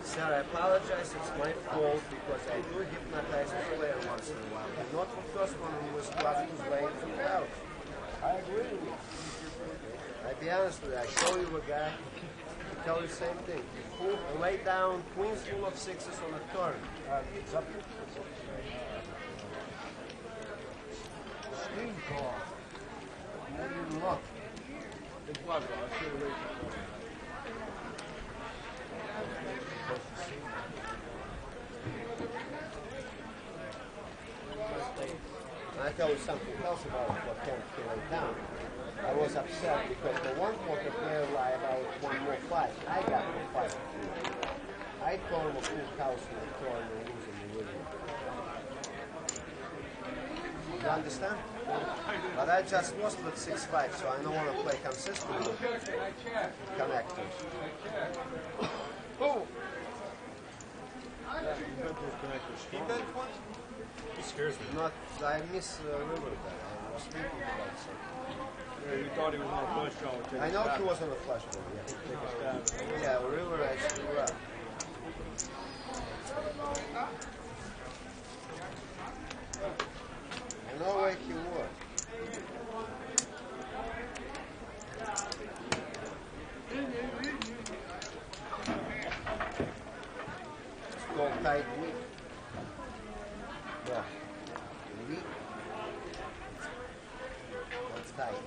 Sir, I apologize. It's my fault because I do hypnotize a player once in a while. But not the first one who was class who's laying through the house. I agree with you. I'll be honest with you. I show you a guy. I tell you the same thing. Lay down queens full of sixes on a turn. It's up to screen call. Not even look.
It was, I should have waited.
I tell you something else about what Ken lay down. I was upset because the one poker player lied about one more fight. I got no fight. I told him a full house in the turn and losing the winning. You understand? But I just lost with 6-5, so I don't want to play consistently. Connectors.
Oh!
He bet 20? He scares me.
Not, I miss River there. I was thinking about something.
Yeah, you thought he was on a flush draw.
I know he was on a flash ball, yeah.
Take a stab.
Yeah, River actually well. I know where he was. It's called tight weak. Yeah. Weak. That's tight.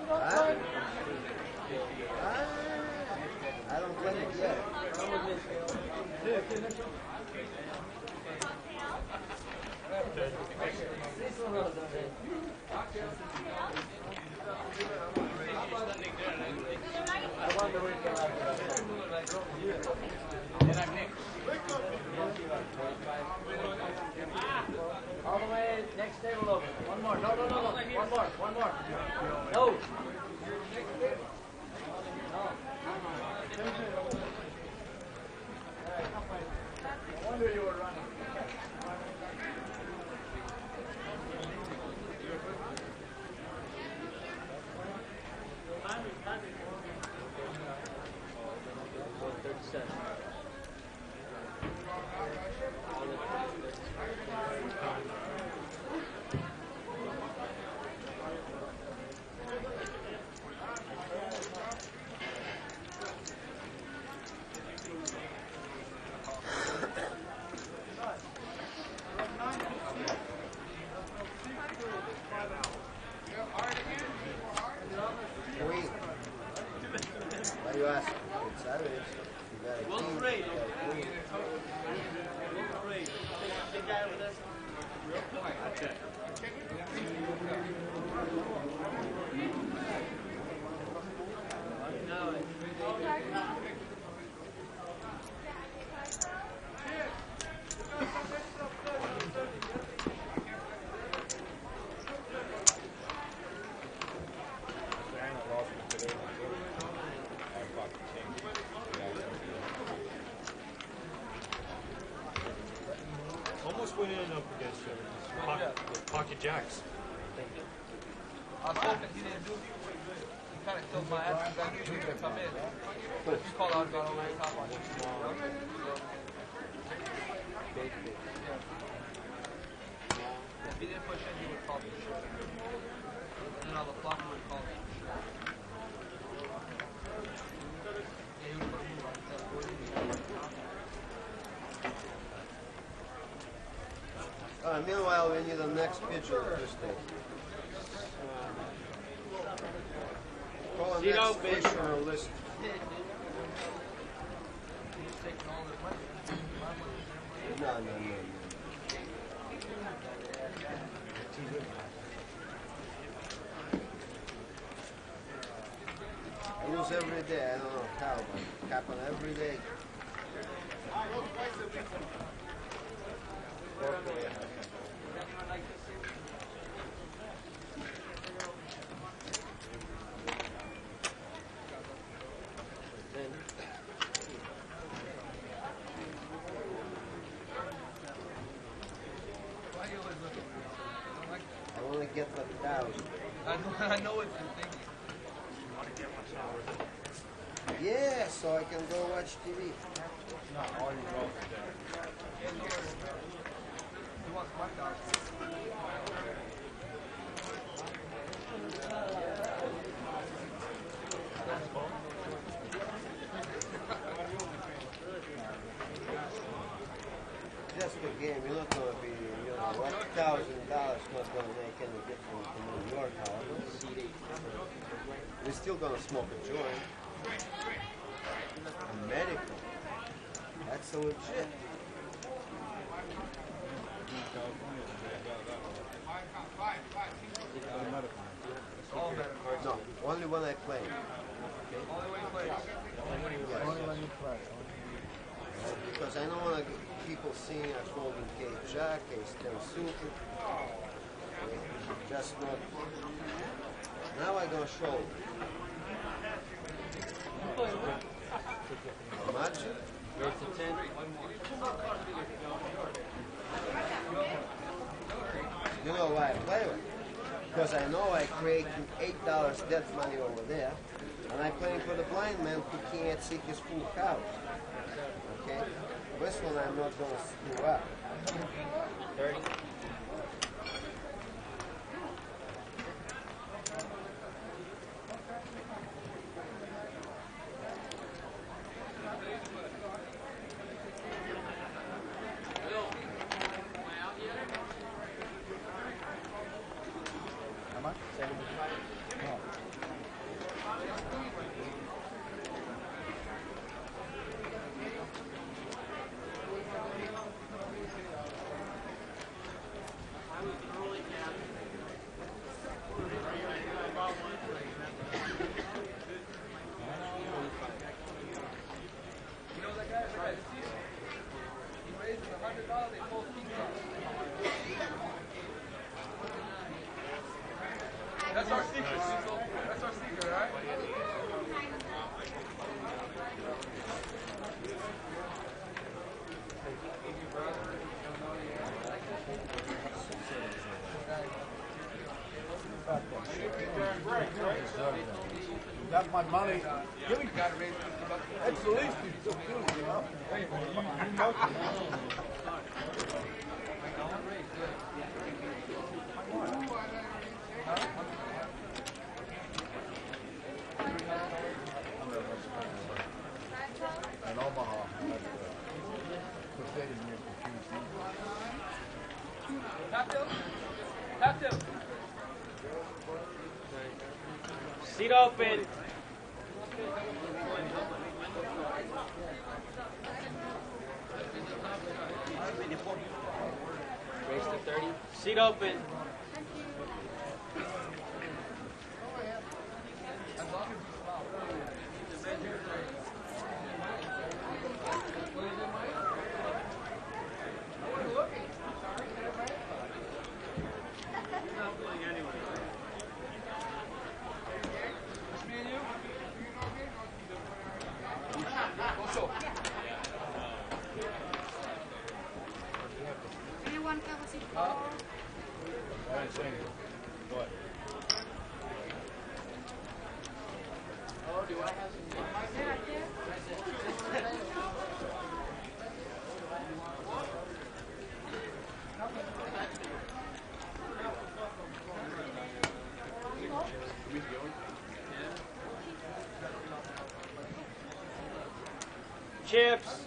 Huh? I don't play it yet.
All the way, next table over. One more. No. One more. No. No wonder you were running. Queen. What do you ask? It's Saturday. You got a king, you got a queen.
Pocket jacks.
I was hoping he didn't do it. He kind of killed my ass because I knew he was going to come in. But if you called out, gone over the top on you. If he didn't push in, he would call me. And then on the clock, he would call me. Yeah, he would put a move on that.
Meanwhile, we need the next pitcher of this day. Call the next pitcher on the list. No. I lose every day. I don't know how, but it happens every day. I want to get the 1,000.
I know what you're thinking.
Yeah, so I can go watch TV.
No, all your girls are there.
He wants my dog.
Just a game. You're not going to be, $1,000 not going to make any difference to New York, however. We're still going to smoke a joint. A medical. That's so legit. No, only when I play. Okay?
Only when he plays.
Yes.
Only when you play.
Because I don't want people seeing a folding case jack, case 10 super. Just not. Now I'm going to show. Imagine. You know why I play with? Because I know I create $8 dead money over there, and I'm playing for the blind man who can't see his full couch. Okay? This one I'm not going to screw up. 30.
How much? 75. No.
You know that guy? That guy, he raises $100, they both keep up. That's our secret, Cecil. That's our secret, right?
You got my money. Give me. That's the least you can do, you know. In Omaha, because they didn't make the choose.
Tap him. Tap him.
Seat open. Race to 30. Seat open.
Anyone have a seat for?
Chips.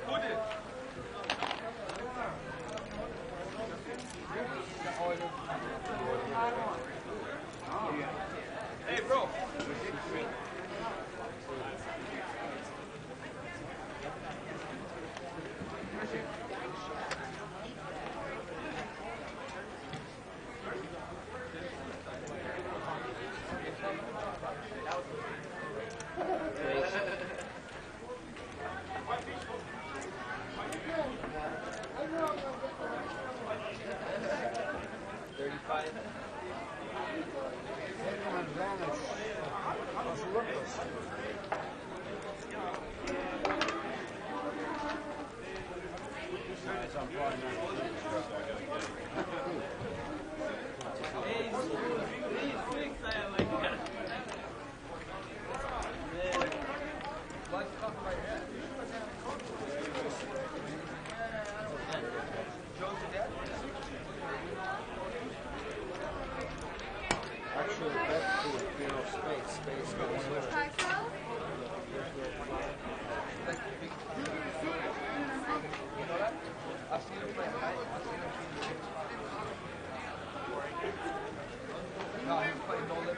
Who did? Hey, bro.
Actually, that's the space goes here.
I've seen him play tonight. I've seen him no, he was playing No Limit.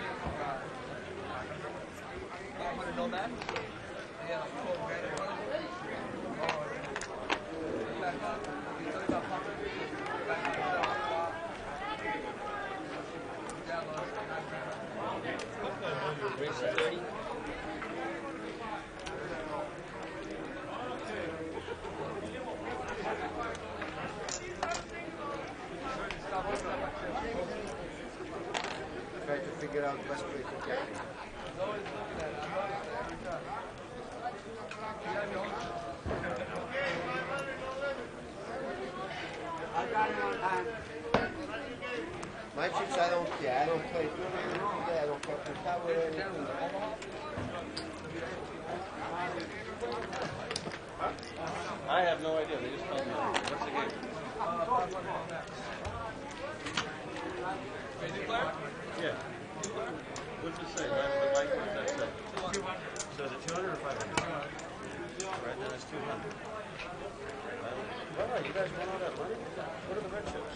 You want to know that? Yeah, like 12 grand in front of him. You tell me about Papa?
Race 30.
Try to figure out the best way to get it.
I got it on time.
My chips, I don't care. I don't play today. I don't play power or anything.
I have no idea. They just told me. What's the game? Yeah. What's it say? Right on the bike, what does that say? So is it 200 or 500? Right, then it's 200. Wow, you guys won all that money? What are the red chips?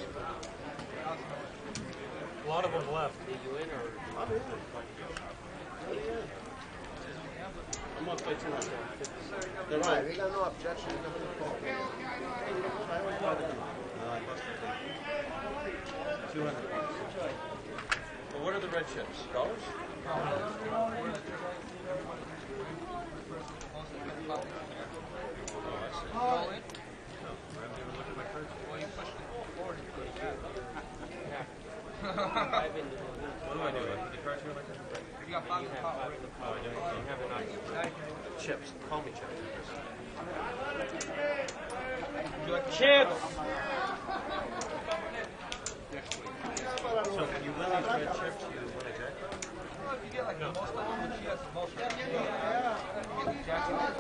A lot of them left. Did you win or? I'm in. Oh, yeah. I'm going to play 200. They're right.
We got no objection. Nothing to call.
I always buy the no, I must have 200 bucks. Well, what are the red chips? Dollars?
Oh, I see.
What do I do? I put the cards here like that?
You got five in the pot already.
Oh, I don't. You have it on chips. Call me chips.
Would you like to
Chips.
So when you win these red chips, you win a jackpot?
Well, if you get like the most of them, which he has the most of them, you get jackpot.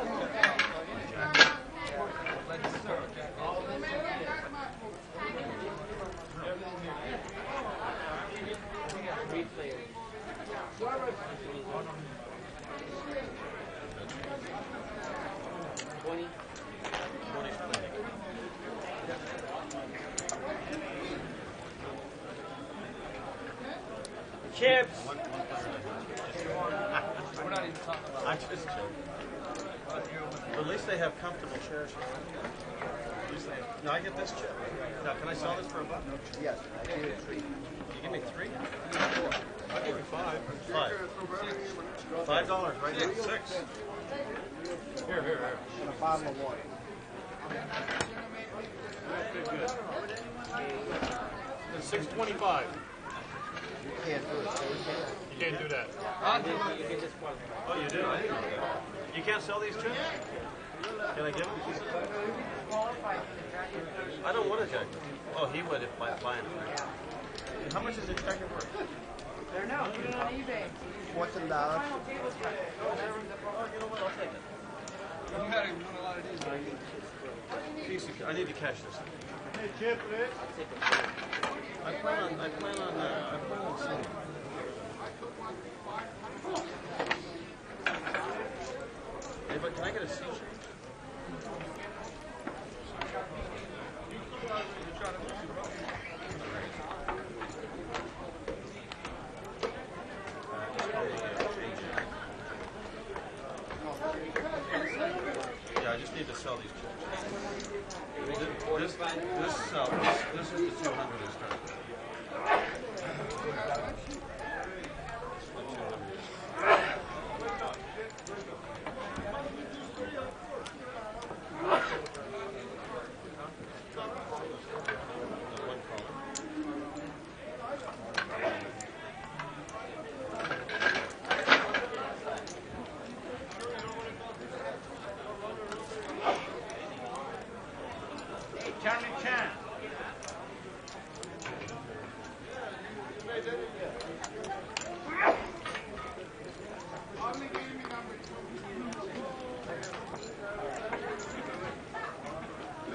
Let's serve jackpot.
Three players. 20.
20's plenty.
Chips.
We're not even talking about
I'm just joking. But at least they have comfortable chairs. At least they have. Now I get this chip. Now can I sell this for $1?
Yes, I give it 3.
You give me 3? I'll give you 5. 5. $5 right now. 6. Here.
And a bottle of water.
It's $6.25.
You can't do it. So you can't.
You can't do that. Oh, you do? I didn't know that. You can't sell these chips? Can I give them? I don't want a jacket. Oh, he would if I buy them. How much is this jacket worth?
They're now on eBay.
$14.
Oh, you know what? I'll take it.
You gotta win a lot of these.
Piece of, I need to cash this.
Hey, Chip,
I plan on selling. Hey, but can I get a seat? Yeah, I just need to sell these chips. This is the 200 we started.
Charlie Chan.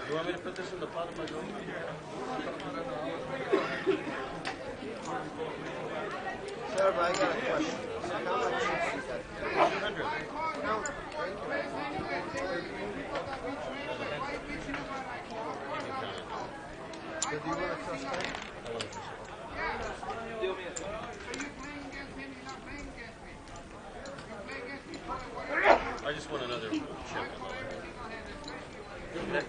You want me to put this in the pot of my dome?
Sir, but I got a question. So how much chips you got?
200.
No, thank you. So do you want to trust me?
I just want another chip.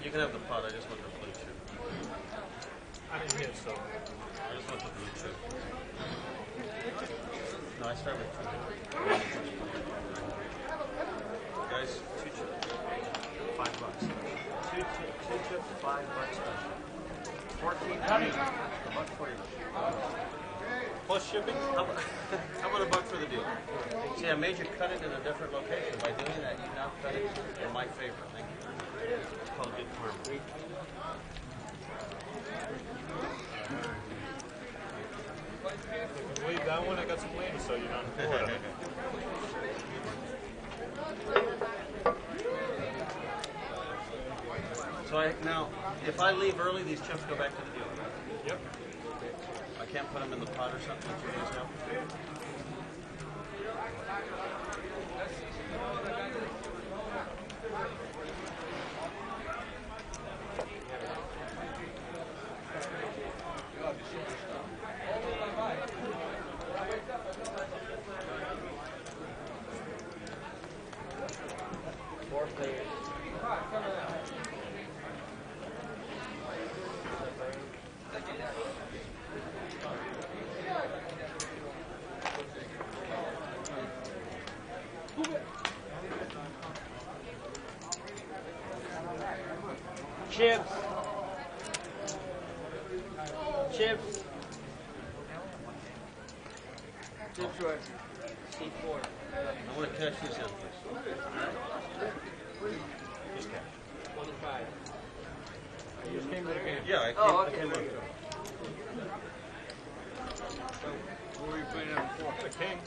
You can have the pot. I just want the blue chip. I didn't get so. I just want the blue chip. No, I start with 2. Guys, 2 chips. $5. Two chips, $5 special. 14. $1 for you. Plus shipping? How about $1 for the deal? See, I made you cut it in a different location. By doing that, you now cut it in my favor. Thank you. It's called good karma.
Leave that one. I got some land, so you're not in Florida.
So now, if I leave early, these chips go back to the dealer.
Yep.
I can't put them in the pot or something that you guys know?
Chips. Chips. Chips right. C4.
I want to cash these in, please. Just cash.
25.
You just came to the game.
Yeah, I came up to it.
What were you playing on for?
The king.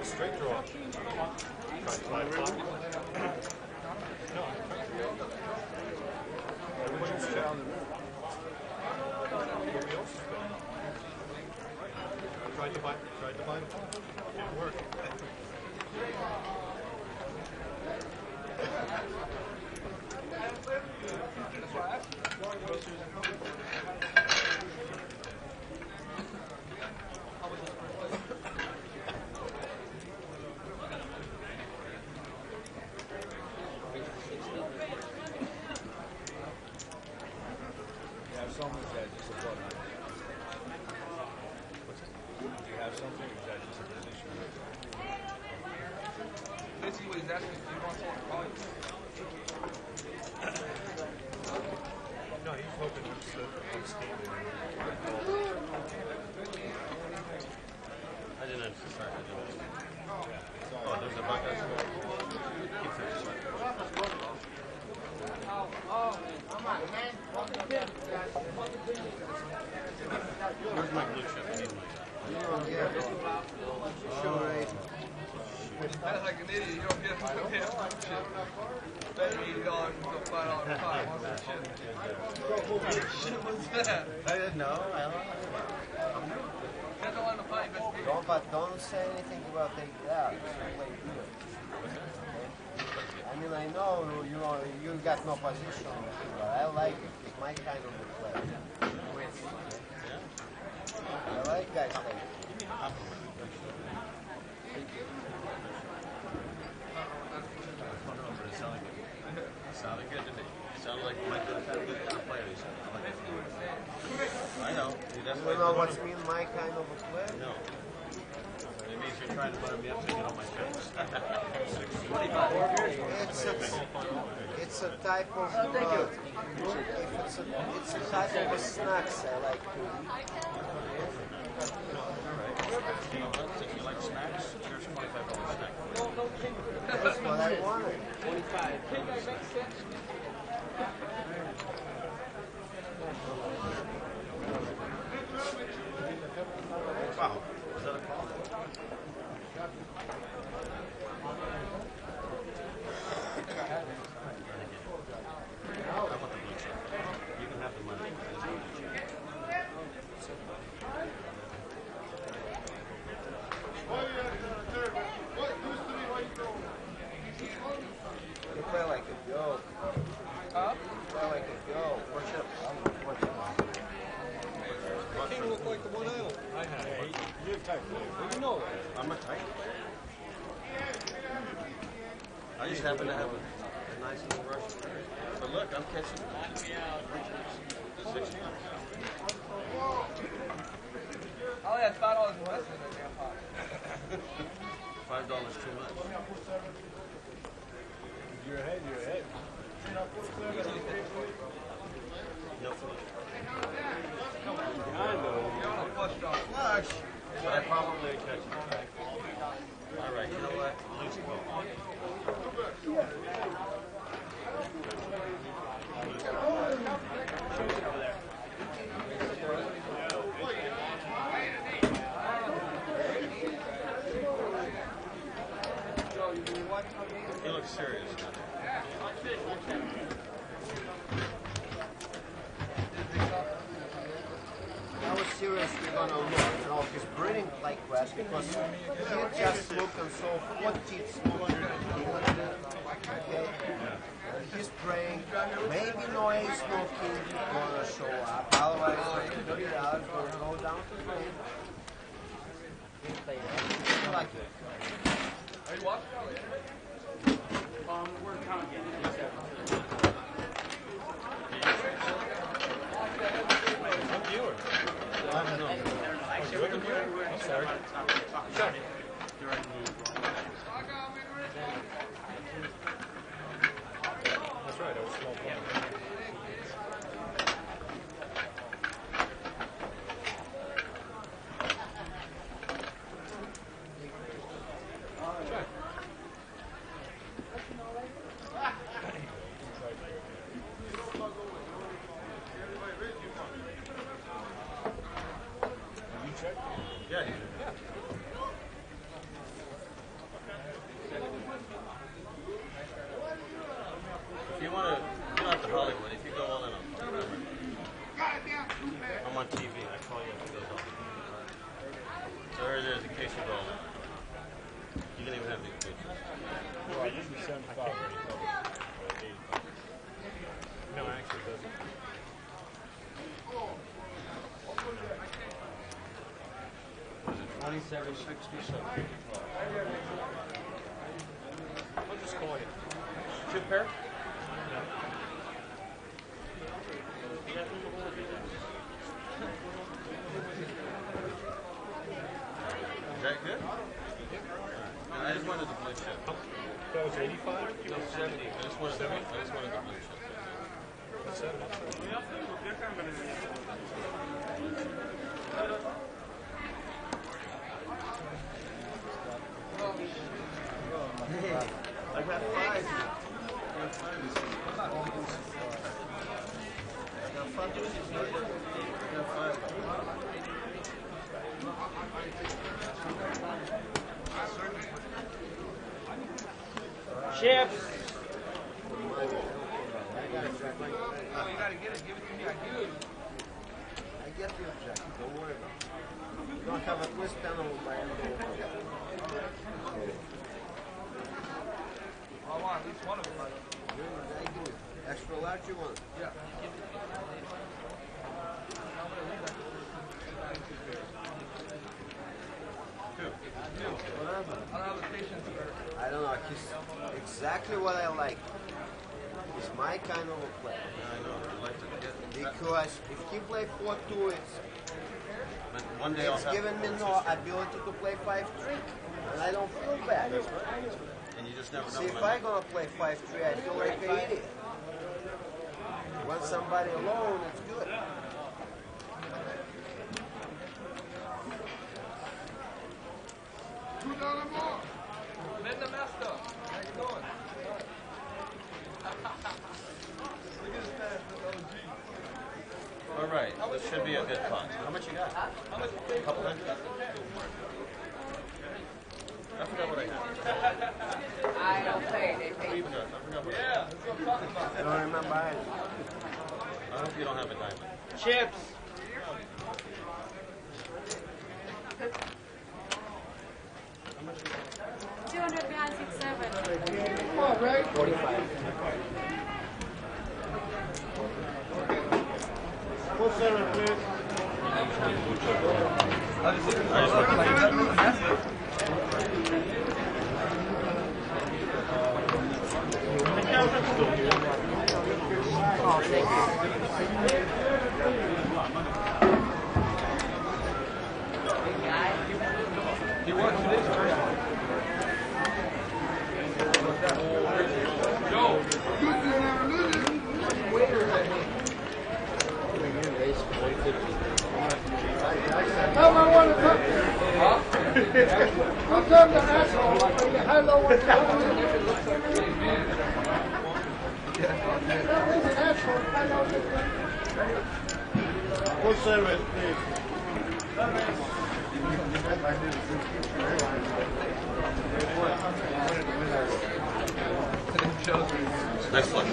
Straight draw. Everybody's challenging. Tried to buy the pot. Didn't work. No, he's hoping it's on Steam.
Where's my blue chip? I need
Sure, right.
That's like an idiot. You don't get some damn shit. Spend $80 and go $5 fine. What's that shit? What shit was that?
I didn't know. I don't know.
That's all I'm fine, but
Don't say anything about take that. It's the way you do it. Okay? I mean, I know you got no position, but I like it. It's my kind of play. I like guys like it.
Sounded good to me. Sounded like Mike was a good kind of player. I know.
You know what mean my kind of a play?
No. It means you're trying to butter me up to get on my face.
It's a type of it's a type of a snacks I like to eat.
You know what? If you like snacks, here's $25 snack.
That's what I wanted.
25.
Wow. Was that a call? I want the blue chip. You can have the money. I just want the chip.
You play like a joke.
Huh?
You play like a joke. What's up?
King looked like the one I had. You have tight flavor. You know that.
I'm a tight. I just happen to have a nice little rush. But look, I'm catching 16.
I only had $5 less than that damn pot.
$5 too much.
You're ahead, you're ahead.
No flush.
Behind though.
You're on a flush draw.
Flush. But I probably catch it. All right, you know what? Loose ball. He looks serious.
I was seriously gonna look, he's breathing like that because he just looked and saw what teeth smoking. Okay? He's praying, maybe no ace smoking gonna show up, otherwise $30 will go down to drain. I like it.
Are you watching?
We're counting.
I'm viewer.
I don't know.
I'm sorry.
Sure.
That's right, I was small player.
Yeah. If you want to, you don't have to Hollywood. If you go all in on I'm on TV. I call you if it goes all in. So there it is in case you go all in. You can even have these pictures.
Well, I usually 75 or 85. No, actually, it doesn't.
What is it? 2767.
I'll just call you.
Two pair? Is that good? I just wanted the blue chip.
That was 85?
No, 70. I just wanted the blue chip.
That's 70.
I got 5. I got 5.
Chips.
I get the objective, don't worry about it. You don't have a twist panel on my end.
I want at least one of them.
I do. Extra large you want?
Yeah.
Whatever.
I don't have the patience for
I don't know. He's exactly what I like. It's my kind of a play.
I know. I like to get
Because if he play 4-2,
but one day I'll
it's
have
given me no ability to play 5-3. And I don't feel bad.
and you just never know.
See, if
when
I'm going to play 5-3, I feel like an idiot. When somebody alone, it's good.
Men the master. How you doing? Look at his past with OG.
All right, this should be a good fun. How much you got?
How much you
A couple hundred? I forgot what I had.
I don't pay, they
What are
pay.
you even doing? I forgot what I
Yeah,
had.
that's what I'm talking about.
I don't remember either.
I hope you don't have a diamond.
Chips.
Full center, please.
He works it is first. Joe.
Tell me what it's up to. I'll tell the asshole. Hello, what's up? He's an asshole.
Full center, please.
Nice flush.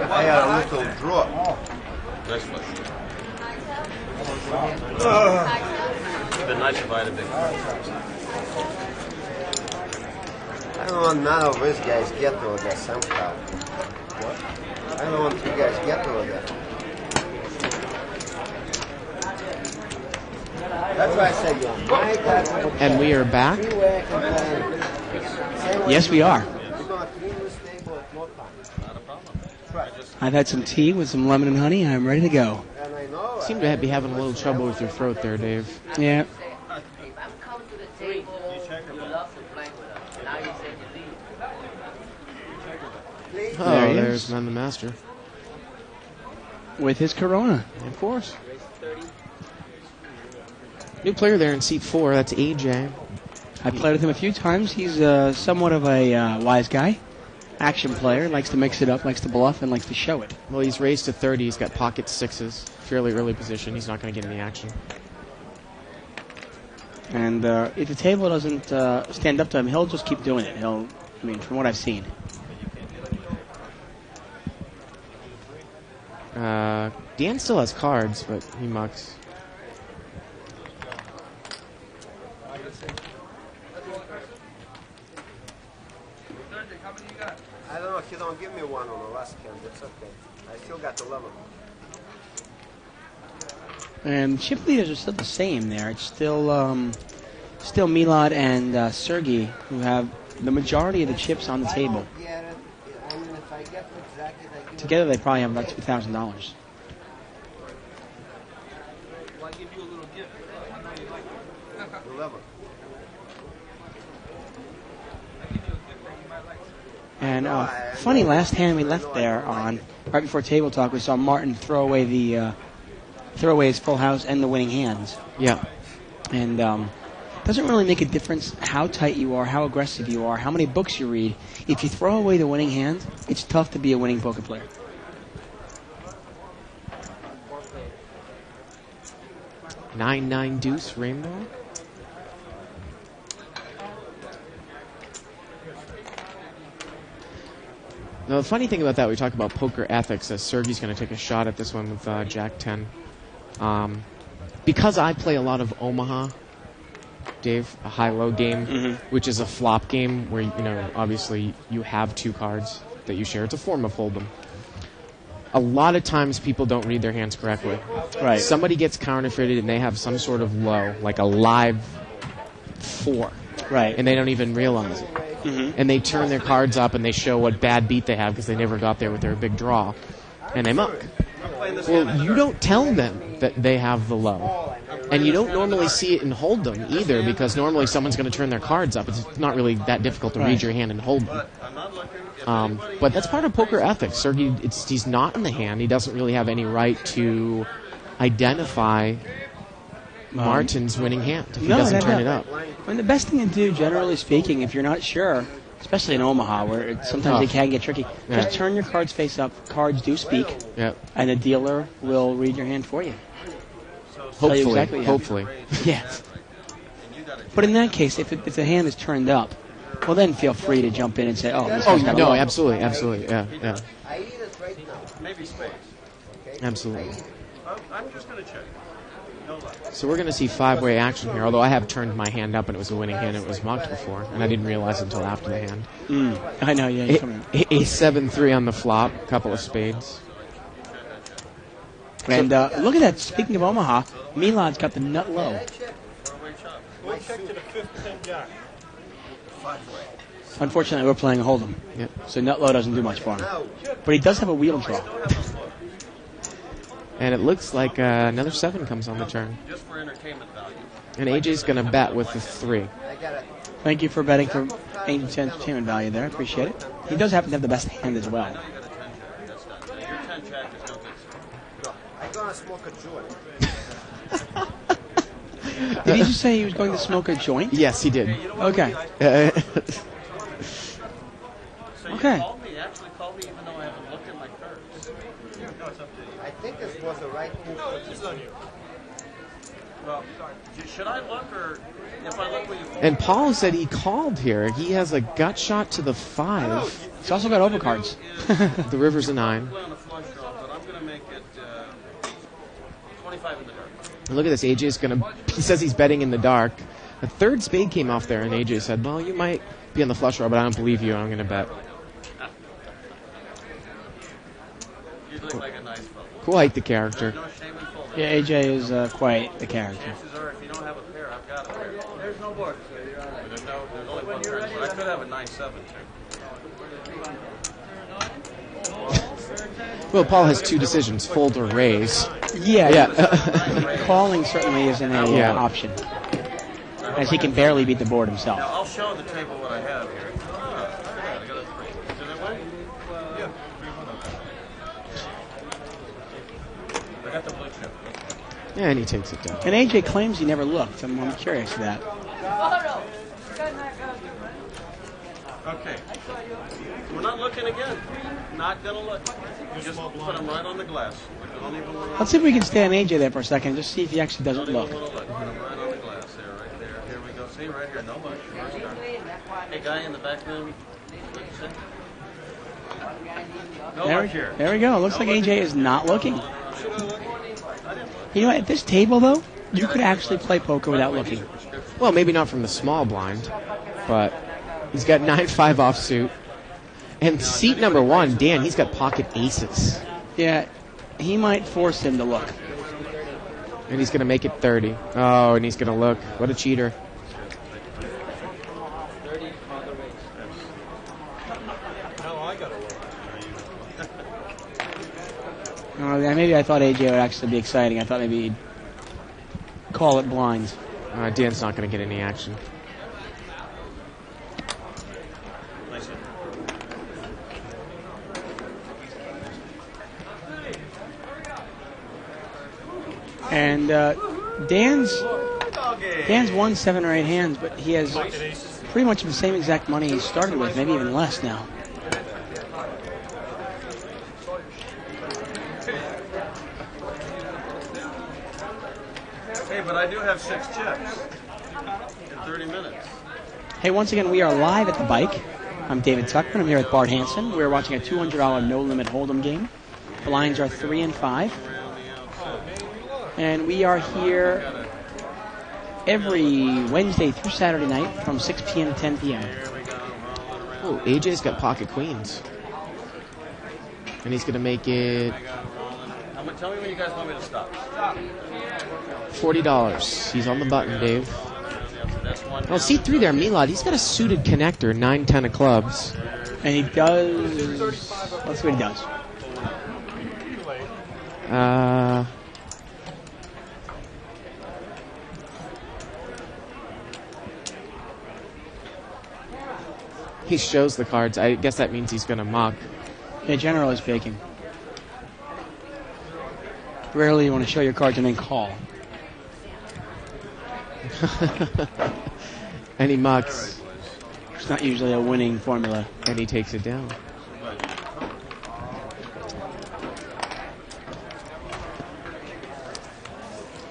I had a little drop.
Nice flush. It'd been nice if I had a big
I don't want none of these guys get over there somehow. What? I don't want you guys get over there. That's why I said you're my type of
And we are back.
Yes, we are.
We're going to clean this table at no time.
Not a problem.
Right.
I've had some tea with some lemon and honey, and I'm ready to go.
And I know.
Seem to be having a little trouble with your throat there, Dave.
Yeah.
If I'm come to the table, you love to play with us. Now you say you leave.
Oh,
There he
there's
is.
Man the Master.
With his Corona.
Of course. New player there in seat 4. That's AJ.
I played with him a few times. He's somewhat of a wise guy. Action player. Likes to mix it up, likes to bluff, and likes to show it.
Well, he's raised to 30. He's got pocket sixes. Fairly early position. He's not going to get any action.
And if the table doesn't stand up to him, he'll just keep doing it. I mean, from what I've seen.
Dan still has cards, but he mucks.
I don't know if you don't give me one on the last hand. It's okay. I still got 11.
And chip leaders are still the same there. It's still Milad and Sergey who have the majority of the chips on the table.
Get it. I mean, if I get the jacket, I give
Together they probably have about $2,000.
Well, I give you a little gift. I know you like it.
11.
I give you a gift that you might like.
And funny, last hand we left there on right before table talk, we saw Martin throw away his full house and the winning hands.
Yeah.
And doesn't really make a difference how tight you are, how aggressive you are, how many books you read. If you throw away the winning hand, it's tough to be a winning poker player.
Nine deuce rainbow. Now, the funny thing about that, we talk about poker ethics, as Sergey's going to take a shot at this one with Jack 10. Because I play a lot of Omaha, Dave, a high-low game, which is a flop game where, obviously you have 2 cards that you share. It's a form of Hold'em. A lot of times people don't read their hands correctly.
Right.
Somebody gets counterfeited and they have some sort of low, like a live 4.
Right.
And they don't even realize it. And they turn their cards up and they show what bad beat they have because they never got there with their big draw. And they muck. Well, you don't tell them that they have the low. And you don't normally see it in Hold'em either, because normally someone's going to turn their cards up. It's not really that difficult to read your hand in Hold'em. But that's part of poker ethics. Sergey, he's not in the hand. He doesn't really have any right to identify Martin's winning hand if he doesn't turn it up.
I mean, the best thing to do, generally speaking, if you're not sure, especially in Omaha, where sometimes it can get tricky, just turn your cards face up. Cards do speak, and the dealer will read your hand for you.
Hopefully.
Yeah. But in that case, if the hand is turned up, well, then feel free to jump in and say, this guy's got a low.
Absolutely, yeah.
Maybe spades.
Absolutely.
I'm just going to check.
So we're going to see 5-way action here, although I have turned my hand up and it was a winning hand and it was mucked before, and I didn't realize it until after the hand.
I know, yeah.
A7-3 on the flop, couple of spades.
And look at that, speaking of Omaha, Milad's got the nut low.
We'll check to the 5th 10 jack.
Unfortunately, we're playing a Hold'em, so nut low doesn't do much for him. But he does have a wheel draw.
And it looks like another 7 comes on the turn.
Just for entertainment value.
And AJ's going to bet with the 3.
Thank you for betting for entertainment value there. I appreciate it. He does happen to have the best hand as well.
Your 10 jack is no good.
I'm going to smoke a joint.
Did he just say he was going to smoke a joint?
Yes, he did.
Okay.
So you called me, actually called me, even though I haven't looked at my cards.
No, it's up to you. I think this was the right move.
No, it's just on you. Well, should I look, or if I look, will you fold?
And Paul said he called here. He has a gut shot to the 5.
He's also got overcards.
The river's a 9.
Play on the flush draw, but I'm going to make it 25 in the dark.
And look at this. AJ's going to... He says he's betting in the dark. A 3rd spade came off there, and AJ said, well, you might be on the flush draw, but I don't believe you. I'm going to bet.
You look like a nice fellow.
Quite the character.
No shame in folding.
Yeah, AJ is quite the character.
Chances are, if you don't have a pair, I've got a pair. There's no board, so you're all right. There's only one pair, but I could have a 9-7 too.
Well, Paul has 2 decisions, fold or raise.
Yeah. Calling certainly isn't an option, as he can barely beat the board himself.
Now, I'll show the table what I have here. I got a 3. Did I win? Yeah. I got the blue chip.
Yeah, and he takes it down.
And AJ claims he never looked. I'm curious of that.
Okay. We're not looking again. Not going to look. Just put them right on the glass. Don't even want to
Let's see if we can stay on AJ there for a second, just see if he actually doesn't look.
Put them right on the glass there, right there. Here we go. See, right here. No much. First turn. Hey, guy in the back there.
There we go. Looks like AJ is not looking. You know, at this table, though, you could actually play poker without looking.
Well, maybe not from the small blind, but he's got 9-5 offsuit. And seat number 1, Dan, he's got pocket aces.
Yeah, he might force him to look.
And he's going to make it 30. Oh, and he's going to look. What a cheater.
Maybe I thought AJ would actually be exciting. I thought maybe he'd call it blinds.
Dan's not going to get any action.
And Dan's won 7 or 8 hands, but he has pretty much the same exact money he started with, maybe even less now.
Hey, but I do have 6 chips in 30 minutes.
Hey, once again, we are live at the bike. I'm David Tuckman. I'm here with Bart Hanson. We're watching a $200 no-limit hold'em game. The lines are 3 and 5. And we are here every Wednesday through Saturday night from 6 p.m. to 10 p.m.
Oh, AJ's got pocket queens. And he's going to make it
Tell me when you guys want me to stop.
$40. He's on the button, Dave. Oh, C3 there, Milad. He's got a suited connector, 9-10 of clubs.
And he does... Let's see what he does.
He shows the cards. I guess that means he's going to muck.
Yeah, generally speaking. Rarely you want to show your cards and then call.
And he mucks.
It's not usually a winning formula.
And he takes it down.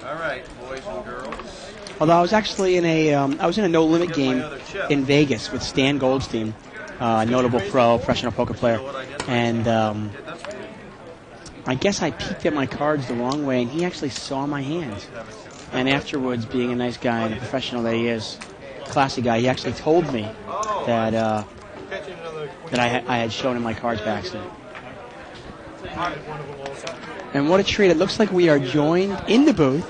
All right, boys and girls.
Although I was actually in a no limit game in Vegas with Stan Goldstein, notable professional poker player, and I guess I peeked at my cards the wrong way, and he actually saw my hands. And afterwards, being a nice guy and a professional that he is, classy guy, he actually told me that I had shown him my cards by accident. And what a treat! It looks like we are joined in the booth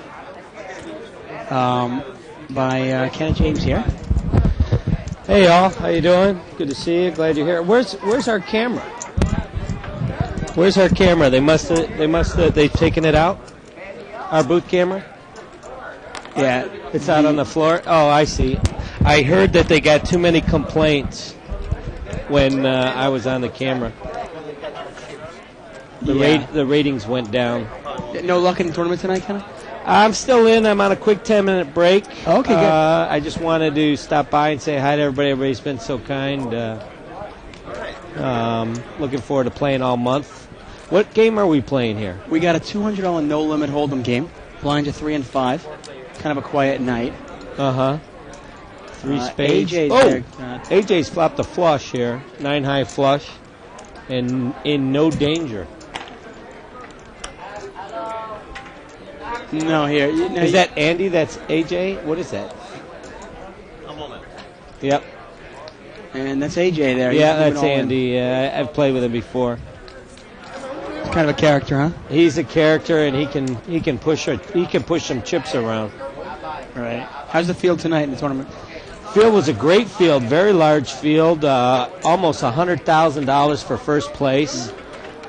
by Ken and James here.
Hey y'all, how you doing? Good to see you. Glad you're here. Where's our camera? Where's our camera? They've taken it out. Our booth camera.
Yeah,
it's out on the floor. Oh, I see. I heard that they got too many complaints when I was on the camera. The ratings went down.
No luck in the tournament tonight, Ken?
I'm still in. I'm on a quick 10-minute break.
Okay, good.
I just wanted to stop by and say hi to everybody. Everybody's been so kind. Looking forward to playing all month. What game are we playing here?
We got a $200 no-limit hold'em game. Lines are 3 and 5. Kind of a quiet night.
3 spades. AJ's flopped a flush here. 9-high flush. And in no danger.
No, here.
Is that Andy? That's AJ? What is that?
A moment.
Yep.
And that's AJ there.
Yeah, that's Andy. I've played with him before.
He's kind of a character, huh?
He's a character, and he can push some chips around.
Right. How's the field tonight in the tournament?
Field was a great field, very large field, almost $100,000 for first place.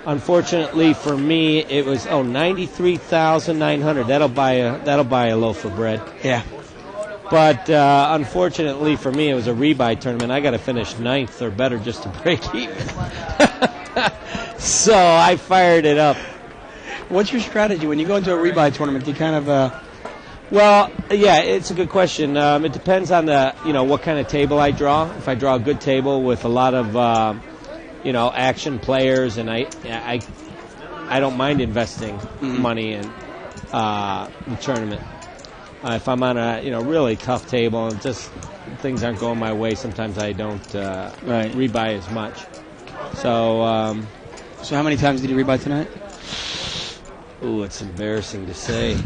Unfortunately for me, it was $93,900. That'll buy a loaf of bread.
Yeah.
But unfortunately for me, it was a rebuy tournament. I got to finish 9th or better just to break even. So I fired it up.
What's your strategy when you go into a rebuy tournament? Do you kind of
Well, yeah, it's a good question. It depends on what kind of table I draw. If I draw a good table with a lot of action players, and I don't mind investing money in the tournament. If I'm on a really tough table and just things aren't going my way, sometimes I don't rebuy as much. So
how many times did you rebuy tonight?
Ooh, it's embarrassing to say.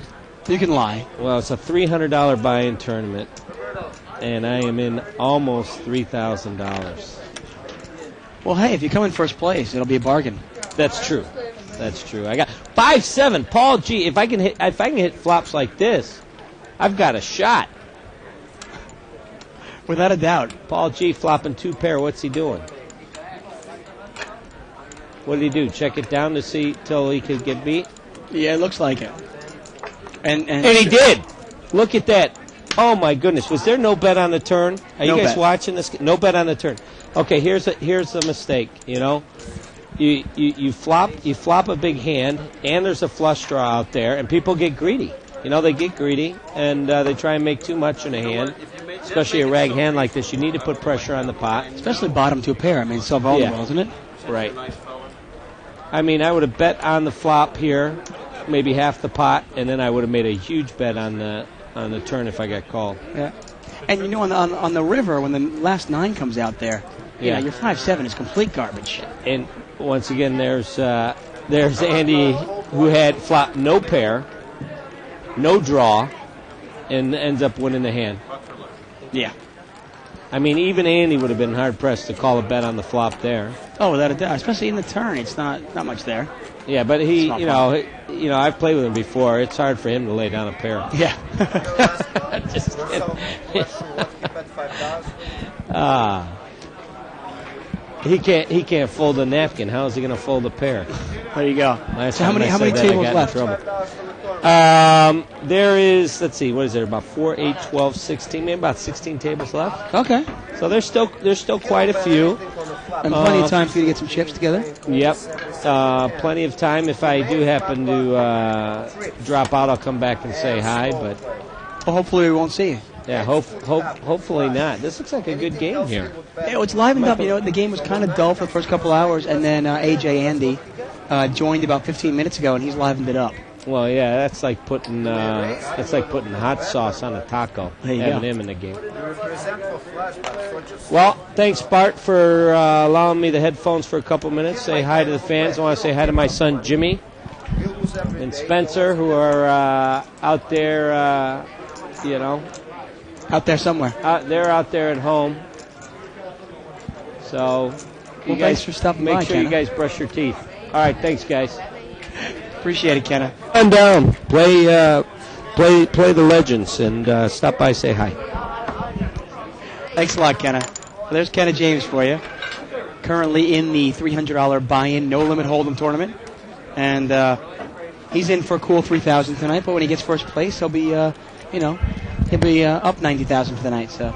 You can lie.
Well, it's a $300 buy-in tournament, and I am in almost $3,000.
Well, hey, if you come in first place, it'll be a bargain.
That's true. I got 5-7. Paul G. If I can hit flops like this, I've got a shot.
Without a doubt.
Paul G. flopping 2 pair. What's he doing? What did he do? Check it down to see till he could get beat?
Yeah, it looks like it. And
he did. Look at that. Oh my goodness. Was there no bet on the turn? Are you guys watching this? No bet on the turn. Okay, here's a mistake, You flop a big hand, and there's a flush draw out there, and people get greedy. They get greedy, and they try and make too much in a hand, especially a rag hand like this. You need to put pressure on the pot.
Especially bottom 2 pair. I mean, it's so vulnerable, isn't it?
Right. I mean, I would have bet on the flop here, maybe half the pot, and then I would have made a huge bet on the turn if I got called.
Yeah. And on the river, when the last 9 comes out there,
Yeah.
your 5-7 is complete garbage.
And once again, there's Andy, who had flop no pair, no draw, and ends up winning the hand.
Yeah.
I mean, even Andy would have been hard pressed to call a bet on the flop there.
Oh, without a doubt, especially in the turn, it's not much there.
Yeah, but he, I've played with him before. It's hard for him to lay down a pair.
Yeah.
Just kidding. He can't fold a napkin. How is he going to fold a pair?
There you go.
So
how many tables left?
There is, let's see, what is there? About 4, 8, 12, 16, maybe about 16 tables left.
Okay.
So there's still quite a few.
And plenty of time for you to get some chips together.
Yep. Plenty of time. If I do happen to drop out, I'll come back and say hi. But
hopefully we won't see you.
Yeah, hopefully not. This looks like a good game here.
Yeah, it's livened up. The game was kind of dull for the first couple hours, and then AJ Andy joined about 15 minutes ago, and he's livened it up.
Well, yeah, that's like putting hot sauce on a taco. Having him in the game. Well, thanks, Bart, for allowing me the headphones for a couple minutes. Say hi to the fans. I want to say hi to my son Jimmy and Spencer, who are out there.
Out there somewhere.
They're out there at home. So, you guys,
thanks for stopping
make
by,
sure
Kenna.
you guys brush your teeth. All right, thanks, guys.
Appreciate it, Kenna.
Come down, play the Legends, and stop by, say hi.
Thanks a lot, Kenna. Well, there's Kenna James for you. Currently in the $300 buy-in no limit hold'em tournament, and he's in for a cool $3,000 tonight. But when he gets first place, he'll be up $90,000 for the night. So.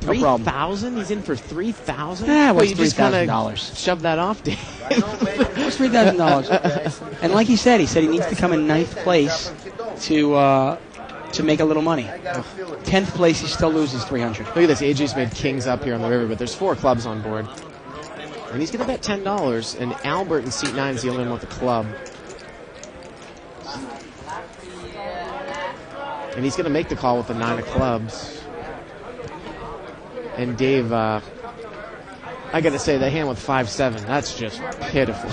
No problem.
3,000? He's in for 3,000?
Yeah,
well,
what's
you just kind
$3,000?
of shove that off, Dave.
What's $3,000? And like he said he needs to come in 9th place to make a little money. 10th place, he still loses $300.
Look at this. AJ's made kings up here on the river, but there's 4 clubs on board. And he's going to bet $10, and Albert in seat 9 is the only one with a club. And he's going to make the call with the 9 of clubs. And Dave, I got to say, the hand with 5-7, that's just pitiful.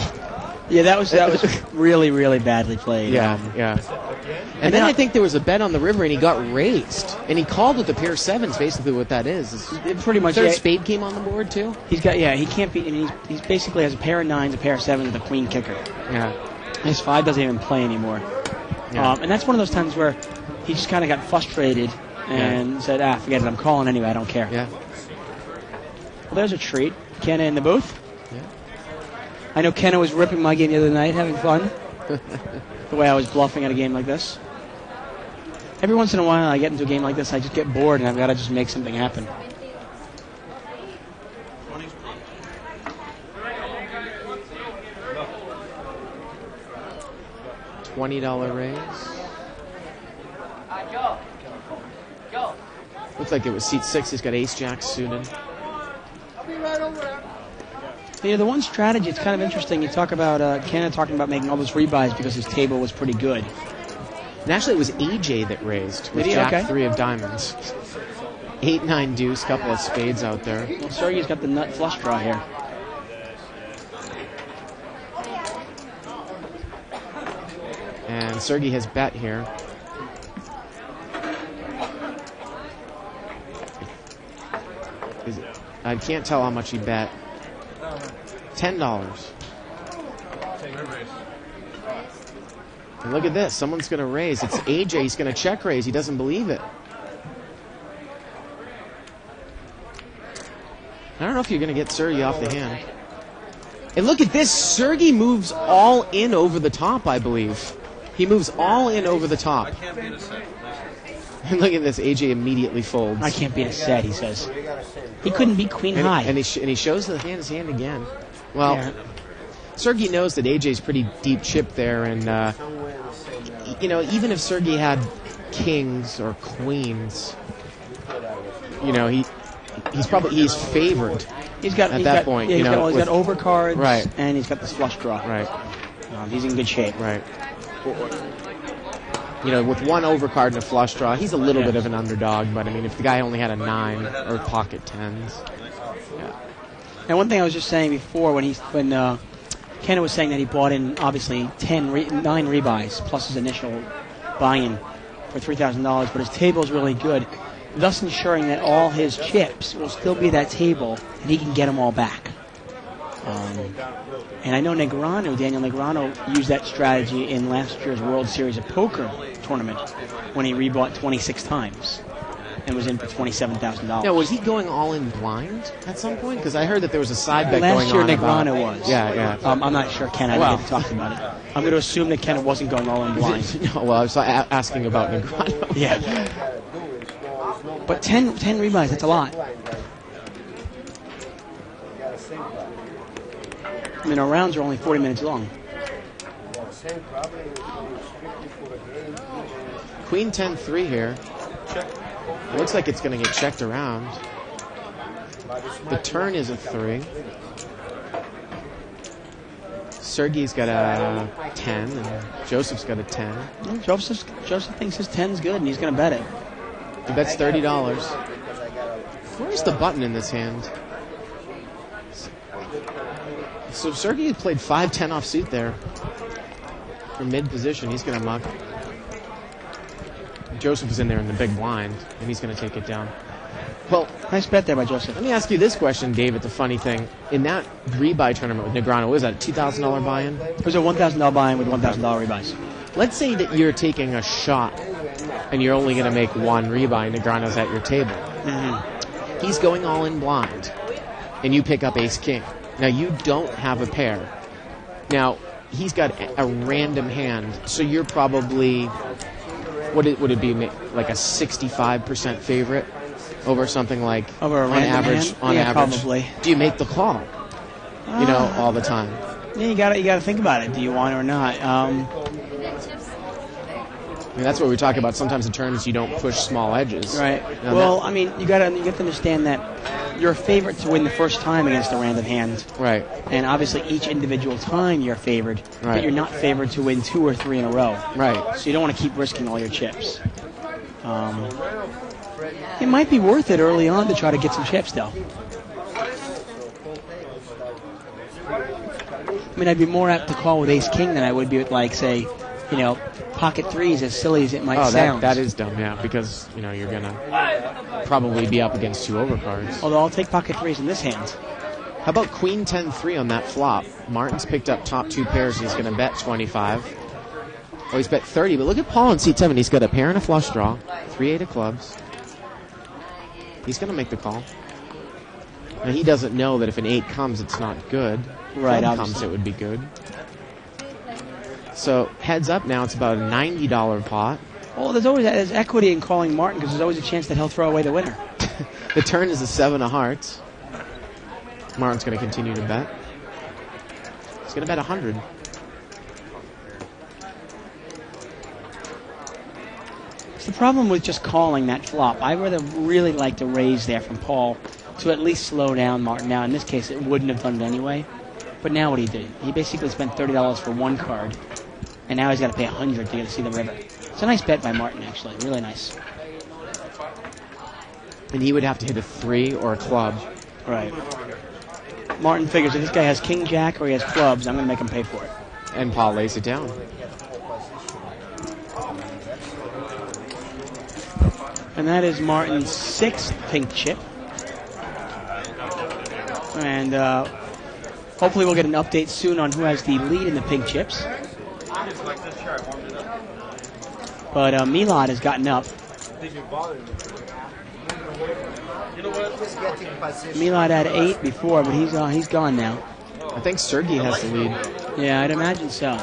Yeah, that was really, really badly played.
Yeah. And then I think there was a bet on the river, and he got raised. And he called with the pair 7s, basically what that is.
It pretty much.
Third spade came on the board, too?
He can't be, I mean, he's basically has a pair of 9s, a pair of 7s, with a queen kicker.
Yeah.
His 5 doesn't even play anymore.
Yeah.
And that's one of those times where he just kind of got frustrated and said, forget it, I'm calling anyway, I don't care.
Yeah.
Well, there's a treat. Kenna in the booth.
Yeah.
I know Kenna was ripping my game the other night, having fun. The way I was bluffing at a game like this. Every once in a while I get into a game like this, I just get bored and I've got to just make something happen.
$20 raise. Looks like it was seat 6. He's got ace-jack suited.
The one strategy, it's kind of interesting. You talk about Kenna talking about making all those rebuys because his table was pretty good.
And actually, it was AJ that raised with Jack 3 of diamonds. 8-9 deuce, couple of spades out there.
Well, Sergey's got the nut flush draw here.
And Sergey has bet here. I can't tell how much he bet. $10. And look at this. Someone's going to raise. It's AJ. He's going to check raise. He doesn't believe it. I don't know if you're going to get Sergey off the hand. And look at this. Sergey moves all in over the top, I believe. He moves all in over the top. And look at this. AJ immediately folds.
I can't beat a set, he says. He couldn't beat queen high.
And he shows his hand again. Well, Sergey knows that AJ's pretty deep chip there, and even if Sergey had kings or queens, he's favored. He's got
point. He's got overcards,
right,
and he's got this flush draw.
Right.
He's in good shape.
Right. With one overcard and a flush draw, he's a little bit of an underdog. But I mean, if the guy only had a 9 or pocket 10s,
And one thing I was just saying before when Ken was saying that he bought in obviously 9 rebuys plus his initial buy-in for $3,000, but his table is really good, thus ensuring that all his chips will still be that table and he can get them all back. And I know Daniel Negreanu used that strategy in last year's World Series of Poker tournament when he rebought 26 times and was in for $27,000.
Now, was he going all in blind at some point? Because I heard that there was a side bet
last
going on.
Last year Negreanu was.
Yeah.
I'm not sure Ken. I didn't get to talk about it. I'm going to assume that Ken wasn't going all in blind.
No, well, I was asking about Negreanu.
Yeah. But 10 rebuys, that's a lot. I mean, our rounds are only 40 minutes long.
Queen 10-3 here. Looks like it's going to get checked around. The turn is a 3. Sergey's got a 10, and Joseph's got a 10.
Well, Joseph thinks his 10's good, and he's going to bet it.
He bets $30. Where's the button in this hand? So Sergey played 5-10 offsuit there. For mid position, he's going to muck. Joseph is in there in the big blind, and he's going to take it down. Well,
nice bet there by Joseph.
Let me ask you this question, David. The funny thing, in that rebuy tournament with Negreanu, what was that, a $2,000 buy-in?
It was a $1,000 buy-in with $1,000 rebuys.
Let's say that you're taking a shot, and you're only going to make one rebuy, and Negreanu's at your table.
Mm-hmm.
He's going all in blind, and you pick up ace-king. Now, you don't have a pair. Now, he's got a random hand, so you're probably... Would it be like a 65% favorite over something like
over a
on average?
Hand?
On average,
probably.
Do you make the call? All the time.
Yeah, you got to think about it. Do you want it or not?
I mean, that's what we talk about. Sometimes in tournaments you don't push small edges.
Right. Well, I mean, you have to understand that you're a favorite to win the first time against a random hand.
Right.
And obviously each individual time you're favored,
right.
But you're not favored to win 2 or 3 in a row.
Right.
So you don't want to keep risking all your chips. It might be worth it early on to try to get some chips, though. I mean, I'd be more apt to call with ace-king than I would be with, like, say, pocket threes, as silly as it might sound.
That is dumb, yeah, because, you're going to probably be up against 2 overcards.
Although I'll take pocket threes in this hand.
How about queen 10-3 on that flop? Martin's picked up top 2 pairs. He's going to bet 25. Oh, he's bet 30, but look at Paul in seat 7. He's got a pair and a flush draw, 3-8 of clubs. He's going to make the call. Now, he doesn't know that if an 8 comes, it's not good.
Right,
if comes, it would be good. So, heads up now, it's about a $90 pot.
Well, there's equity in calling Martin because there's always a chance that he'll throw away the winner.
The turn is a 7 of hearts. Martin's going to continue to bet. He's going to bet 100.
It's the problem with just calling that flop. I would have really liked a raise there from Paul to at least slow down Martin. Now, in this case, it wouldn't have done it anyway. But now what he did, he basically spent $30 for 1 card, and now he's got to pay $100 to get to see the river. It's a nice bet by Martin, actually. Really nice.
And he would have to hit a 3 or a club.
Right. Martin figures if this guy has king jack or he has clubs, I'm going to make him pay for it.
And Paul lays it down.
And that is Martin's 6th pink chip. And hopefully we'll get an update soon on who has the lead in the pink chips. But Milad has gotten up. Milad had 8 before, but he's gone now.
I think Sergey has the lead.
Yeah, I'd imagine so.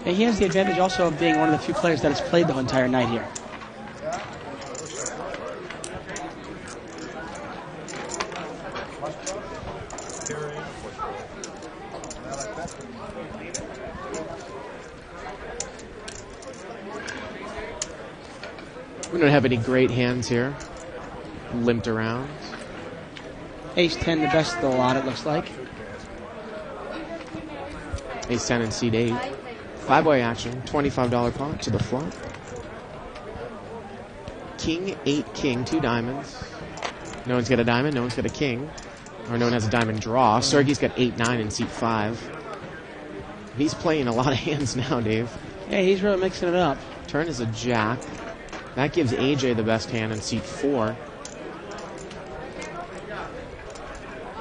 And he has the advantage also of being one of the few players that has played the whole entire night here.
We don't have any great hands here. Limped around.
Ace-10, the best of the lot, it looks like.
Ace-10 and seat 8. 5-way action, $25 pot to the flop. king, 8, king, 2 diamonds. No one's got a diamond, no one's got a king. Or no one has a diamond draw. Sergey's got 8, 9 in seat 5. He's playing a lot of hands now, Dave.
Yeah, he's really mixing it up.
Turn is a jack. That gives AJ the best hand in seat 4.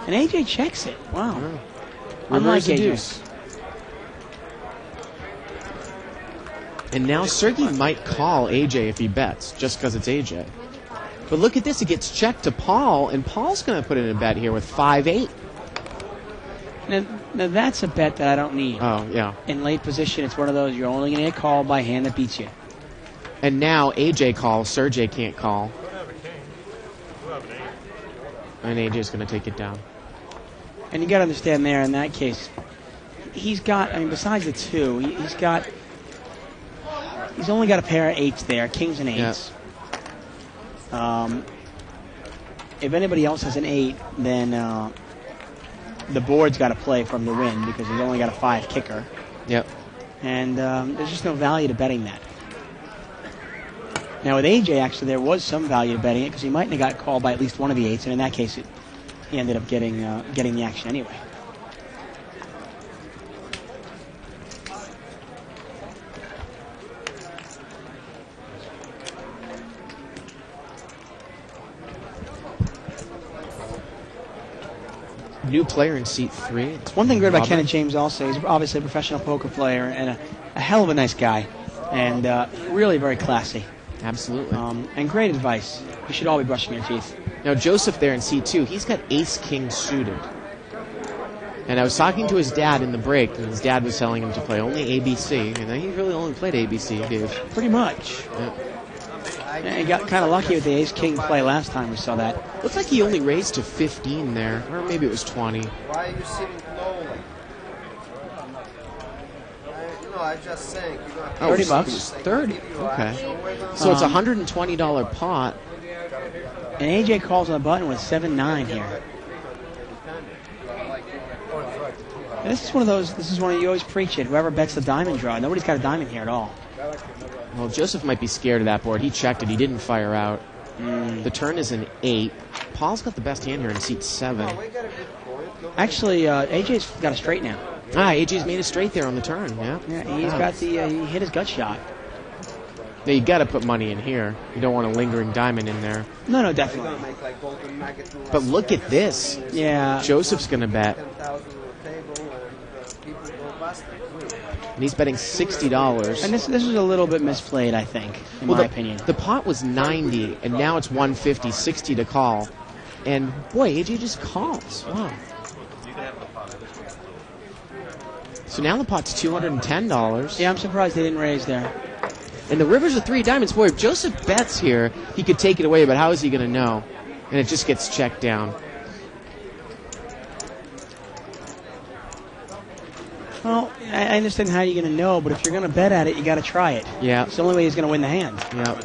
And AJ checks it. Wow.
Oh.
Unlike
Reverse a
AJ.
deuce. And now Sergey might call AJ if he bets, just because it's AJ. But look at this. It gets checked to Paul, and Paul's going to put in a bet here with 5-8.
Now that's a bet that I don't need.
Oh, yeah.
In late position, it's one of those you're only going to get called by a hand that beats you.
And now AJ calls. Sergey can't call. And AJ's going to take it down.
And you got to understand there, in that case, he's got, I mean, besides the 2, he's only got a pair of 8s there, kings and 8s. Yeah. If anybody else has an 8, then the board's got to play for him to win because he's only got a 5 kicker.
Yep.
And there's just no value to betting that. Now with AJ, actually, there was some value to betting it because he might have got called by at least one of the 8s, and in that case, he ended up getting the action anyway.
New player in seat 3.
One thing great about Kenneth James also, he's obviously a professional poker player and a hell of a nice guy, and really very classy.
Absolutely.
And great advice. You should all be brushing your teeth.
Now Joseph there in seat 2, he's got ace-king suited. And I was talking to his dad in the break, and his dad was telling him to play only ABC, and he really only played ABC, Dave.
Pretty much.
Yeah.
And he got kind of lucky with the ace-king play last time we saw that.
Looks like he only raised to 15 there, or maybe it was 20.
Why are you sitting lowly? I just think you're going to
Oh,
30 bucks.
30. Okay. So it's a $120 pot.
And AJ calls on the button with 7-9 here. And this is one of those. This is one of you always preach it. Whoever bets the diamond draw. Nobody's got a diamond here at all.
Well, Joseph might be scared of that board. He checked it. He didn't fire out. The turn is an 8. Paul's got the best hand here in seat 7.
Actually, AJ's got a straight now.
AJ's made a straight there on the turn. Yeah.
He's got the. He hit his gut shot.
Now you got to put money in here. You don't want a lingering diamond in there.
No, definitely.
But look at this.
Yeah.
Joseph's going to bet. And he's betting $60.
And this is a little bit misplayed, I think, in my opinion.
The pot was 90, and now it's 150, 60 to call. And boy, AJ just calls. Wow. So now the pot's $210.
Yeah, I'm surprised they didn't raise there.
And the river's a 3 diamonds. Boy, if Joseph bets here, he could take it away, but how is he going to know? And it just gets checked down.
Well, I understand how you're going to know, but if you're going to bet at it, you got to try it.
Yeah.
It's the only way he's going to win the hand.
Yeah.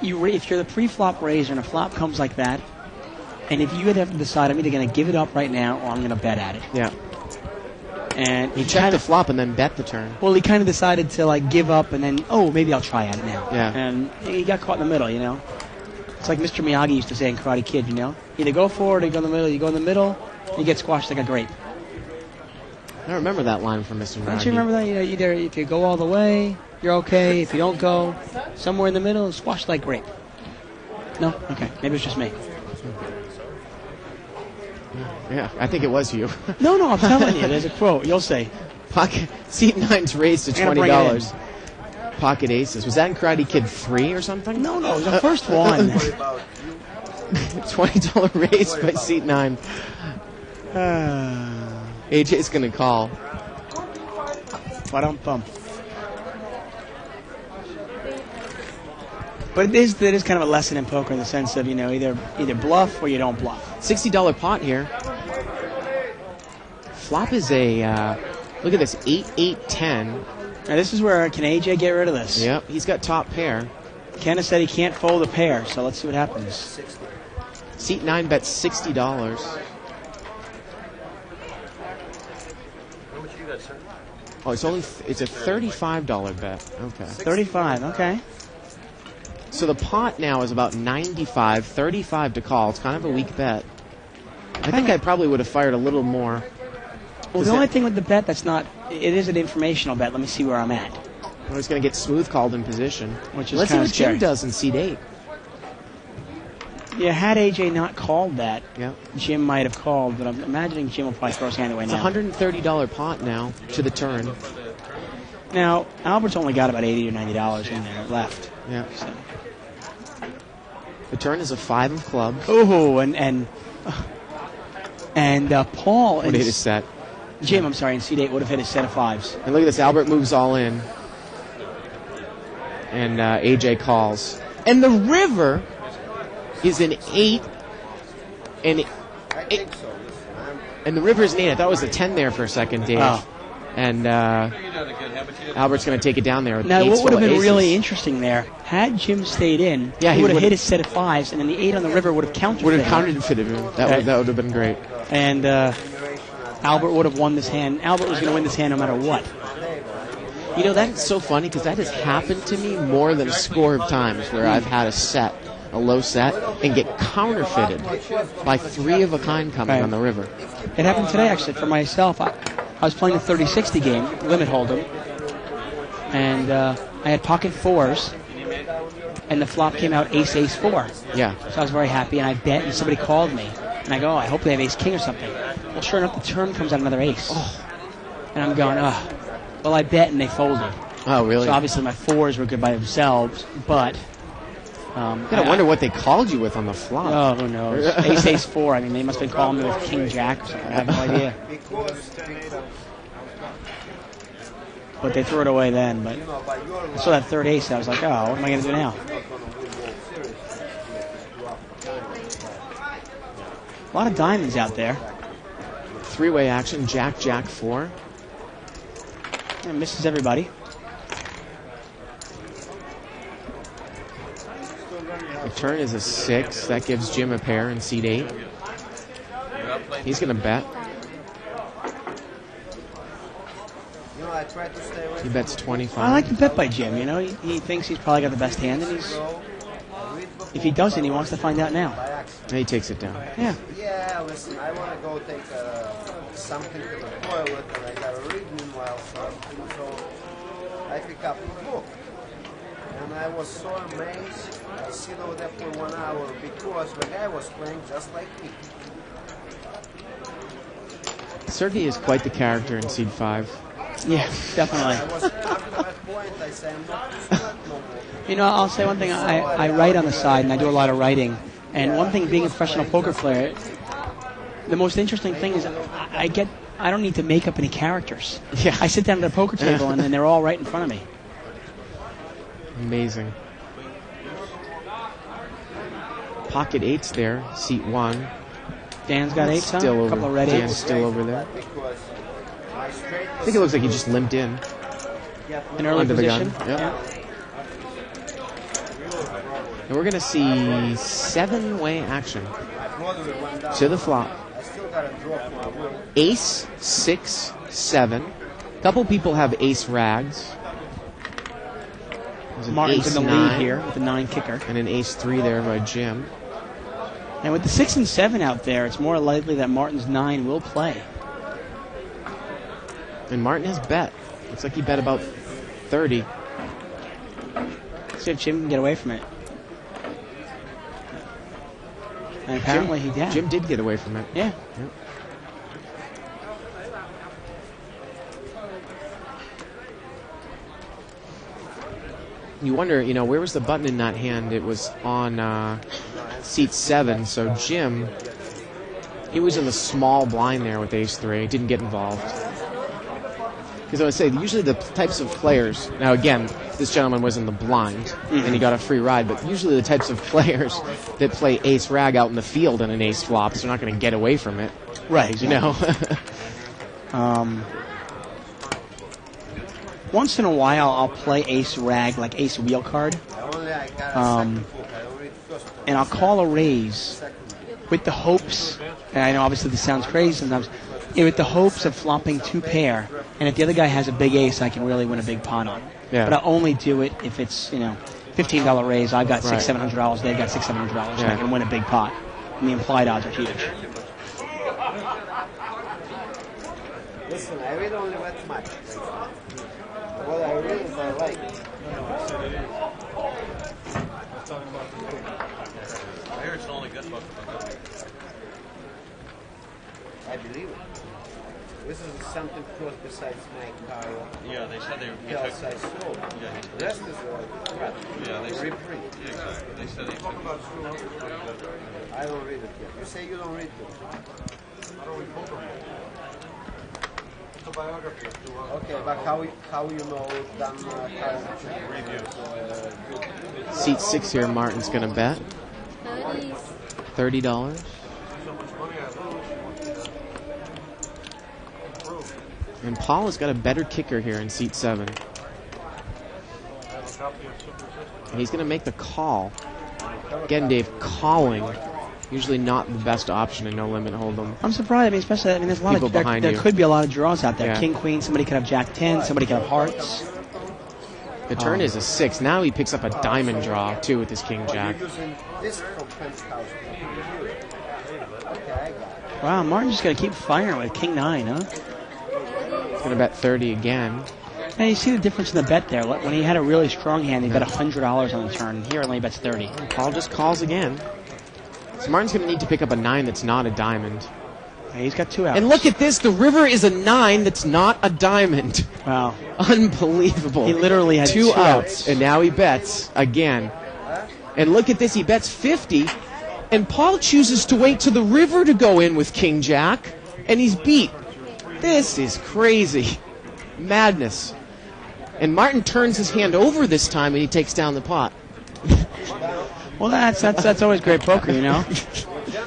If you're the pre-flop raiser and a flop comes like that, and if you had to decide, I'm either going to give it up right now or I'm going to bet at it.
Yeah.
And
he checked the flop and then bet the turn.
Well, he kind of decided to give up and then, maybe I'll try at it now.
Yeah.
And he got caught in the middle, It's like Mr. Miyagi used to say in Karate Kid, Either go forward or you go in the middle. You go in the middle, you get squashed like a grape.
I remember that line from Mr. Miyagi.
Don't you remember that? Either if you go all the way, you're okay. If you don't go, somewhere in the middle, squashed like grape. No? Okay. Maybe it's just me.
Yeah, I think it was you.
No, I'm telling you. There's a quote. You'll say.
Seat 9's raised to $20. Pocket aces. Was that in Karate Kid 3 or something?
No, it was the first one.
$20 raise by seat 9. AJ's going to call.
Ba-dum-bum. But it is kind of a lesson in poker in the sense of, either bluff or you don't bluff.
$60 pot here. Flop is a, look at this, 8-8-10.
Now this is where, can AJ get rid of this?
Yep, he's got top pair.
Kenneth said he can't fold a pair, so let's see what happens.
Seat 9 bets $60.
Oh,
it's a $35 bet. Okay.
35, okay.
So the pot now is about 95, 35 to call. It's kind of a weak bet. I think I probably would have fired a little more.
Well, the only thing with the bet that's not, it is an informational bet. Let me see where I'm at.
Well, he's going to get smooth called in position.
Which is
Let's see
kind
what
of scary.
Jim does in seat 8.
Yeah, had AJ not called that,
Yeah.
Jim might have called, but I'm imagining Jim will probably throw his hand away
It's
now.
a $130 pot now to the turn.
Now, Albert's only got about $80 or $90 in there left.
Yeah.
So.
The turn is a 5 of clubs.
Oh, and Paul
Would
and
hit his set.
Jim, I'm sorry, in seat 8 would have hit a set of 5s.
And look at this. Albert moves all in. And AJ calls. And the river is an 8. And the river is an 8. I thought it was a 10 there for a second, Dave.
Oh.
And Albert's going to take it down there.
Now,
Eight's
what would have
full of
been
aces.
really interesting there, had Jim stayed in,
Yeah,
he
he
would have
would've-
hit his set of 5s, and then the 8 on the river would have counterfeited.
Would have counterfeited him. That would have been great.
And Albert would have won this hand. Albert was going to win this hand no matter what.
You know, that's so funny because that has happened to me more than a score of times where I've had a low set, and get counterfeited by 3 of a kind coming
Right.
on the river.
It happened today, actually, for myself. I was playing a 30-60 game, limit hold'em, and I had pocket 4s, and the flop came out ace-ace-4.
Yeah.
So I was very happy, and I bet, and somebody called me. And I go, oh, I hope they have ace-king or something. Well, sure enough, the turn comes out another ace.
Oh.
And I'm going, oh. Well, I bet, and they folded.
Oh, really?
So obviously my 4s were good by themselves, but...
I wonder what they called you with on the flop.
Oh, who knows? Ace-ace-4. I mean, they must have been calling me with king-jack or something. I have no idea. But they threw it away then. But I saw that third ace. I was like, oh, what am I going to do now? A lot of diamonds out there.
3-way action, Jack, Jack, 4.
Yeah, misses everybody.
The turn is a 6. That gives Jim a pair in seat 8. He's going to bet.
I try to stay away.
He bets 25.
I like the bet by Jim. You know, he thinks he's probably got the best hand, and if he doesn't, he wants to find out now.
And he takes it down.
Yeah.
Yeah, listen, I want to go take something to the toilet, and I got to read meanwhile something, so I pick up the book. And I was so amazed. I sit over there for 1 hour because the guy was playing just like me.
Sergey is quite the character in seed 5.
Yeah, definitely.
I was after that point, I say, I'm not no more.
You know, I'll say one thing. I write on the side, and I do a lot of writing. And one thing, being a professional poker player, the most interesting thing is I don't need to make up any characters.
Yeah.
I sit down at a poker table, and then they're all right in front of me.
Amazing. Pocket 8's there, seat 1.
Dan's got 8s, huh?
Still over.
A couple of red
Dan's
8s.
still over there.
Because my straight
I think it looks like he just limped in.
An early
Under the
position.
gun. Yep. And we're going to see 7-way action to the flop.
I still got to draw for my will.
Ace, 6, 7. A couple people have ace rags. There's an
Martin's
ace
in the
9,
lead here with the 9 kicker.
and an ace 3 there by Jim.
And with the 6 and 7 out there, it's more likely that Martin's 9 will play.
And Martin has bet. Looks like he bet about 30.
See if Jim can get away from it. And apparently he did.
Jim did get away from it.
Yeah.
Yep. You wonder, where was the button in that hand? It was on seat 7. So Jim, he was in the small blind there with ace 3. Didn't get involved. Because I would say, usually the types of players, now again, this gentleman was in the blind, and he got a free ride, but usually the types of players that play ace rag out in the field and an ace flop, they're not going to get away from it.
Right. Once in a while, I'll play ace rag, like ace wheel card, and I'll call a raise with the hopes, and I know obviously this sounds crazy sometimes, with the hopes of flopping 2 pair, and if the other guy has a big ace, I can really win a big pot on.
Yeah.
But I only do it if it's, $15 raise. I've got
Right.
$600-700. They've got $600-700.
Yeah.
I can win a big pot. And the implied odds are huge.
Listen, I really only bet much. What I really is I like.
I hear it's only good book.
I believe it. This is something close besides my car.
Yeah, they said they
Else
took.
I sold.
Yeah,
The rest is crap.
yeah, they said.
Reprint.
Yeah, exactly. They said they took.
I don't read it yet. You say you don't read it.
I don't read poker. It's a biography.
Okay, but how you know Dan reviews?
Seat 6 here, Martin's going to bet. $30.
So much money I lose.
And Paul has got a better kicker here in seat 7.
I have a copy of Super System.
He's going to make the call. Again, Dave, calling. Usually not the best option in No Limit Hold'em.
I'm surprised. I mean, especially, there's a lot
People
of there,
behind
there
you.
could be a lot of draws out there.
Yeah.
King, Queen. Somebody could have Jack 10. Somebody could have Hearts.
The turn is a 6. Now he picks up a diamond draw, too, with his King Jack.
You're using this from Penthouse. Okay, I got it.
Wow, Martin's just gonna keep firing with King 9, huh?
He's going to bet 30 again.
Now you see the difference in the bet there. When he had a really strong hand, he bet $100 on the turn. Here, only bets 30.
Paul just calls again. So Martin's going to need to pick up a 9 that's not a diamond.
He's got 2 outs.
And look at this. The river is a 9 that's not a diamond.
Wow.
Unbelievable.
He literally had 2 outs.
And now he bets again. And look at this. He bets 50. And Paul chooses to wait to the river to go in with King Jack. And he's beat. This is crazy. Madness. And Martin turns his hand over this time and he takes down the pot.
Well, that's always great poker, you know?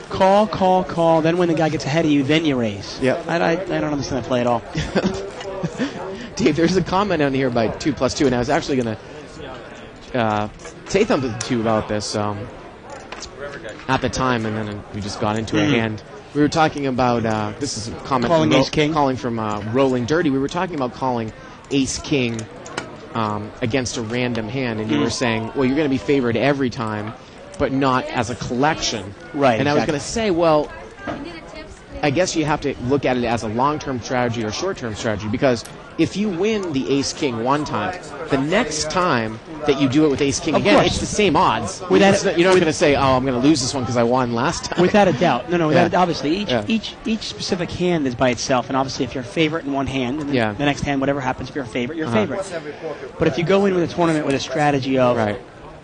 Call. Then when the guy gets ahead of you, then you raise.
Yep.
I don't understand that play at all.
Dave, there's a comment on here by 2+2, and I was actually going to say something to you about this at the time, and then we just got into a hand. We were talking about, this is a comment
Calling
from
Ace King?
calling from Rolling Dirty. We were talking about calling Ace King against a random hand, and you were saying, well, you're going to be favored every time, but not as a collection.
Right,
And I was
exactly.
going to say, well, I guess you have to look at it as a long-term strategy or short-term strategy, because if you win the Ace-King one time, the next time that you do it with Ace-King
Of
again,
course.
it's the same odds.
Without-
It's not- you're not going to say, oh, I'm going to lose this one because I won last time.
Without a doubt. No,
Yeah.
obviously.
Yeah.
Each specific hand is by itself, and obviously if you're a favorite in one hand, and then
Yeah.
the next hand, whatever happens, if you're a favorite, you're a
Uh-huh.
favorite. But if you go in with a tournament with a strategy of,
Right.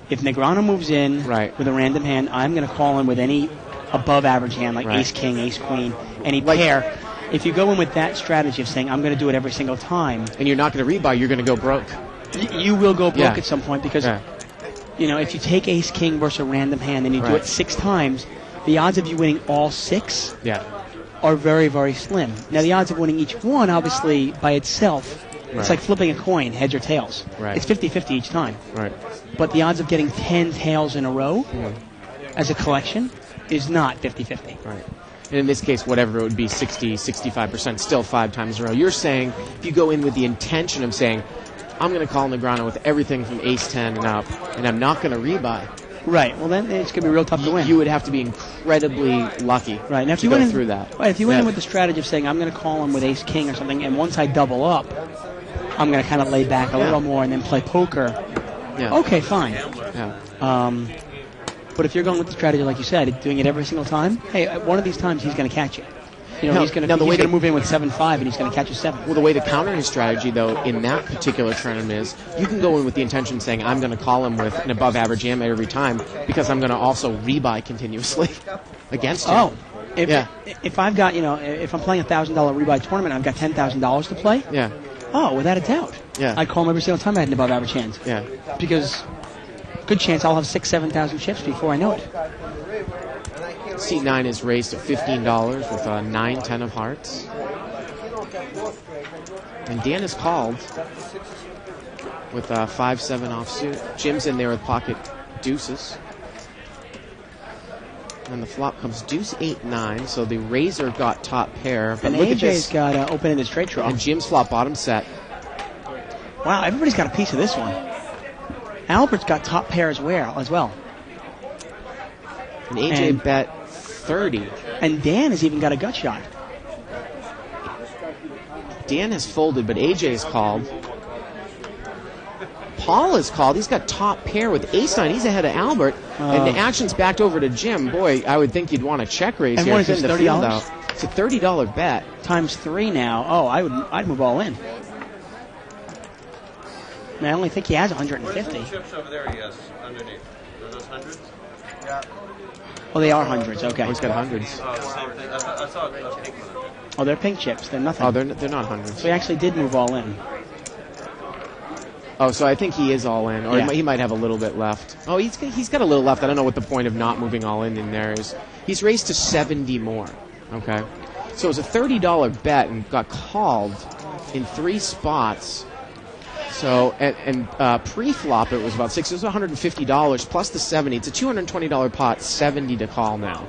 if Negreanu moves in
Right.
with a random hand, I'm going to call in with any above average hand, like
Right.
Ace King, Ace Queen, any pair. If you go in with that strategy of saying, I'm going to do it every single time,
And you're not going to rebuy, you're going to go broke.
you will go broke
Yeah.
at some point because,
Yeah.
you know, if you take Ace King versus a random hand and you do
Right.
it 6 times, the odds of you winning all 6
Yeah.
are very, very slim. Now, the odds of winning each one, obviously, by itself,
Right.
it's like flipping a coin, heads or tails.
Right.
It's 50-50 each time.
Right.
But the odds of getting 10 tails in a row as a collection is not 50-50.
Right. And in this case, whatever it would be, 60, 65%, still 5 times in a row. You're saying, if you go in with the intention of saying, I'm going to call Negreanu with everything from Ace-10 and up, and I'm not going to rebuy.
Right. Well, then it's going to be real tough to win.
You would have to be incredibly lucky
Right. Now, if
to
you
go
went in,
through that.
Right, if you went in
Yeah.
with the strategy of saying, I'm going to call him with Ace King or something, and once I double up, I'm going to kind of lay back a
Yeah.
little more and then play poker.
Yeah.
Okay, fine.
Yeah.
But if you're going with the strategy, like you said, doing it every single time, hey, one of these times he's going to catch you. You know,
Now-
he's going
now the way
to
they-
move in with 7-5, and he's going to catch you 7.
Well, the way to counter his strategy, though, in that particular tournament is you can go in with the intention saying, I'm going to call him with an above-average jam every time because I'm going to also rebuy continuously against him.
Oh, if,
Yeah.
if I've got, you know, if I'm playing a $1,000 rebuy tournament, I've got $10,000 to play.
Yeah.
Oh, without a doubt.
Yeah.
I'd call him every single time I had an above average hand.
Yeah.
Because good chance I'll have 6,000-7,000 chips before I know it.
Seat 9 is raised to $15 with a 9-10 of hearts. And Dan is called with a 5-7 offsuit. Jim's in there with pocket deuces. And the flop comes deuce 8-9, so the razor got top pair. But
And
look at
AJ's
this.
got open-ended straight draw.
And Jim's flop bottom set.
Wow, everybody's got a piece of this one. Albert's got top pair as well.
And AJ bet 30.
And Dan has even got a gut shot.
Dan has folded, but AJ is called. Paul is called. He's got top pair with ace-9. He's ahead of Albert. And the action's backed over to Jim. Boy, I would think you'd want to check raise
and
here.
what is this, $30?
Out. It's a $30 bet.
Times 3 now. Oh, I'd move all in. And I only think he has 150.
What are the chips over there he has underneath? Are those hundreds?
Yeah.
Oh, they are hundreds. Okay.
Oh, he's got hundreds.
Oh, the same thing. I saw a pink one.
Oh, they're pink chips. They're nothing.
Oh, they're not hundreds.
So he actually did move all in.
Oh, so I think he is all in, or
Yeah.
he might have a little bit left. Oh, he's got a little left. I don't know what the point of not moving all in there is. He's raised to 70 more. Okay, so it was a $30 bet and got called in 3 spots. So and pre-flop it was about 6. It was $150 plus the 70. It's a $220 pot. 70 to call now.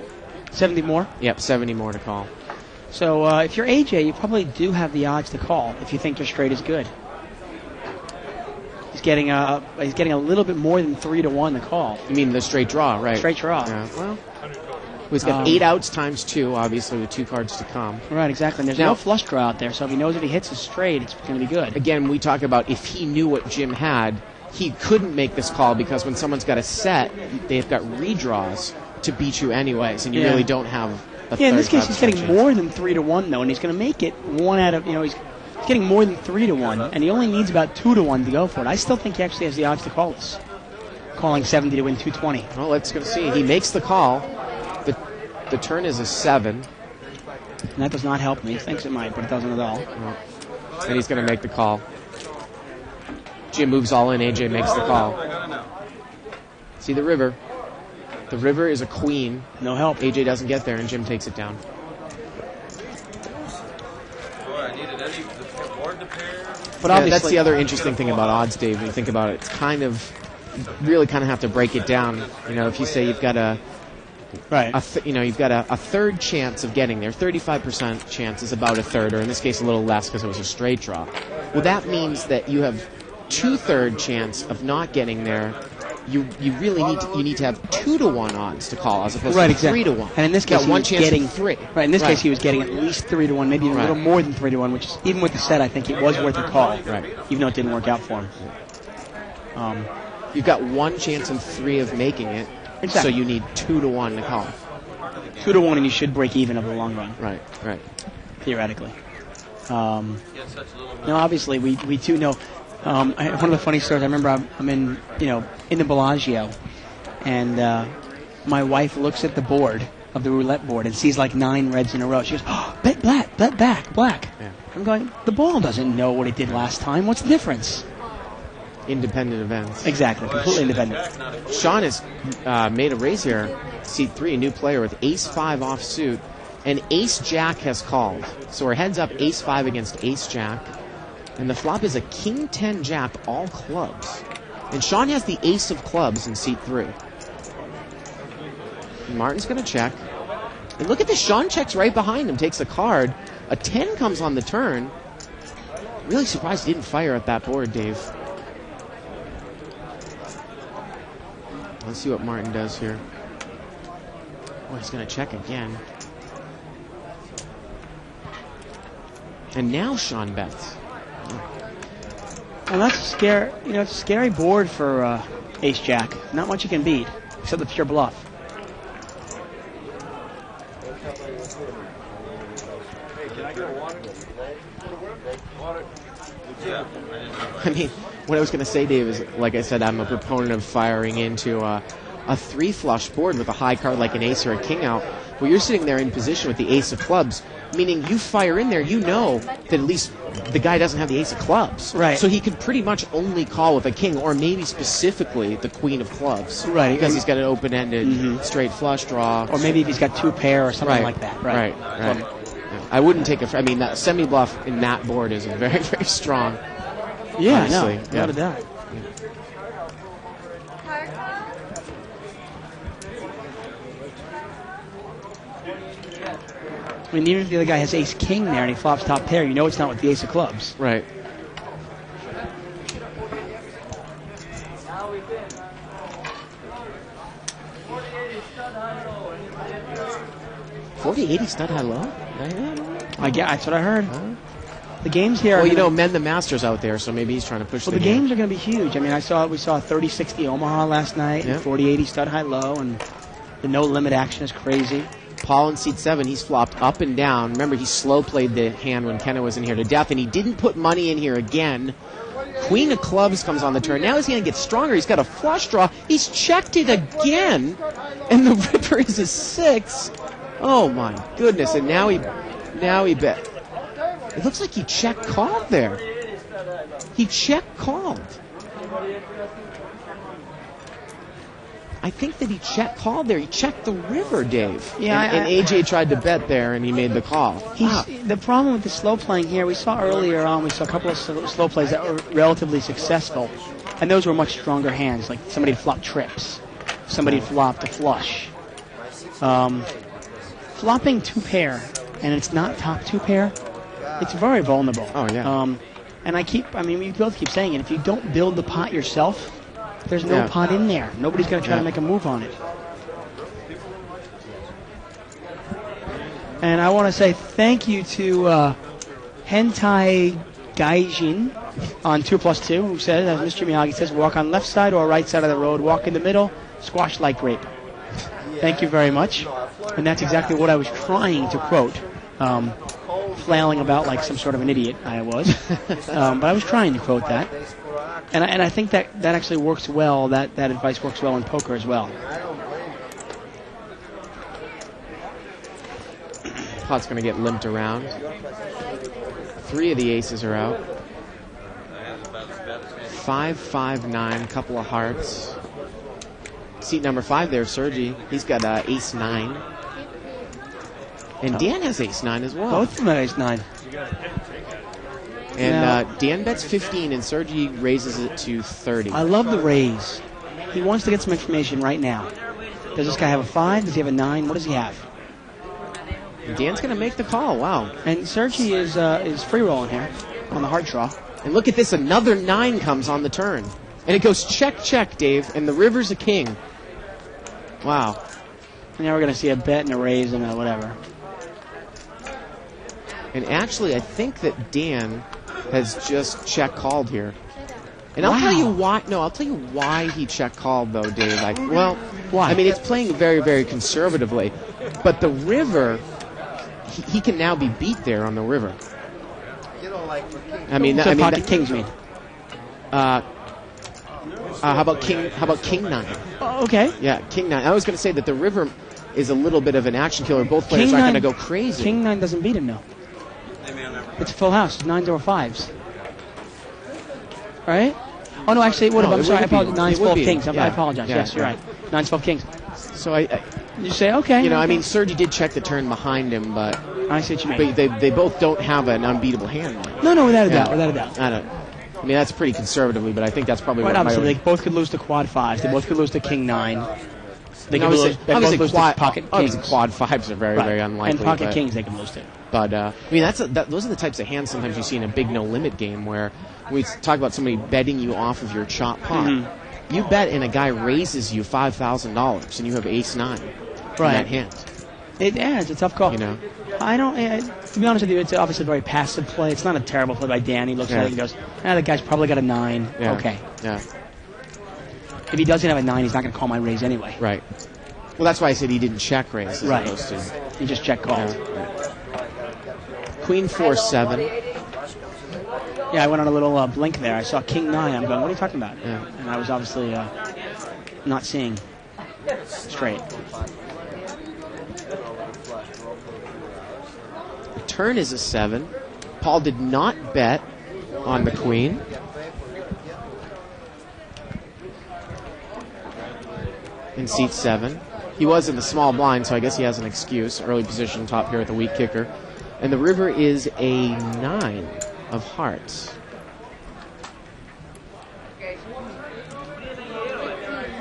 70 more?
Yep, 70 more to call.
So if you're AJ, you probably do have the odds to call if you think your straight is good. He's getting a little bit more than 3 to 1 to call.
You mean the straight draw, right?
Straight draw.
Yeah. Well, he's got 8 outs times 2, obviously, with 2 cards to come.
Right, exactly. And there's no flush draw out there, so if he knows if he hits a straight, it's going to be good.
Again, we talk about if he knew what Jim had, he couldn't make this call because when someone's got a set, they've got redraws to beat you anyways, and you really don't have a
in this case, he's getting
chance.
more than 3 to 1, though, and he's going to make it 1 out of, he's getting more than 3 to 1, and he only needs about 2 to 1 to go for it. I still think he actually has the odds to call this. Calling 70 to win 220.
Well, let's go see. He makes the call. The turn is a 7.
And that does not help me. He thinks it might, but it doesn't at all.
No. And he's going to make the call. Jim moves all in. AJ makes the call. See the river. The river is a queen.
No help.
AJ doesn't get there, and Jim takes it down.
Boy, I needed any board to pair.
But obviously, that's the other interesting thing about odds, Dave. When you think about it, it's really have to break it down. If you say you've got you've got a third chance of getting there. 35% chance is about a third, or in this case, a little less because it was a straight draw. Well, that means that you have 2/3 chance of not getting there. You really need to have 2 to 1 odds to call as opposed to 3 to 1.
And in this case,
one chance
getting
3.
Right. In this case, he was getting at least 3 to 1, maybe a little more than 3 to 1, which is even with the set, I think it was worth a call.
Right.
Even though it didn't work out for him.
You've got 1 chance in 3 of making it.
Exactly.
So you need 2 to 1 to call.
2 to 1, and you should break even over the long run.
Right.
Theoretically. No, obviously we do know. One of the funny stories. I remember I'm in the Bellagio, and my wife looks at the board of the roulette board and sees like 9 reds in a row. She goes, "Oh, bet black, bet black." Yeah. I'm going. The ball doesn't know what it did last time. What's the difference?
Independent events.
Exactly, completely independent.
Sean has made a raise here. Seat 3, a new player with ace-5 offsuit, and ace-jack has called. So we're heads up ace-5 against ace-jack, and the flop is a king-10-jack, all clubs. And Sean has the ace of clubs in seat 3. And Martin's going to check. And look at this, Sean checks right behind him, takes a card. A 10 comes on the turn. Really surprised he didn't fire at that board, Dave. Let's see what Martin does here. Oh, he's going to check again. And now Sean bets.
Well, that's a it's a scary board for Ace Jack. Not much you can beat, except the pure bluff.
I mean, what I was going to say, Dave, is, like I said, I'm a proponent of firing into a 3-flush board with a high card like an ace or a king out. Well, you're sitting there in position with the ace of clubs, meaning you fire in there, you know that at least the guy doesn't have the ace of clubs.
Right.
So he could pretty much only call with a king, or maybe specifically the queen of clubs.
Right.
Because he's got an open-ended straight flush draw.
Or maybe if he's got 2 pair or something like that.
Right. Yeah. I wouldn't take that semi-bluff in that board is very, very strong.
Yeah,
honestly.
no, without a doubt. I mean, even if the other guy has ace-king there and he flops top pair, you know it's not with the ace of clubs.
Right. 40-80 stud high low?
That's what I heard. The games here.
Well, you know, Men the Masters out there, so maybe he's trying to push.
Well, the games are going to be huge. I mean, we saw 30-60 Omaha last night, and 40-80 stud high low, and the no limit action is crazy.
Paul in seat 7, he's flopped up and down. Remember, he slow played the hand when Kenna was in here to death, and he didn't put money in here again. Queen of clubs comes on the turn. Now his hand gets stronger. He's got a flush draw. He's checked it again, and the river is a 6. Oh my goodness! And now he bet. It looks like he check called there. He check called. I think that he check called there. He checked the river, Dave.
Yeah,
and AJ tried to bet there, and he made the call.
The problem with the slow playing here, we saw earlier on, we saw a couple of slow plays that were relatively successful, and those were much stronger hands. Like somebody flopped trips, somebody flopped a flush. Flopping 2-pair, and it's not top 2-pair, it's very vulnerable.
Oh, yeah.
And we both keep saying it, if you don't build the pot yourself, there's no pot in there. Nobody's going to try to make a move on it. And I want to say thank you to Hentai Gaijin on 2+2, who says, as Mr. Miyagi says, walk on left side or right side of the road, walk in the middle, squash like grape. Thank you very much. And that's exactly what I was trying to quote. Flailing about like some sort of an idiot, I was. But I was trying to quote that. And I think that actually works well, that advice works well in poker as well.
Pot's going to get limped around. 3 of the aces are out. 5, 5, 9, couple of hearts. Seat number 5 there, Sergi. He's got ace 9. And Dan has ace 9 as well.
Both of them have ace 9.
And Dan bets 15, and Sergi raises it to 30.
I love the raise. He wants to get some information right now. Does this guy have a 5? Does he have a 9? What does he have?
Dan's going to make the call. Wow.
And Sergi is free rolling here on the hard draw.
And look at this. Another 9 comes on the turn. And it goes check, check, Dave. And the river's a king. Wow.
And now we're going to see a bet and a raise and a whatever.
And actually, I think that Dan has just check called here. And I'll tell you why. No, I'll tell you why he check called though, Dave. Why? I mean, it's playing very, very conservatively, but the river, he can now be beat there on the river. I mean,
pocket kings mean.
How about king 9?
Oh, okay.
Yeah, king 9. I was going to say that the river is a little bit of an action killer. Both players aren't going to go crazy.
King 9 doesn't beat him, no. It's a full house. 9s or 5s. Right? Oh, no, actually, I'm sorry. I apologize. 9s, 12 kings. I apologize.
Yeah,
yes, you're right. 9s, 12 kings.
So
you say, okay.
You know, I mean, Sergi did check the turn behind him, but
I see what you mean.
But they both don't have an unbeatable hand.
No, without a doubt. Without a doubt.
I mean, that's pretty conservatively, but I think that's probably
right.
What
Obviously, they both could lose to quad 5s. They both could lose to king 9. They could
lose
to pocket kings.
Quad 5s are very, very unlikely.
And pocket kings they can lose to.
But, I mean, those are the types of hands sometimes you see in a big no-limit game where we talk about somebody betting you off of your chop pot. Mm-hmm. You bet and a guy raises you $5,000 and you have ace 9 in that hand.
It's a tough call.
You know?
I don't, to be honest with you, it's obviously a very passive play. It's not a terrible play by Dan. He looks at it and goes, the guy's probably got a 9.
Yeah.
Okay.
Yeah.
If he doesn't have a 9, he's not going to call my raise anyway.
Right. Well, that's why I said he didn't check raise.
Right. He just check called.
Yeah. Queen 4-7.
Yeah, I went on a little blink there. I saw king 9. I'm going, what are you talking about?
Yeah.
And I was obviously not seeing straight.
The turn is a 7. Paul did not bet on the queen. In seat 7. He was in the small blind, so I guess he has an excuse. Early position, top here at the weak kicker. And the river is a 9 of hearts.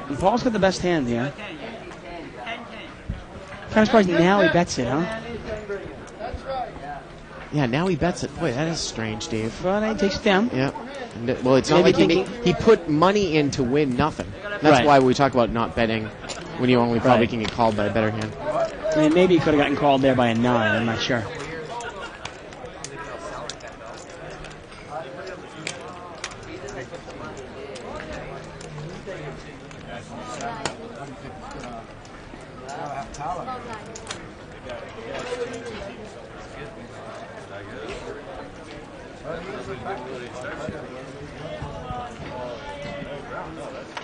And Paul's got the best hand here. Kind of surprised now he bets it, huh?
Yeah, now he bets it. Boy, that is strange, Dave.
Well, he takes it down.
Yeah. Well, it's not like he put money in to win nothing. That's why we talk about not betting when you only probably can get called by a better hand.
I mean, maybe he could have gotten called there by a 9. I'm not sure.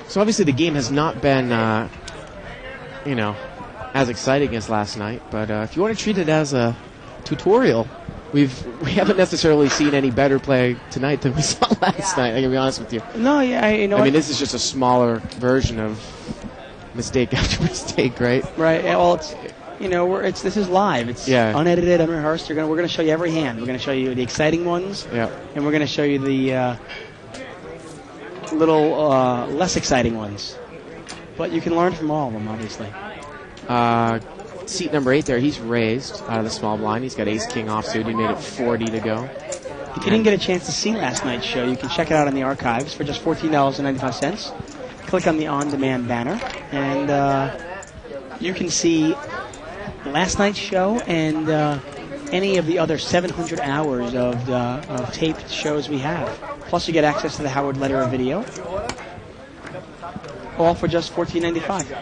So obviously the game has not been, as exciting as last night. But if you want to treat it as a tutorial, we haven't necessarily seen any better play tonight than we saw last night. I can be honest with you.
No, yeah, I mean,
this is just a smaller version of mistake after mistake, right?
Right. Well, it's this is live. It's unedited, unrehearsed. We're gonna show you every hand. We're gonna show you the exciting ones, and we're gonna show you the little less exciting ones. But you can learn from all of them, obviously.
Seat number 8 there, he's raised out of the small blind. He's got ace-king offsuit. He made it 40 to go.
If you didn't get a chance to see last night's show, you can check it out in the archives for just $14.95. Click on the on-demand banner, and you can see last night's show and any of the other 700 hours of taped shows we have. Plus, you get access to the Howard Lederer video, all for just $14.95.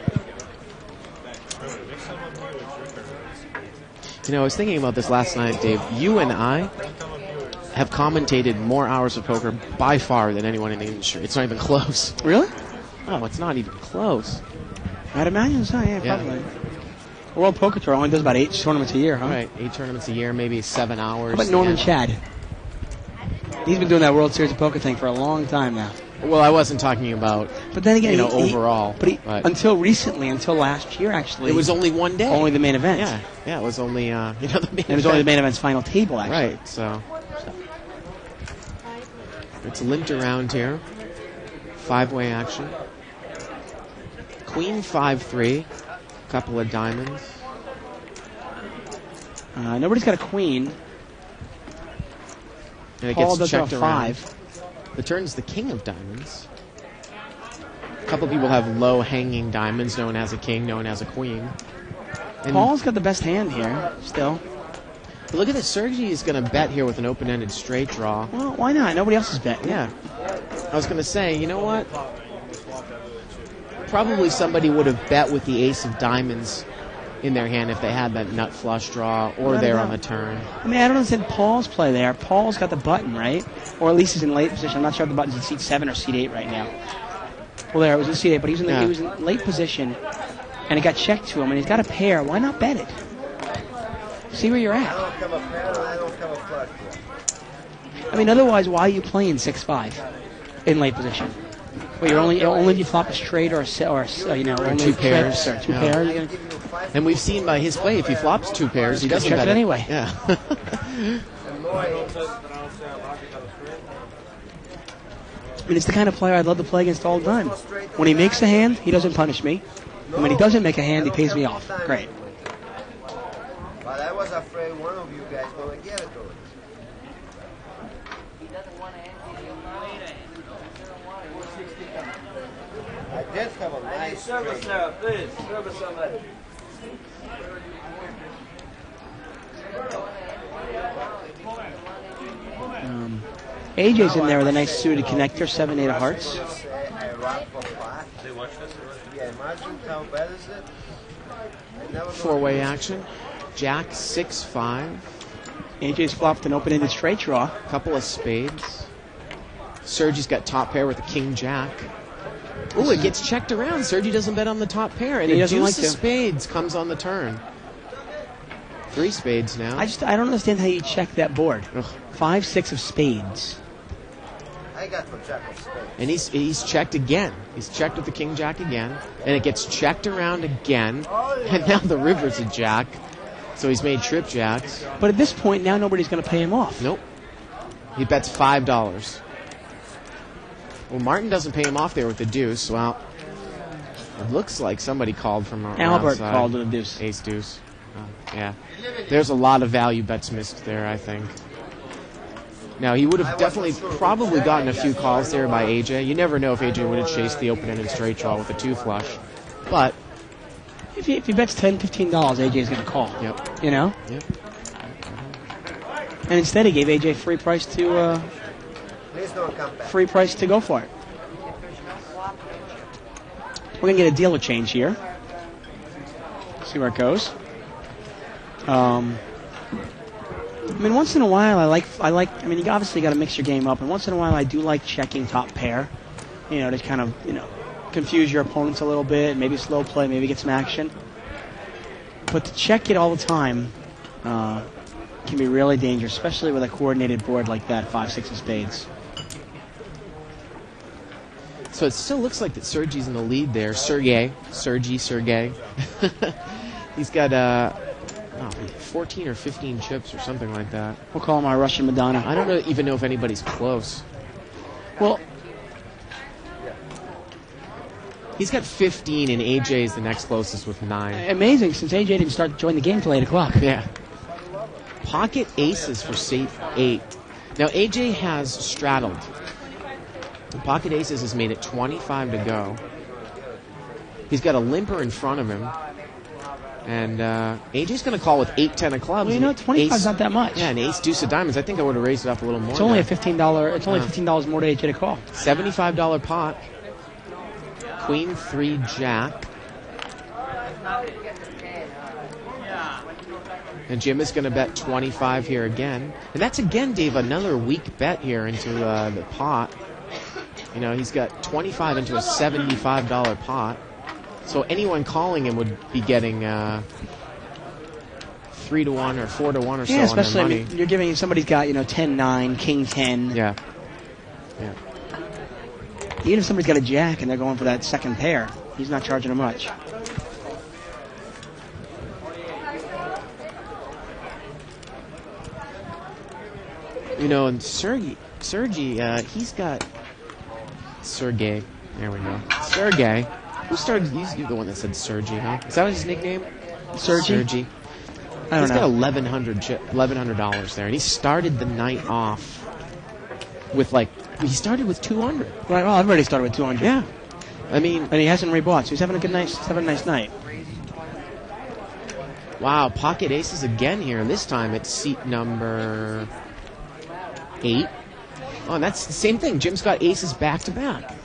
I was thinking about this last night, Dave. You and I have commentated more hours of poker by far than anyone in the industry. It's not even close.
Really?
Oh, it's not even close.
I'd imagine so, yeah, probably. The World Poker Tour only does about 8 tournaments a year, huh?
Right, 8 tournaments a year, maybe 7 hours.
How about Norman Chad? He's been doing that World Series of Poker thing for a long time now.
Well, I wasn't talking about,
but then again,
overall.
But until recently, until last year, actually.
It was only one day.
Only the main event.
Yeah, it was only, the main event.
It was only the main event's final table, actually.
Right, so. It's limped around here. 5-way action. Queen 5-3. Couple of diamonds.
Nobody's got a queen.
And it
Paul
gets
does have
checked
a
around.
5.
The turn's the king of diamonds. A couple people have low hanging diamonds. No one has a king, no one has a queen. And
Paul's got the best hand here, still.
Look at this. Sergey is going to bet here with an open-ended straight draw.
Well, why not? Nobody else is betting.
Yeah. I was going to say, you know what? Probably somebody would have bet with the ace of diamonds in their hand if they had that nut flush draw or there on the turn.
I mean, I don't understand Paul's play there. Paul's got the button, right? Or at least he's in late position. I'm not sure if the button's in seat 7 or seat 8 right now. Well, there, it was in seat 8, but he was in late position, and it got checked to him, and he's got a pair. Why not bet it? See where you're at.
I don't have a pair, I don't have a flush draw.
I mean, otherwise, why are you playing 6-5 in late position? Well, you're only if you flop a straight or only
two pairs.
Trips or two pairs.
And we've seen by his play, if he flops 2 pairs, he doesn't
check
bet
it anyway.
Yeah.
I mean, it's the kind of player I'd love to play against all the time. When he makes a hand, he doesn't punish me. And when he doesn't make a hand, he pays me off. Great.
But I was afraid one of you guys going to get it, though. I did have a nice
service now, please. Service somebody.
AJ's in there with a nice suited connector, 7-8 of hearts.
Yeah, imagine how bad is it?
4-way action. Jack 6-5.
AJ's flopped an open-ended straight draw.
Couple of spades. Sergey's got top pair with a king jack. Ooh, it gets checked around. Sergey doesn't bet on the top pair, and
he
a
doesn't
deuce
like
of
to.
spades comes on the turn. 3 spades now.
I don't understand how you check that board. 5-6 of spades.
I got the jack of spades.
And he's checked again. He's checked with the king jack again, and it gets checked around again. And now the river's a jack, so he's made trip jacks.
But at this point, now nobody's going to pay him off.
Nope. He bets $5. Well, Martin doesn't pay him off there with the deuce. Well, it looks like somebody called from
Albert
outside.
called with a deuce.
Ace deuce. Yeah. There's a lot of value bets missed there, I think. Now, he would have probably gotten a few calls there by AJ. You never know if AJ would have chased the open-ended straight draw with a 2 flush. But
if he bets $10, $15, AJ's going to call.
Yep.
You know?
Yep.
And instead he gave AJ free price to
Please don't come back.
free price to go for it. We're going to get a dealer change here. See where it goes. I mean, once in a while, I mean, you obviously got to mix your game up, and once in a while, I do like checking top pair, you know, to kind of, you know, confuse your opponents a little bit, maybe slow play, maybe get some action. But to check it all the time can be really dangerous, especially with a coordinated board like that, 5-6 of spades.
So it still looks like that Sergey's in the lead there. Sergey. He's got 14 or 15 chips or something like that.
We'll call him our Russian Madonna.
I don't even know if anybody's close.
Well,
he's got 15, and AJ is the next closest with 9.
Amazing, since AJ didn't start to join the game till 8 o'clock.
Yeah. Pocket aces for safe 8. Now, AJ has straddled. The pocket aces has made it 25 to go. He's got a limper in front of him. And AJ's going to call with 8-10 of clubs.
Well, you know, 25 is not that much.
Yeah, an ace, deuce of diamonds. I think I would have raised it up a little more.
It's only $15. It's only $15 more to AJ to call.
$75 pot. Queen 3 jack. And Jim is going to bet 25 here again. And that's again, Dave, another weak bet here into the pot. You know, he's got 25 into a $75 pot. So anyone calling him would be getting 3-1 or 4-1 or so.
Yeah, especially
on their
I
money.
mean, you're giving somebody's got 10-9, King 10.
Yeah.
Even if somebody's got a jack and they're going for that second pair, he's not charging them much.
You know, and Sergey, he's got Sergey. There we go. Sergey. Who started? You're the one that said Sergey, huh? Is that his nickname? Sergey.
I don't know.
He's got $1,100 there, and he started the night off with he started with 200.
Right. Well, everybody started with 200.
Yeah. I mean,
and he hasn't rebought, so he's having a nice night.
Wow, pocket aces again here. This time it's seat number 8. Oh, and that's the same thing. Jim's got aces back to back.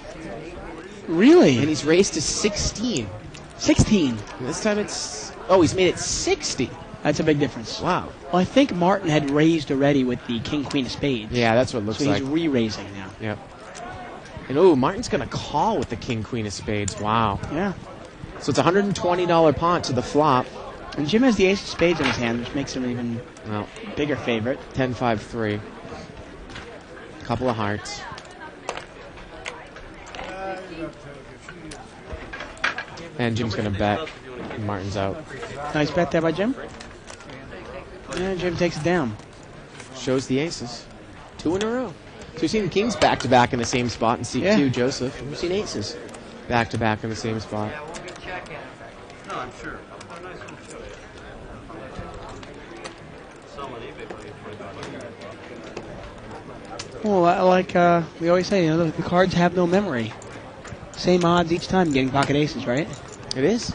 Really?
And he's raised to 16.
16.
And this time he's made it 60.
That's a big difference.
Wow.
Well, I think Martin had raised already with the King Queen of Spades.
Yeah, that's what it looks like.
So he's re-raising now.
Yep. And Martin's going to call with the King Queen of Spades. Wow.
Yeah.
So it's a $120 pot to the flop.
And Jim has the ace of spades in his hand, which makes him even bigger favorite.
10-5-3. Couple of hearts. And Jim's going to bet. And Martin's out.
Nice bet there by Jim. Yeah, Jim takes it down.
Shows the aces. 2 in a row. So we've seen kings back-to-back in the same spot in seat 2, Joseph. And we've seen aces back-to-back in the same spot.
No, I'm sure.
Well, like we always say, the cards have no memory. Same odds each time getting pocket aces, right?
It is.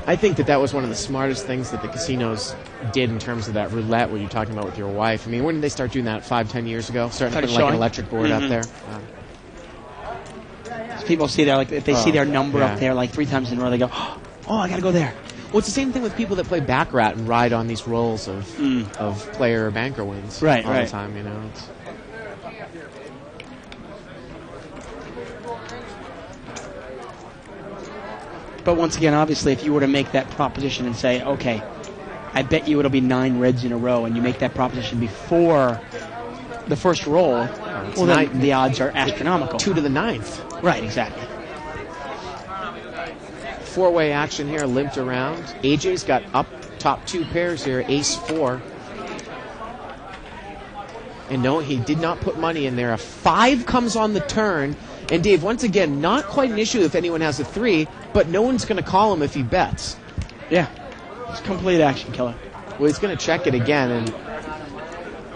I think that was one of the smartest things that the casinos did in terms of that roulette, what you're talking about with your wife. I mean, when did they start doing that? 5-10 years ago? Starting to put an electric board up there?
People see their, if they see their number up there 3 times in a row, they go, oh, I got to go there.
Well, it's the same thing with people that play Baccarat and ride on these rolls of player or banker wins all the time, It's,
but once again, obviously, if you were to make that proposition and say, okay, I bet you it'll be 9 reds in a row, and you make that proposition before the first roll, then the odds are astronomical.
2 to the 9th.
Right, exactly.
4-way action here, limped around. AJ's got up top 2 pairs here, ace-4. And no, he did not put money in there. A 5 comes on the turn. And Dave, once again, not quite an issue if anyone has a 3, but no one's going to call him if he bets.
Yeah, it's complete action killer.
Well, he's going to check it again, and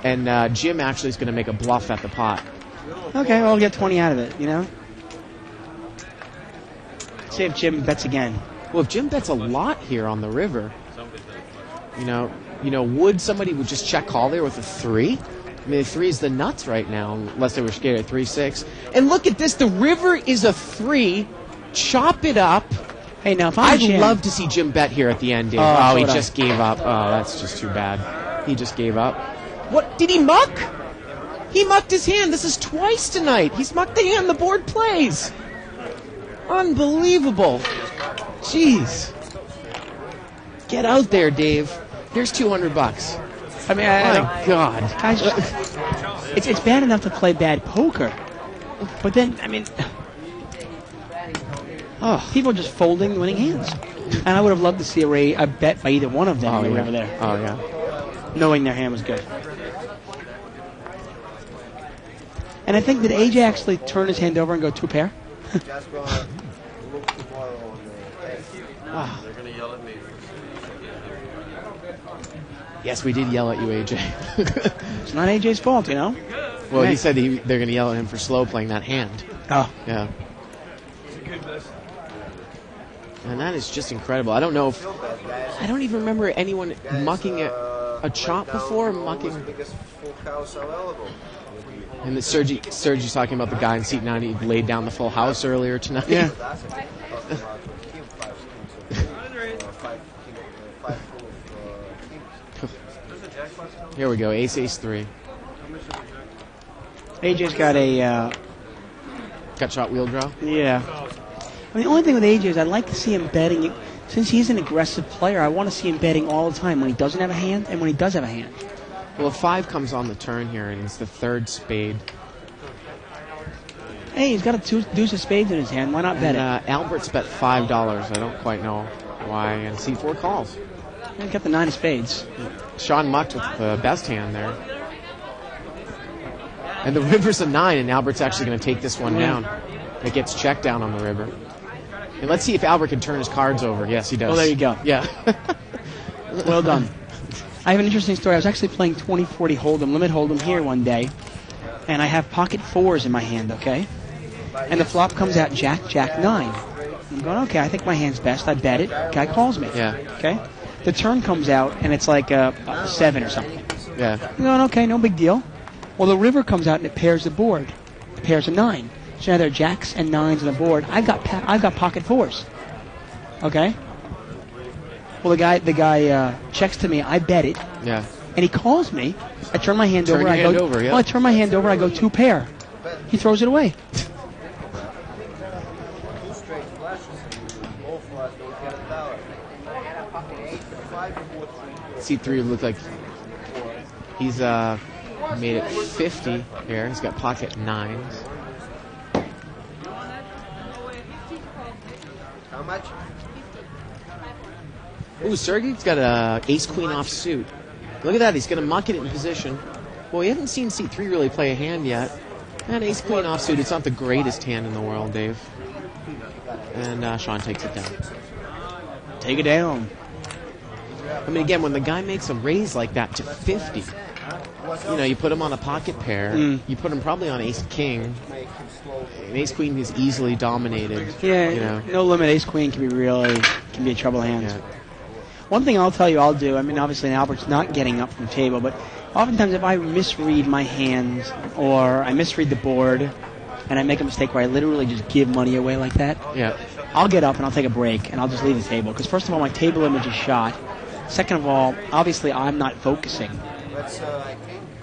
And Jim actually is going to make a bluff at the pot.
Okay, well, we'll get 20 out of it, you know? See if Jim bets again.
Well, if Jim bets a lot here on the river, you know, would somebody would just check call there with a 3? I mean, the 3 is the nuts right now, unless they were scared at 3-6. And look at this, the river is a 3. Chop it up.
Hey, now if I'm
I'd
Jim,
love to see Jim bet here at the end, Dave.
Oh,
He
so would
just gave up. Oh, that's just too bad. He just gave up. What, did he muck? He mucked his hand. This is twice tonight. He's mucked the hand the board plays. Unbelievable. Jeez. Get out there, Dave. Here's $200.
I mean,
My God.
It's bad enough to play bad poker, but then, I mean, people are just folding winning hands. And I would have loved to see a bet by either one of them over there.
Oh, yeah.
Knowing their hand was good. And I think, did AJ actually turn his hand over and go 2 pair?
Just gonna look tomorrow on the
They're going to yell at me.
Yes, we did yell at you, AJ.
It's not AJ's fault, you know?
Well, he said they're going to yell at him for slow playing that hand.
Oh.
Yeah. And that is just incredible. I don't know if... I don't even remember anyone mucking a chop before, mucking...
biggest full house available.
And Sergi's talking about the guy in seat 90 who laid down the full house earlier tonight.
Yeah.
Here we go, ace 3.
AJ's got a...
Got shot wheel draw?
Yeah. I mean, the only thing with AJ is I'd like to see him betting. Since he's an aggressive player, I want to see him betting all the time when he doesn't have a hand and when he does have a hand.
Well, a 5 comes on the turn here, and it's the 3rd spade.
Hey, he's got a deuce of spades in his hand. Why not bet it?
Albert's bet $5. I don't quite know why. And C4 calls.
He's got the 9 of spades.
Sean mucked with the best hand there. And the river's a 9, and Albert's actually going to take this one down. It gets checked down on the river. And let's see if Albert can turn his cards over. Yes, he does.
Oh, there you go.
Yeah.
Well done. I have an interesting story. I was actually playing 20-40 Hold'em, limit Hold'em here one day, and I have pocket 4s in my hand, okay? And the flop comes out Jack 9. I'm going, okay, I think my hand's best. I bet it. Guy calls me.
Yeah.
Okay? The turn comes out, and it's like a 7 or something.
Yeah.
I'm going, okay, no big deal. Well, the river comes out, and it pairs the board. It pairs a 9. So now there are jacks and 9s on the board. I've got pocket 4s. Okay? Well, the guy checks to me. I bet it.
Yeah.
And he calls me. I turn my hand over.
Yeah.
Well, I turn my hand over. I go 2 pair. He throws it away.
C3 looked like he's made it 50 here. He's got pocket 9s.
How much?
Ooh, Sergey's got a ace-queen offsuit. Look at that. He's going to muck it in position. Well, we haven't seen C3 really play a hand yet. And ace-queen offsuit, it's not the greatest hand in the world, Dave. And Sean takes it down.
Take it down.
I mean, again, when the guy makes a raise like that to 50, you put him on a pocket pair. You put him probably on ace-king. And ace-queen is easily dominated.
Yeah, no limit ace-queen can be a trouble hand. Yeah. One thing I'll tell you I'll do, I mean, obviously Albert's not getting up from the table, but oftentimes if I misread my hand or I misread the board and I make a mistake where I literally just give money away like that, I'll get up and I'll take a break and I'll just leave the table. Because first of all, my table image is shot. Second of all, obviously I'm not focusing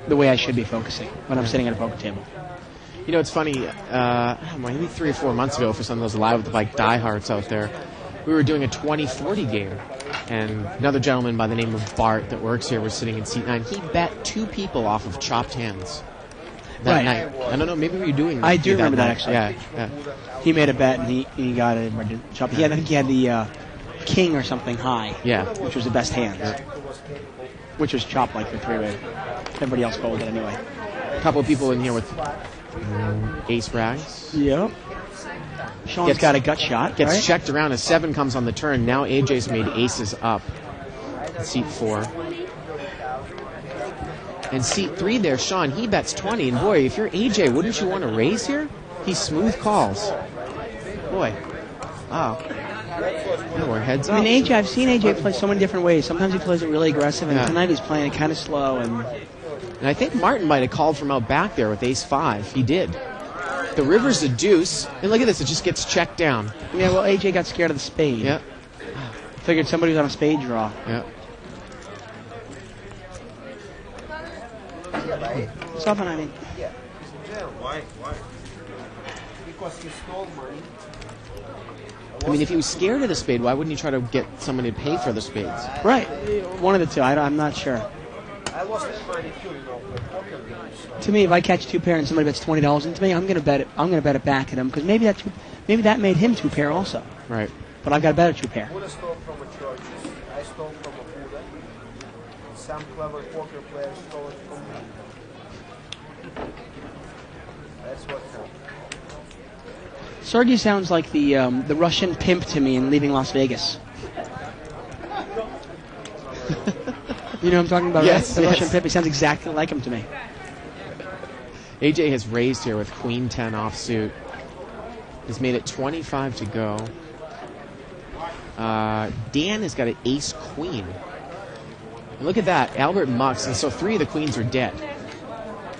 the way I should be focusing when I'm sitting at a poker table.
You know, it's funny, maybe 3 or 4 months ago for some of those Live with the Bike diehards out there, we were doing a 20-40 game, and another gentleman by the name of Bart that works here was sitting in seat 9. He bet 2 people off of chopped hands that night. I don't know, maybe we were doing that.
I do remember that, actually.
Yeah.
He made a bet, and he got it. Chopped. I think he had the king or something high, which was the best hand, which was chopped like the 3-way. Everybody else folded anyway.
A couple of people in here with ace rags.
Yep. Sean's got a gut shot.
Gets checked around. A 7 comes on the turn. Now AJ's made aces up. Seat 4. And seat 3 there, Sean, he bets 20. And boy, if you're AJ, wouldn't you want to raise here? He smooth calls. Boy. Wow. No more heads up.
I mean, I've seen AJ play so many different ways. Sometimes he plays it really aggressive, and tonight he's playing it kind of slow. And
I think Martin might have called from out back there with ace-5. He did. The river's a deuce. And look at this. It just gets checked down.
Yeah, well, AJ got scared of the spade.
Yep.
Figured somebody was on a spade draw.
Yep.
What's up, I mean?
Yeah.
Why?
Because he stole money.
I mean, if he was scared of the spade, why wouldn't he try to get somebody to pay for the spades?
Right. One of the two. I'm not sure.
I lost money too, with poker games.
To me, if I catch 2 pair and somebody bets $20 into me, I'm gonna bet it back at him because maybe that made him 2 pair also.
Right.
But I've got a better 2 pair.
Buddha stole from a church. I stole from a Buddha. Some clever poker players stole it from me. That's what happened.
Sergey sounds like the Russian pimp to me in Leaving Las Vegas. You know what I'm talking about,
yes,
right? The Russian pimp. He sounds exactly like him to me.
AJ has raised here with Queen 10 offsuit. He's made it 25 to go. Dan has got an ace queen. And look at that, Albert mucks, and so 3 of the queens are dead.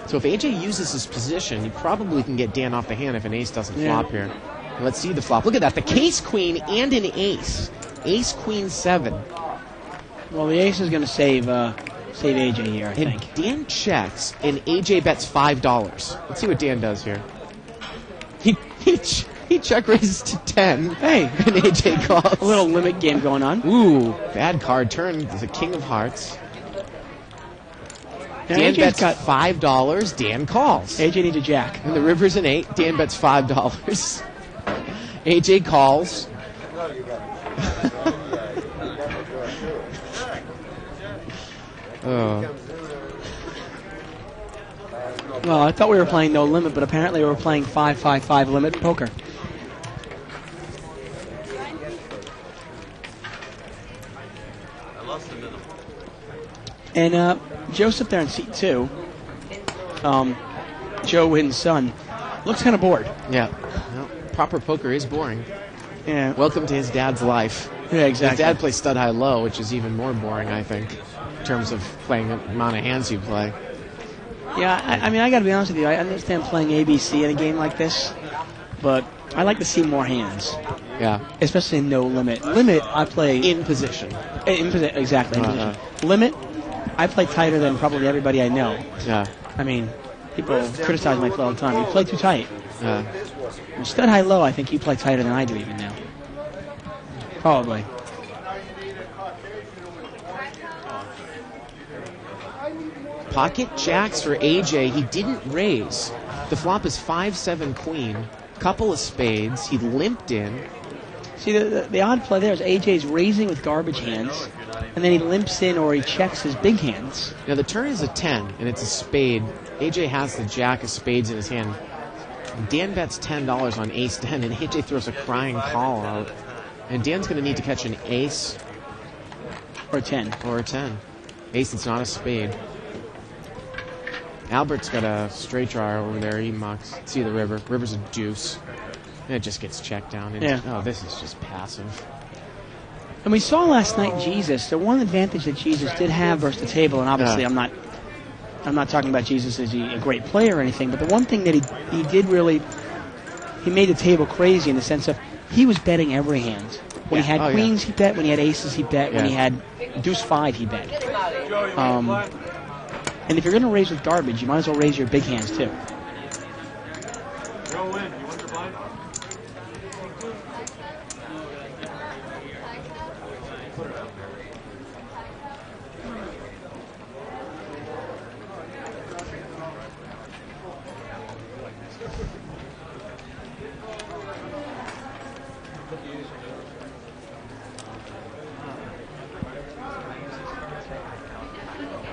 So if AJ uses his position, he probably can get Dan off the hand if an ace doesn't flop here. And let's see the flop. Look at that, the case queen and an ace. Ace queen 7.
Well, the ace is going to save AJ here, I think.
Dan checks, and AJ bets $5. Let's see what Dan does here. He check raises to 10.
Hey,
and AJ calls.
A little limit game going on.
Ooh, bad card. Turn the king of hearts.
Now,
Dan
AJ's
bets
got
$5. Dan calls.
AJ needs a jack.
And the river's an 8. Dan bets $5. AJ calls. Oh.
Well, I thought we were playing no limit, but apparently we were playing 5-5-5 limit poker.
I lost the minimum.
And Joseph there in seat 2, Joe Wynn's son, looks kind of bored.
Yeah. Well, proper poker is boring.
Yeah.
Welcome to his dad's life.
Yeah, exactly.
His dad plays stud high low, which is even more boring, I think, in terms of playing the amount of hands you play.
Yeah, I mean, I got to be honest with you. I understand playing ABC in a game like this, but I like to see more hands.
Yeah.
Especially in no limit. Limit, I play
in position.
In position, exactly. In position. Limit, I play tighter than probably everybody I know.
Yeah.
I mean, people criticize my play all the time. You play too tight.
Yeah.
Stud high low, I think you play tighter than I do even now. Probably.
Pocket jacks for AJ. He didn't raise. The flop is 5-7 queen. Couple of spades. He limped in.
See, the odd play there is AJ's raising with garbage hands, and then he limps in or he checks his big hands.
Now the turn is a 10, and it's a spade. AJ has the jack of spades in his hand. Dan bets $10 on ace 10, and AJ throws a crying call out. And Dan's going to need to catch an ace.
Or a 10.
Or a 10. Ace that's not a spade. Albert's got a straight draw over there. He mucks. See the river. River's a deuce. And it just gets checked down. And oh, this is just passive.
And we saw last night Jesus. The one advantage that Jesus did have versus the table, and obviously I'm not talking about Jesus as a great player or anything, but the one thing that he did really, he made the table crazy in the sense of he was betting every hand. When he had queens, he bet. When he had aces, he bet. When he had deuce 5, he bet. And if you're going to raise with garbage, you might as well raise your big hands too.
Joe Wynn, you want to buy?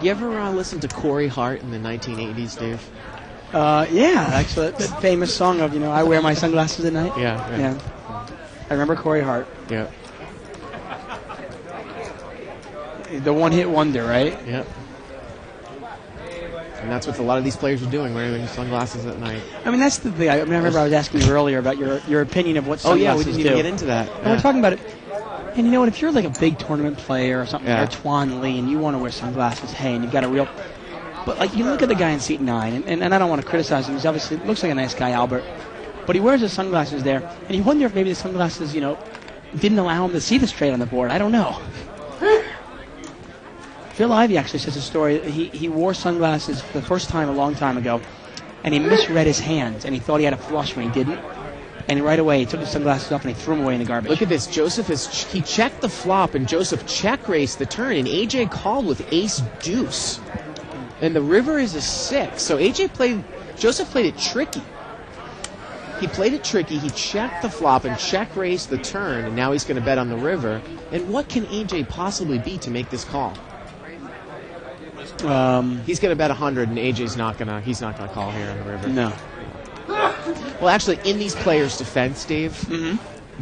You ever listen to Corey Hart in the 1980s, Dave?
Yeah, actually, that famous song of, I wear my sunglasses at night.
Yeah.
I remember Corey Hart.
Yeah.
The one-hit wonder, right?
Yeah. And that's what a lot of these players are doing, wearing their sunglasses at night.
I mean, that's the thing. I remember I was asking you earlier about your opinion of what sunglasses
we
do.
didn't even get into that.
And we're talking about it. And you know what? If you're like a big tournament player or something, or Tuan Lee, and you want to wear sunglasses, hey, and you've got a real... But like, you look at the guy in seat 9, and I don't want to criticize him. He's obviously looks like a nice guy, Albert. But he wears his sunglasses there, and you wonder if maybe the sunglasses, didn't allow him to see the straight on the board. I don't know. Phil Ivey actually says a story. He wore sunglasses for the first time a long time ago, and he misread his hands, and he thought he had a flush when he didn't. And right away, he took his sunglasses off and he threw them away in the garbage.
Look at this. Joseph he checked the flop, and Joseph check-raced the turn, and AJ called with ace-deuce. And the river is a 6. So Joseph played it tricky. He played it tricky. He checked the flop and check-raced the turn, and now he's going to bet on the river. And what can AJ possibly be to make this call? He's going to bet 100, and AJ's not going to call here on the river.
No.
Well, actually, in these players' defense, Dave,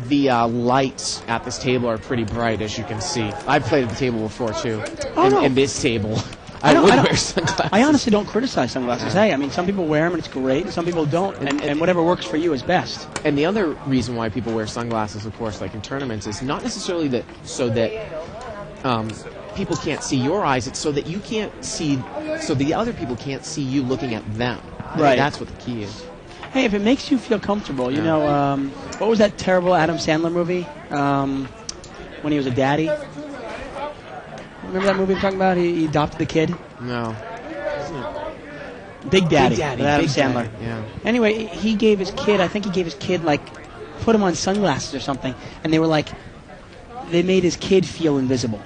the lights at this table are pretty bright, as you can see. I've played at the table before, too. And this table, I would wear sunglasses.
I honestly don't criticize sunglasses. Hey, I mean, some people wear them, and it's great, and some people don't, and whatever works for you is best.
And the other reason why people wear sunglasses, of course, like in tournaments, is not necessarily that people can't see your eyes. It's so that you can't see, so the other people can't see you looking at them.
Right.
That's what the key is.
Hey, if it makes you feel comfortable, what was that terrible Adam Sandler movie when he was a daddy? Remember that movie I'm talking about? He adopted the kid?
No.
Big Daddy.
Big Daddy.
With Adam
Big
Sandler.
Daddy, yeah.
Anyway, he gave his kid, put him on sunglasses or something, and they were like, they made his kid feel invisible.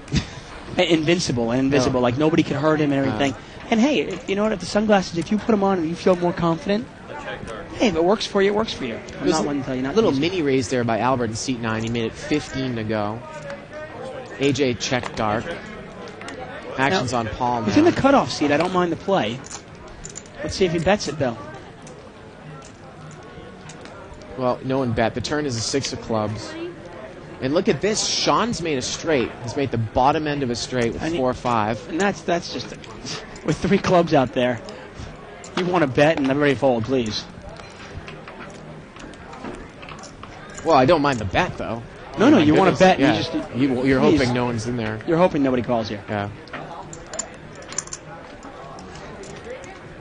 Invincible, like nobody could hurt him and everything. And hey, you know what, if the sunglasses, if you put them on and you feel more confident, hey, if it works for you, it works for you. I'm not one to tell you not to.
Little mini raise there by Albert in seat 9. He made it 15 to go. AJ checked dark. Action's on Paul now.
He's in the cutoff seat. I don't mind the play. Let's see if he bets it, though.
Well, no one bet. The turn is a 6 of clubs. And look at this. Sean's made a straight. He's made the bottom end of a straight with 4-5.
And that's just... With 3 clubs out there, you want to bet and everybody fold, please.
Well, I don't mind the bet, though.
No, you want to bet.
Yeah.
You're
you're hoping no one's in there.
You're hoping nobody calls you.
Yeah.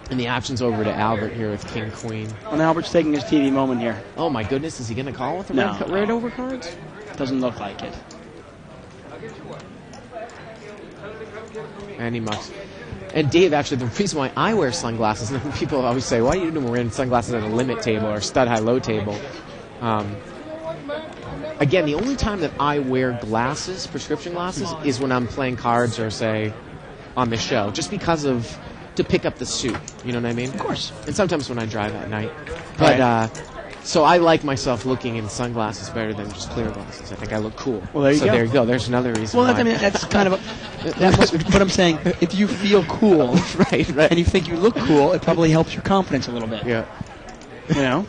And the option's over to Albert here with King Queen.
And Albert's taking his TV moment here.
Oh my goodness, is he going to call with the
No.
red over cards?
Doesn't look like it.
And he mucks. And Dave, actually, the reason why I wear sunglasses, and people always say, why are you wearing sunglasses at a limit table or stud high-low table? Again, the only time that I wear glasses, prescription glasses, is when I'm playing cards or, say, on the show, just because of... to pick up the suit, you know what I mean?
Of course.
And sometimes when I drive at night. But, so I like myself looking in sunglasses better than just clear glasses. I think I look cool.
Well, there you go.
So there you go. There's another reason
Well,
why.
I mean, that's kind of a... That must, but I'm saying, if you feel cool,
right,
and you think you look cool, it probably helps your confidence a little bit.
Yeah.
You know?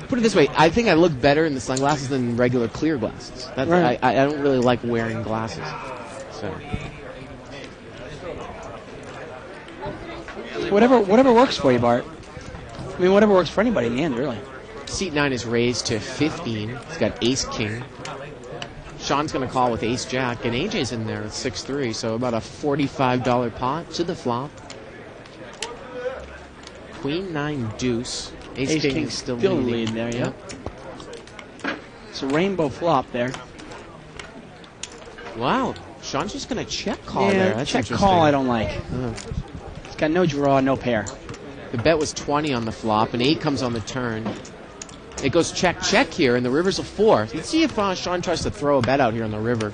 Put it this way, I think I look better in the sunglasses than regular clear glasses. That's,
Right.
I don't really like wearing glasses. So
Whatever works for you, Bart. I mean, whatever works for anybody in the end, really.
seat 9 is raised to 15. He's got ace-king. Sean's going to call with ace-jack, and AJ's in there with 6-3, so about a $45 pot to the flop. Queen 9 deuce. Ace-king is still leading.
lead there, yeah. It's a rainbow flop there.
Wow. Sean's just going to check call
Yeah,
there. That's
check
interesting.
call I don't like. It's got no draw, no pair.
The bet was 20 on the flop, and 8 comes on the turn. It goes check, check here, and the river's a 4. Let's see if Sean tries to throw a bet out here on the river.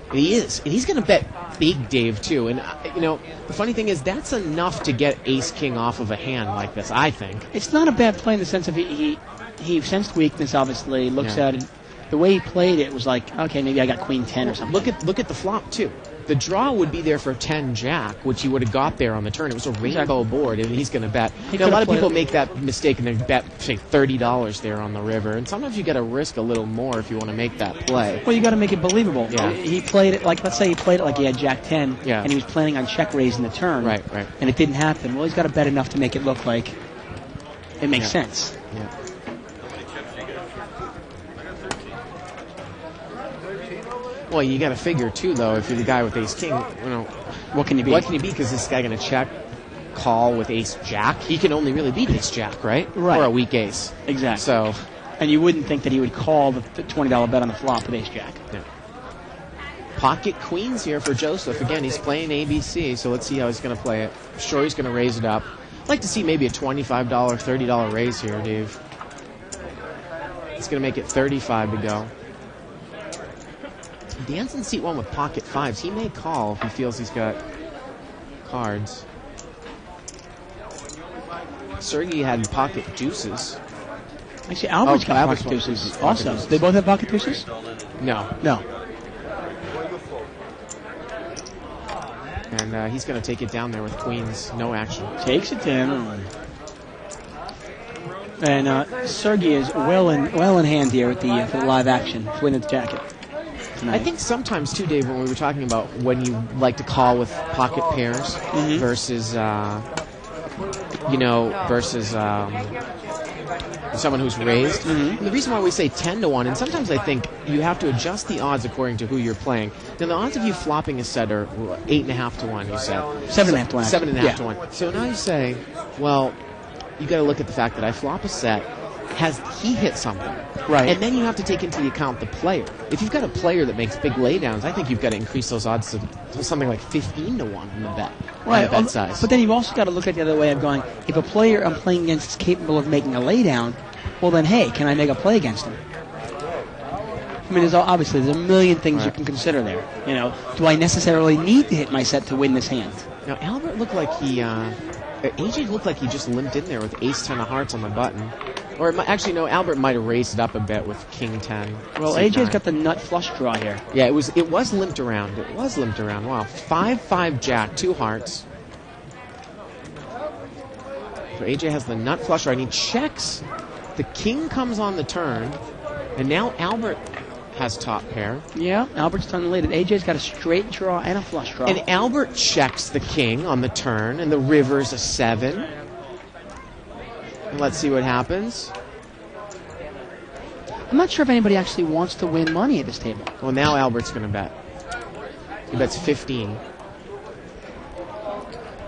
And he is. And he's going to bet big, Dave, too. And, the funny thing is, that's enough to get ace-king off of a hand like this, I think.
It's not a bad play in the sense of he sensed weakness, obviously, looks
Yeah.
at it. the way he played it was like, okay, maybe I got queen 10 or something.
Look at the flop too. The draw would be there for 10 jack, which he would have got there on the turn. It was a rainbow board, and he's going to bet.
He
Now, a lot of
could've
people
played
make that mistake and they bet, say, $30 there on the river. And sometimes you got to risk a little more if you want to make that play.
Well, you got to make it believable.
Yeah.
He played it like, let's say he played it like he had jack 10,
Yeah.
and he was planning on check raising the turn.
Right.
And it didn't happen. Well, he's got to bet enough to make it look like it makes
Yeah.
sense.
Yeah. Well, you got to figure too, though, if you're the guy with ace king,
what can you be?
What can you be? Because this guy going to check, call with ace jack. He can only really beat ace jack, right?
Right.
Or a weak ace.
Exactly.
So,
and you wouldn't think that he would call the $20 bet on the flop with ace jack.
yeah. Pocket queens here for Joseph. Again, he's playing ABC, so let's see how he's going to play it. I'm sure he's going to raise it up. I'd like to see maybe a $25, $30 raise here, Dave. It's going to make it 35 to go. Dan's in seat 1 with pocket 5s. He may call if he feels he's got cards. Sergey had pocket deuces.
Actually, Albert's got
Albert's
pocket deuces
pocket
also.
deuces.
They both have pocket deuces?
No.
No.
And he's going to take it down there with queens. No action.
Takes it down. And Sergey is well in hand here at for the live action to win the jacket. Tonight.
I think sometimes too, Dave, when we were talking about when you like to call with pocket pairs versus someone who's raised. And the reason why we say 10 to 1, and sometimes I think you have to adjust the odds according to who you're playing. Now the odds of you flopping a set are 8.5 to 1. You said
7.5 to 1.
7.5 to 1. So now you say, well, you got to look at the fact that I flop a set. Has he hit something?
Right.
And then you have to take into account the player. If you've got a player that makes big laydowns, I think you've got to increase those odds to something like 15 to 1 in the bet.
Right.
In the bet size.
But then you've also got to look at the other way of going, if a player I'm playing against is capable of making a laydown, well then, hey, can I make a play against him? I mean, there's a million things you can consider there. Do I necessarily need to hit my set to win this hand?
Now, Albert looked like AJ looked like he just limped in there with ace 10 of hearts on the button. Or actually, no, Albert might have raised it up a bit with king 10.
Well, AJ's got the nut flush draw here.
Yeah, it was limped around. It was limped around. Wow. 5-5 jack, 2 hearts. So AJ has the nut flush draw, and he checks. The king comes on the turn, and now Albert has top pair.
Yeah, Albert's done late. AJ's got a straight draw and a flush draw.
And Albert checks the king on the turn, and the river's a 7. And let's see what happens.
I'm not sure if anybody actually wants to win money at this table.
Well, now Albert's going to bet. He bets 15.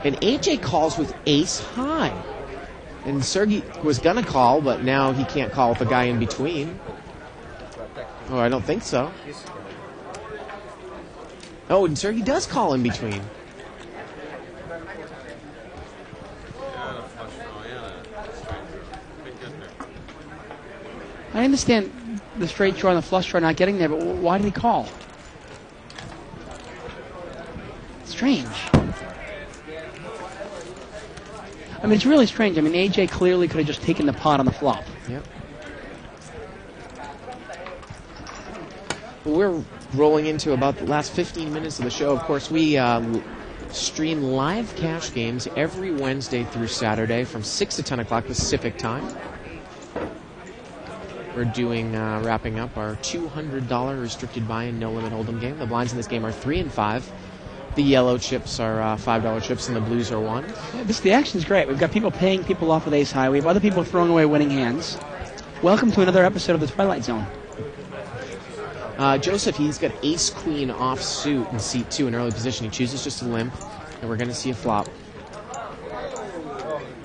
And AJ calls with ace high. And Sergey was going to call, but now he can't call with a guy in between. Oh, I don't think so. Oh, and Sergey does call in between.
I understand the straight draw and the flush draw not getting there, but why did he call? Strange. I mean, it's really strange. I mean, AJ clearly could have just taken the pot on the flop.
Yep. We're rolling into about the last 15 minutes of the show. Of course, we stream live cash games every Wednesday through Saturday from 6 to 10 o'clock Pacific time. We're doing wrapping up our $200 restricted buy-in no limit hold'em game. The blinds in this game are 3 and 5. The yellow chips are $5 chips, and the blues are 1.
Yeah, the action's great. We've got people paying people off with ace high. We have other people throwing away winning hands. Welcome to another episode of the Twilight Zone.
Joseph, he's got ace queen off suit in seat 2 in early position. He chooses just to limp, and we're going to see a flop.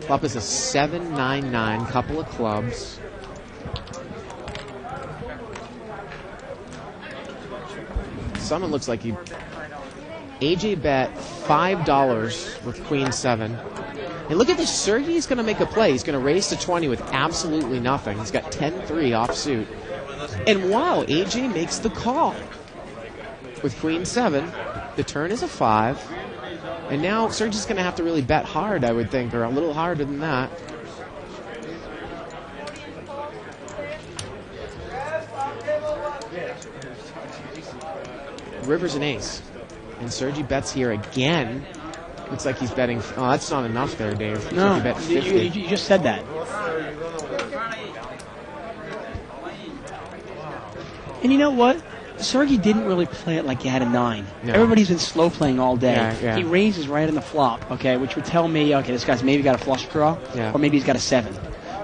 Flop is a 7-9-9, couple of clubs. Someone looks like AJ bet $5 with queen 7. And look at this. Sergey's going to make a play. He's going to raise to 20 with absolutely nothing. He's got 10-3 off suit. And wow, AJ makes the call with queen 7. The turn is a 5. And now Sergey's going to have to really bet hard, I would think, or a little harder than that. river's an ace. And Sergi bets here again. Looks like he's betting. Oh, that's not enough there, Dave.
No,
Sergi bet 50.
you just said that. And you know what? Sergey didn't really play it like he had a 9.
No.
Everybody's been slow playing all day.
Yeah.
He raises right in the flop, okay, which would tell me, okay, this guy's maybe got a flush draw, or maybe he's got a 7.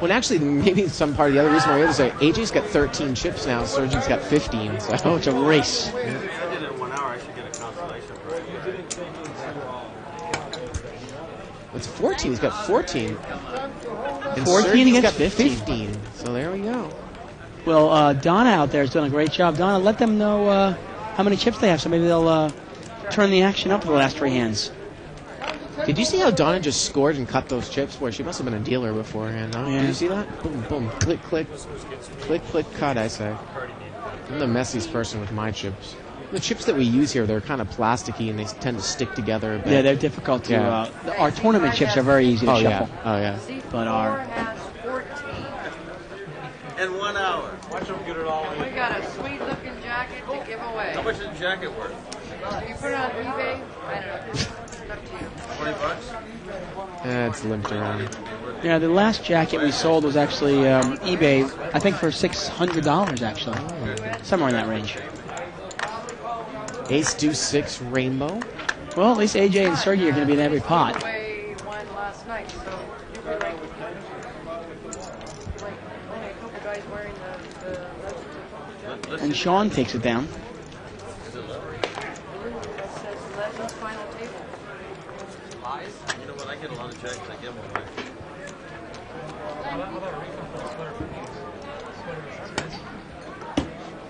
Well, actually, maybe some part of the other reason why we have to say AJ's got 13 chips now, Sergi's got 15. So.
Oh, it's a race.
If I did it in 1 hour, I should get a consolation prize.
It's 14. He's got 14. And
14
Sergi's
against
got 15. So there we go.
Well, Donna out there has done a great job. Donna, let them know how many chips they have, so maybe they'll turn the action up for the last 3 hands.
Did you see how Donna just scored and cut those chips? Boy, she must have been a dealer beforehand. Huh?
Yeah.
Did you see that? Boom, boom, click, click, click, click, cut, I say. I'm the messiest person with my chips. The chips that we use here, they're kind of plasticky and they tend to stick together a bit.
Yeah, they're difficult to... our tournament chips are very easy to shuffle.
Oh, yeah.
But our...
In 1 hour.
Watch them get it all in.
We got a sweet-looking jacket to give away.
How much is the jacket worth?
If you put it on eBay, I don't know. It's up to you.
$20?
It's limped around.
Yeah, the last jacket we sold was actually eBay, I think for $600, actually. Somewhere in that range.
Ace, deuce, 6, rainbow.
Well, at least AJ and Sergey are going to be in every pot.
I won last night, so you were like only a couple guys wearing the Legends of Poker.
And Sean takes it down.
That says Legends Final Table.
You know what? I get a lot of jackets. I give them away.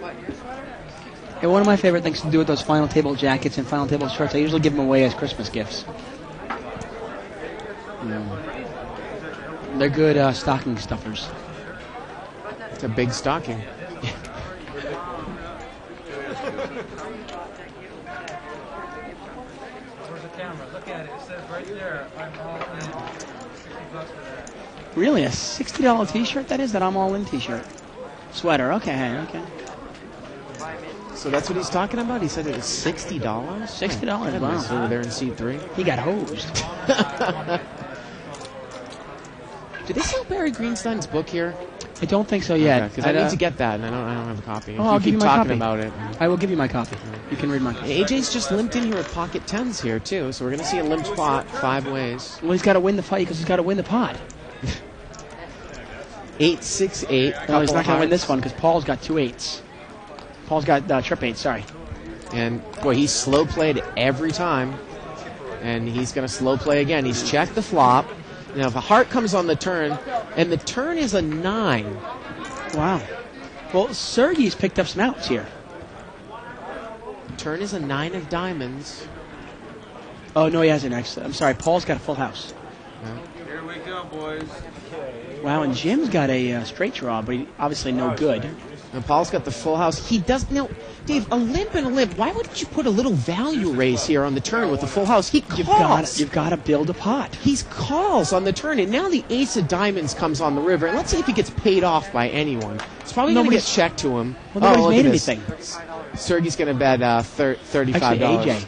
What, your sweater?
Yeah, one of my favorite things to do with those final table jackets and final table shirts, I usually give them away as Christmas gifts. They're good stocking stuffers.
It's a big stocking.
Where's the camera? Look at it. It says right there, I'm all in. $60 for that.
Really? A $60 t-shirt that is? That I'm all in t-shirt. Sweater. Okay.
So that's what he's talking about? He said it was $60?
$60, wow.
Over there in seat 3.
He got hosed.
Do they sell Barry Greenstein's book here?
I don't think so yet.
Because I need to get that, and I don't have a copy.
Oh, I'll give you my
talking
copy.
about it.
I will give you my copy. You can read my copy.
AJ's just limped in here with pocket 10s here, too, so we're going to see a limped pot 5 ways.
Well, he's got to win the fight because he's got to win the pot.
8, 6, 8.
No, he's not going to win this one because Paul's got 2 8s. Paul's got trip 8, sorry.
And, boy, he's slow played every time. And he's going to slow play again. He's checked the flop. Now, if a heart comes on the turn, and the turn is a 9.
Wow. Well, Sergey's picked up some outs here.
Turn is a 9 of diamonds.
Oh, no, he hasn't, actually. I'm sorry, Paul's got a full house.
Here we go, boys.
Wow, and Jim's got a straight draw, but he obviously no good.
And Paul's got the full house. He does... Now, Dave, a limp and a limp. Why wouldn't you put a little value raise here on the turn with the full house? He calls.
You've got to build a pot.
He's calls on the turn, and now the ace of diamonds comes on the river. And let's see if he gets paid off by anyone. It's probably going to get checked to him.
Well, nobody's
look
made
at this.
anything.
Sergey's going to bet $35.
Actually,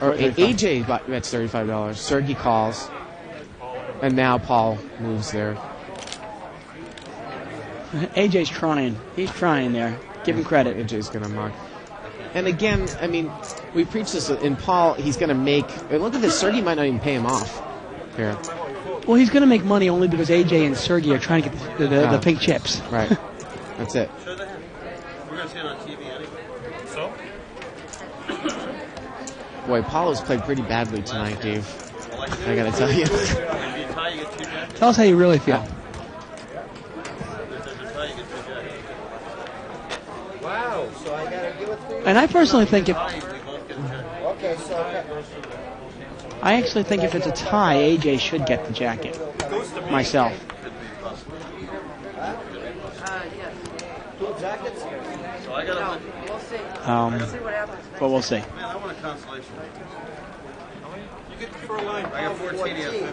AJ.
AJ bets $35. Sergey calls. And now Paul moves there.
AJ's trying. He's trying there. Give him credit.
AJ's going to mark. And again, I mean, we preach this in Paul. He's going to make. Look at this. Sergey might not even pay him off here.
Well, he's going to make money only because AJ and Sergey are trying to get the pink chips.
Right. That's it.
Show the hand. We're going to see it on TV anyway. So?
Boy, Paulo's played pretty badly tonight, Dave. I got to tell you.
Tell us how you really feel.
Wow, so I gotta give it to you?
And I personally think if
Okay, so...
I actually think if it's a tie, AJ should get the jacket. Myself.
Yes.
2 jackets?
So I got
No, we'll see. We'll see what happens.
But we'll see.
Man, I want a consolation.
You get the fur line.
I got 14, he has 15.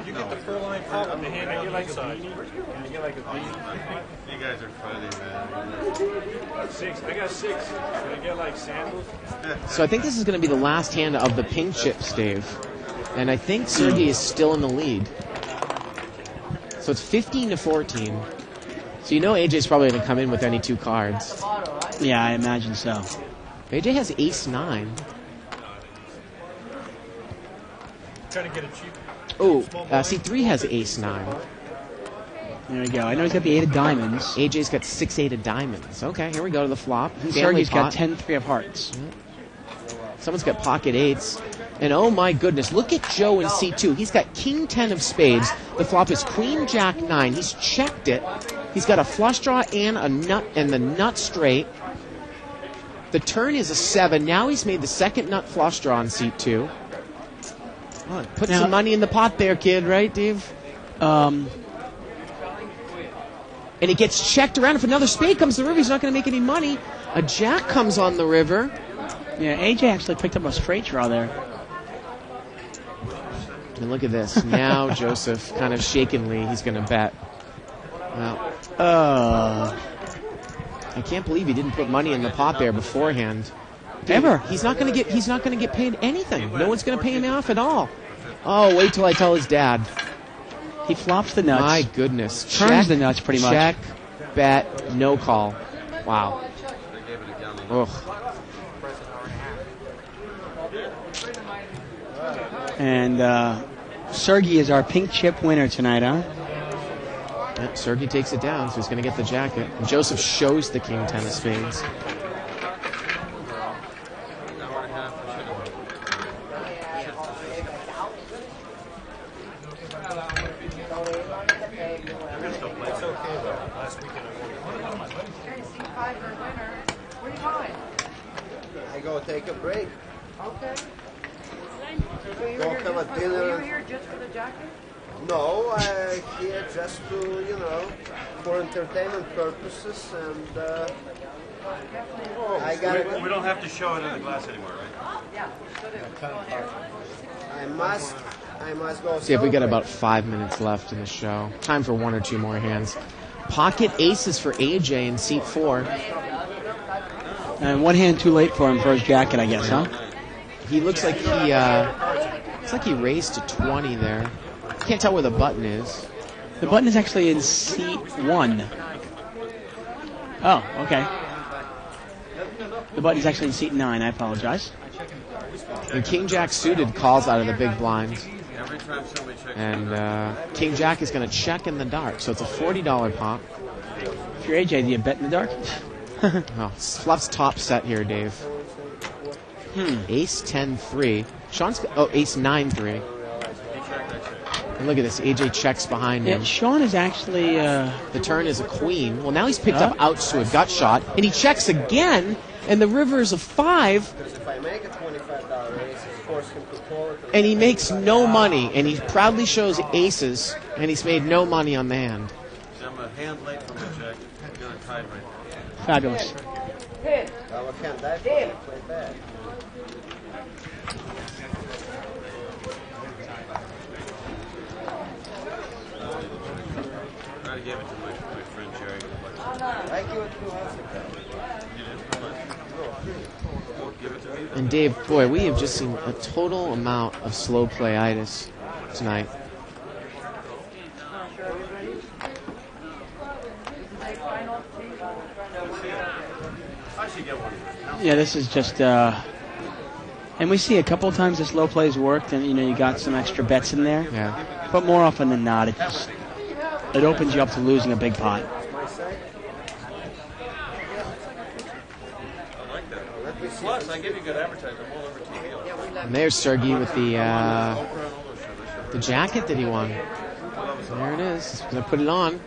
You get the fur line pop with the hand on the inside. Can I get like a beanie?
You guys are funny, man.
6. I got 6. Can I get like sandals?
So I think this is going to be the last hand of the pink chips, Dave. And I think Sergey is still in the lead. So it's 15-14. So you know AJ's probably going to come in with any 2 cards.
Yeah, I imagine so.
AJ has ace-9.
Trying to get it cheap.
Oh, C3 has ace-9.
There we go. I know he's got the 8 of diamonds.
AJ's got 6-8 of diamonds. Okay, here we go to the flop.
Sergey's got 10-3 of hearts.
Someone's got pocket 8s. And oh my goodness, look at Joe in C2. He's got king 10 of spades. The flop is queen jack 9. He's checked it. He's got a flush draw and a nut and the nut straight. The turn is a 7. Now he's made the second nut flush draw on seat 2. Oh, put some money in the pot there, kid, right, Dave? And he gets checked around. If another spade comes to the river, he's not going to make any money. A jack comes on the river.
Yeah, AJ actually picked up a straight draw there.
And look at this. Now Joseph, kind of shakenly, he's going to bet. Well, I can't believe he didn't put money in the pot there beforehand.
Ever.
He's not going to get paid anything. No one's going to pay him off at all. Oh, wait till I tell his dad.
He flops the nuts.
My goodness.
Turns the nuts pretty much.
Check, bet, no call. Wow. Ugh.
And Sergey is our pink chip winner tonight, huh?
Yep, Sergey takes it down, so he's going to get the jacket. And Joseph shows the king 10 of spades.
I go take a break.
Okay.
Go have a dinner.
Are you here just for the jacket?
No, I'm here just to, for entertainment purposes, and I got.
We don't have to show it in the glass anymore, right?
Yeah.
I must go.
See if we got about 5 minutes left in the show. Time for 1 or 2 more hands. Pocket aces for AJ in seat 4.
And one hand too late for him for his jacket, I guess, huh?
He looks like he raised to 20 there. Can't tell where the button is.
The button is actually in seat 1. Oh, okay. The button's actually in seat 9. I apologize.
And King Jack suited calls out of the big blind. And King Jack is going to check in the dark, so it's a $40 pop.
If you're AJ, do you bet in the dark?
Oh, Fluff's top set here, Dave. Ace 10-3. Sean's ace 9-3. And look at this. AJ checks behind him.
Yeah, Sean is actually...
The turn is a queen. Well, now he's picked up outs to a gut shot, and he checks again, and the river is a 5.
Because if I make a $25 raise, it's force him to call it.
And he makes no money, and he proudly shows aces, and he's made no money on the hand.
I'm a hand late from the check. I'm going to tie right.
Fabulous.
Well, I can't die for it. Play bad.
I gave it to my friend Jerry.
I give it to us.
And Dave, boy, we have just seen a total amount of slow play-itis tonight.
Yeah, this is just... and we see a couple of times this low play's worked, and you got some extra bets in there.
Yeah.
But more often than not, it opens you up to losing a big pot.
Plus, I give you good advertising. I'm all over TV.
And there's Sergey with the jacket that he won. There it is. He's going to put it on.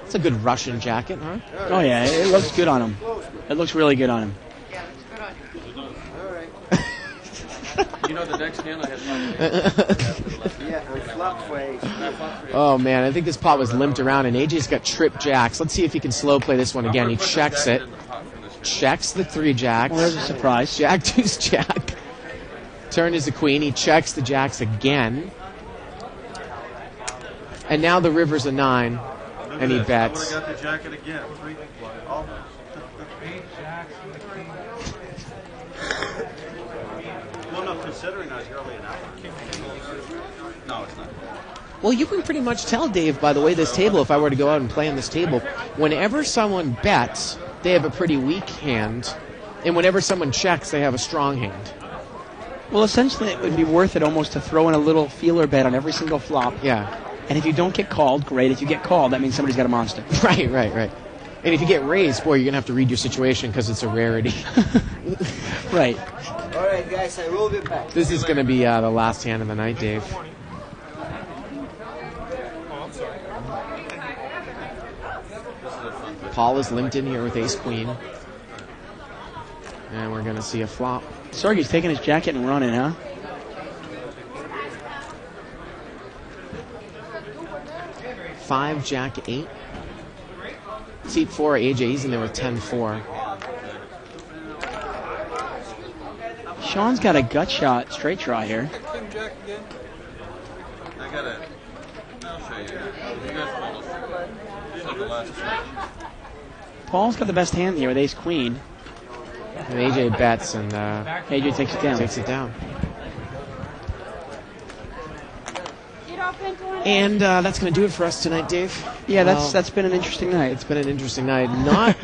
It's a good Russian jacket, huh?
Oh, yeah. It looks good on him. It looks really good on him.
You know the next hand I had
flop ways.
Oh, man. I think this pot was limped around, and AJ's got trip jacks. Let's see if he can slow play this one again. He checks it. Checks the 3 jacks.
Well, there's a surprise.
Jack, deuce, jack. Turn is a queen. He checks the jacks again. And now the river's a 9, and he bets.
I would have got the jacket again. 3, almost.
8 jacks and the king.
Well, no, considering I was early an hour. No, it's not.
Well, you can pretty much tell, Dave, by the way this table, if I were to go out and play on this table, whenever someone bets, they have a pretty weak hand, and whenever someone checks, they have a strong hand.
Well, essentially, it would be worth it almost to throw in a little feeler bet on every single flop.
Yeah.
And if you don't get called, great. If you get called, that means somebody's got a monster.
Right. And if you get raised, boy, you're going to have to read your situation because it's a rarity.
Right.
All right, guys, I will be back.
This is going to be the last hand of the night, Dave. Paul is limped in here with ace-queen. And we're going to see a flop.
Sergey's taking his jacket and running, huh?
Five, jack, 8. Seat 4, AJ, he's in there with 10-4.
Sean's got a gut shot straight draw here.
King Jack again. I got it. I'll show you. You guys hold us. These are the last two.
Paul's got the best hand here with ace queen.
And AJ bets, and
AJ takes it down.
Takes it down. And that's going to do it for us tonight, Dave.
Yeah, that's been an interesting night.
It's been an interesting night. Not,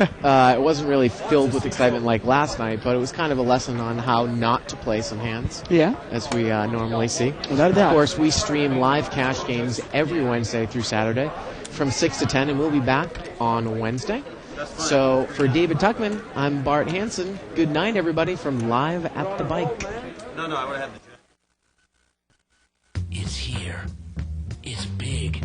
it wasn't really filled with excitement like last night, but it was kind of a lesson on how not to play some hands.
Yeah.
As we normally see.
Without a doubt.
Of course, we stream live cash games every Wednesday through Saturday from 6 to 10, and we'll be back on Wednesday. So for David Tuckman, I'm Bart Hanson. Good night, everybody, from Live at the Bike.
No, I would have had the jacket.
It's here. It's big.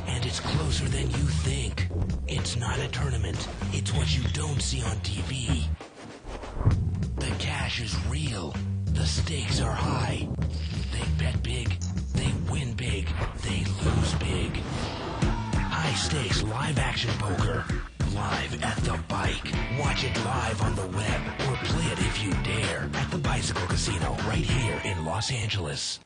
And it's closer than you think. It's not a tournament. It's what you don't see on TV. The cash is real. The stakes are high. They bet big. They win big. They lose big. High stakes live action poker. Live at the Bike. Watch it live on the web or play it if you dare at the Bicycle Casino right here in Los Angeles.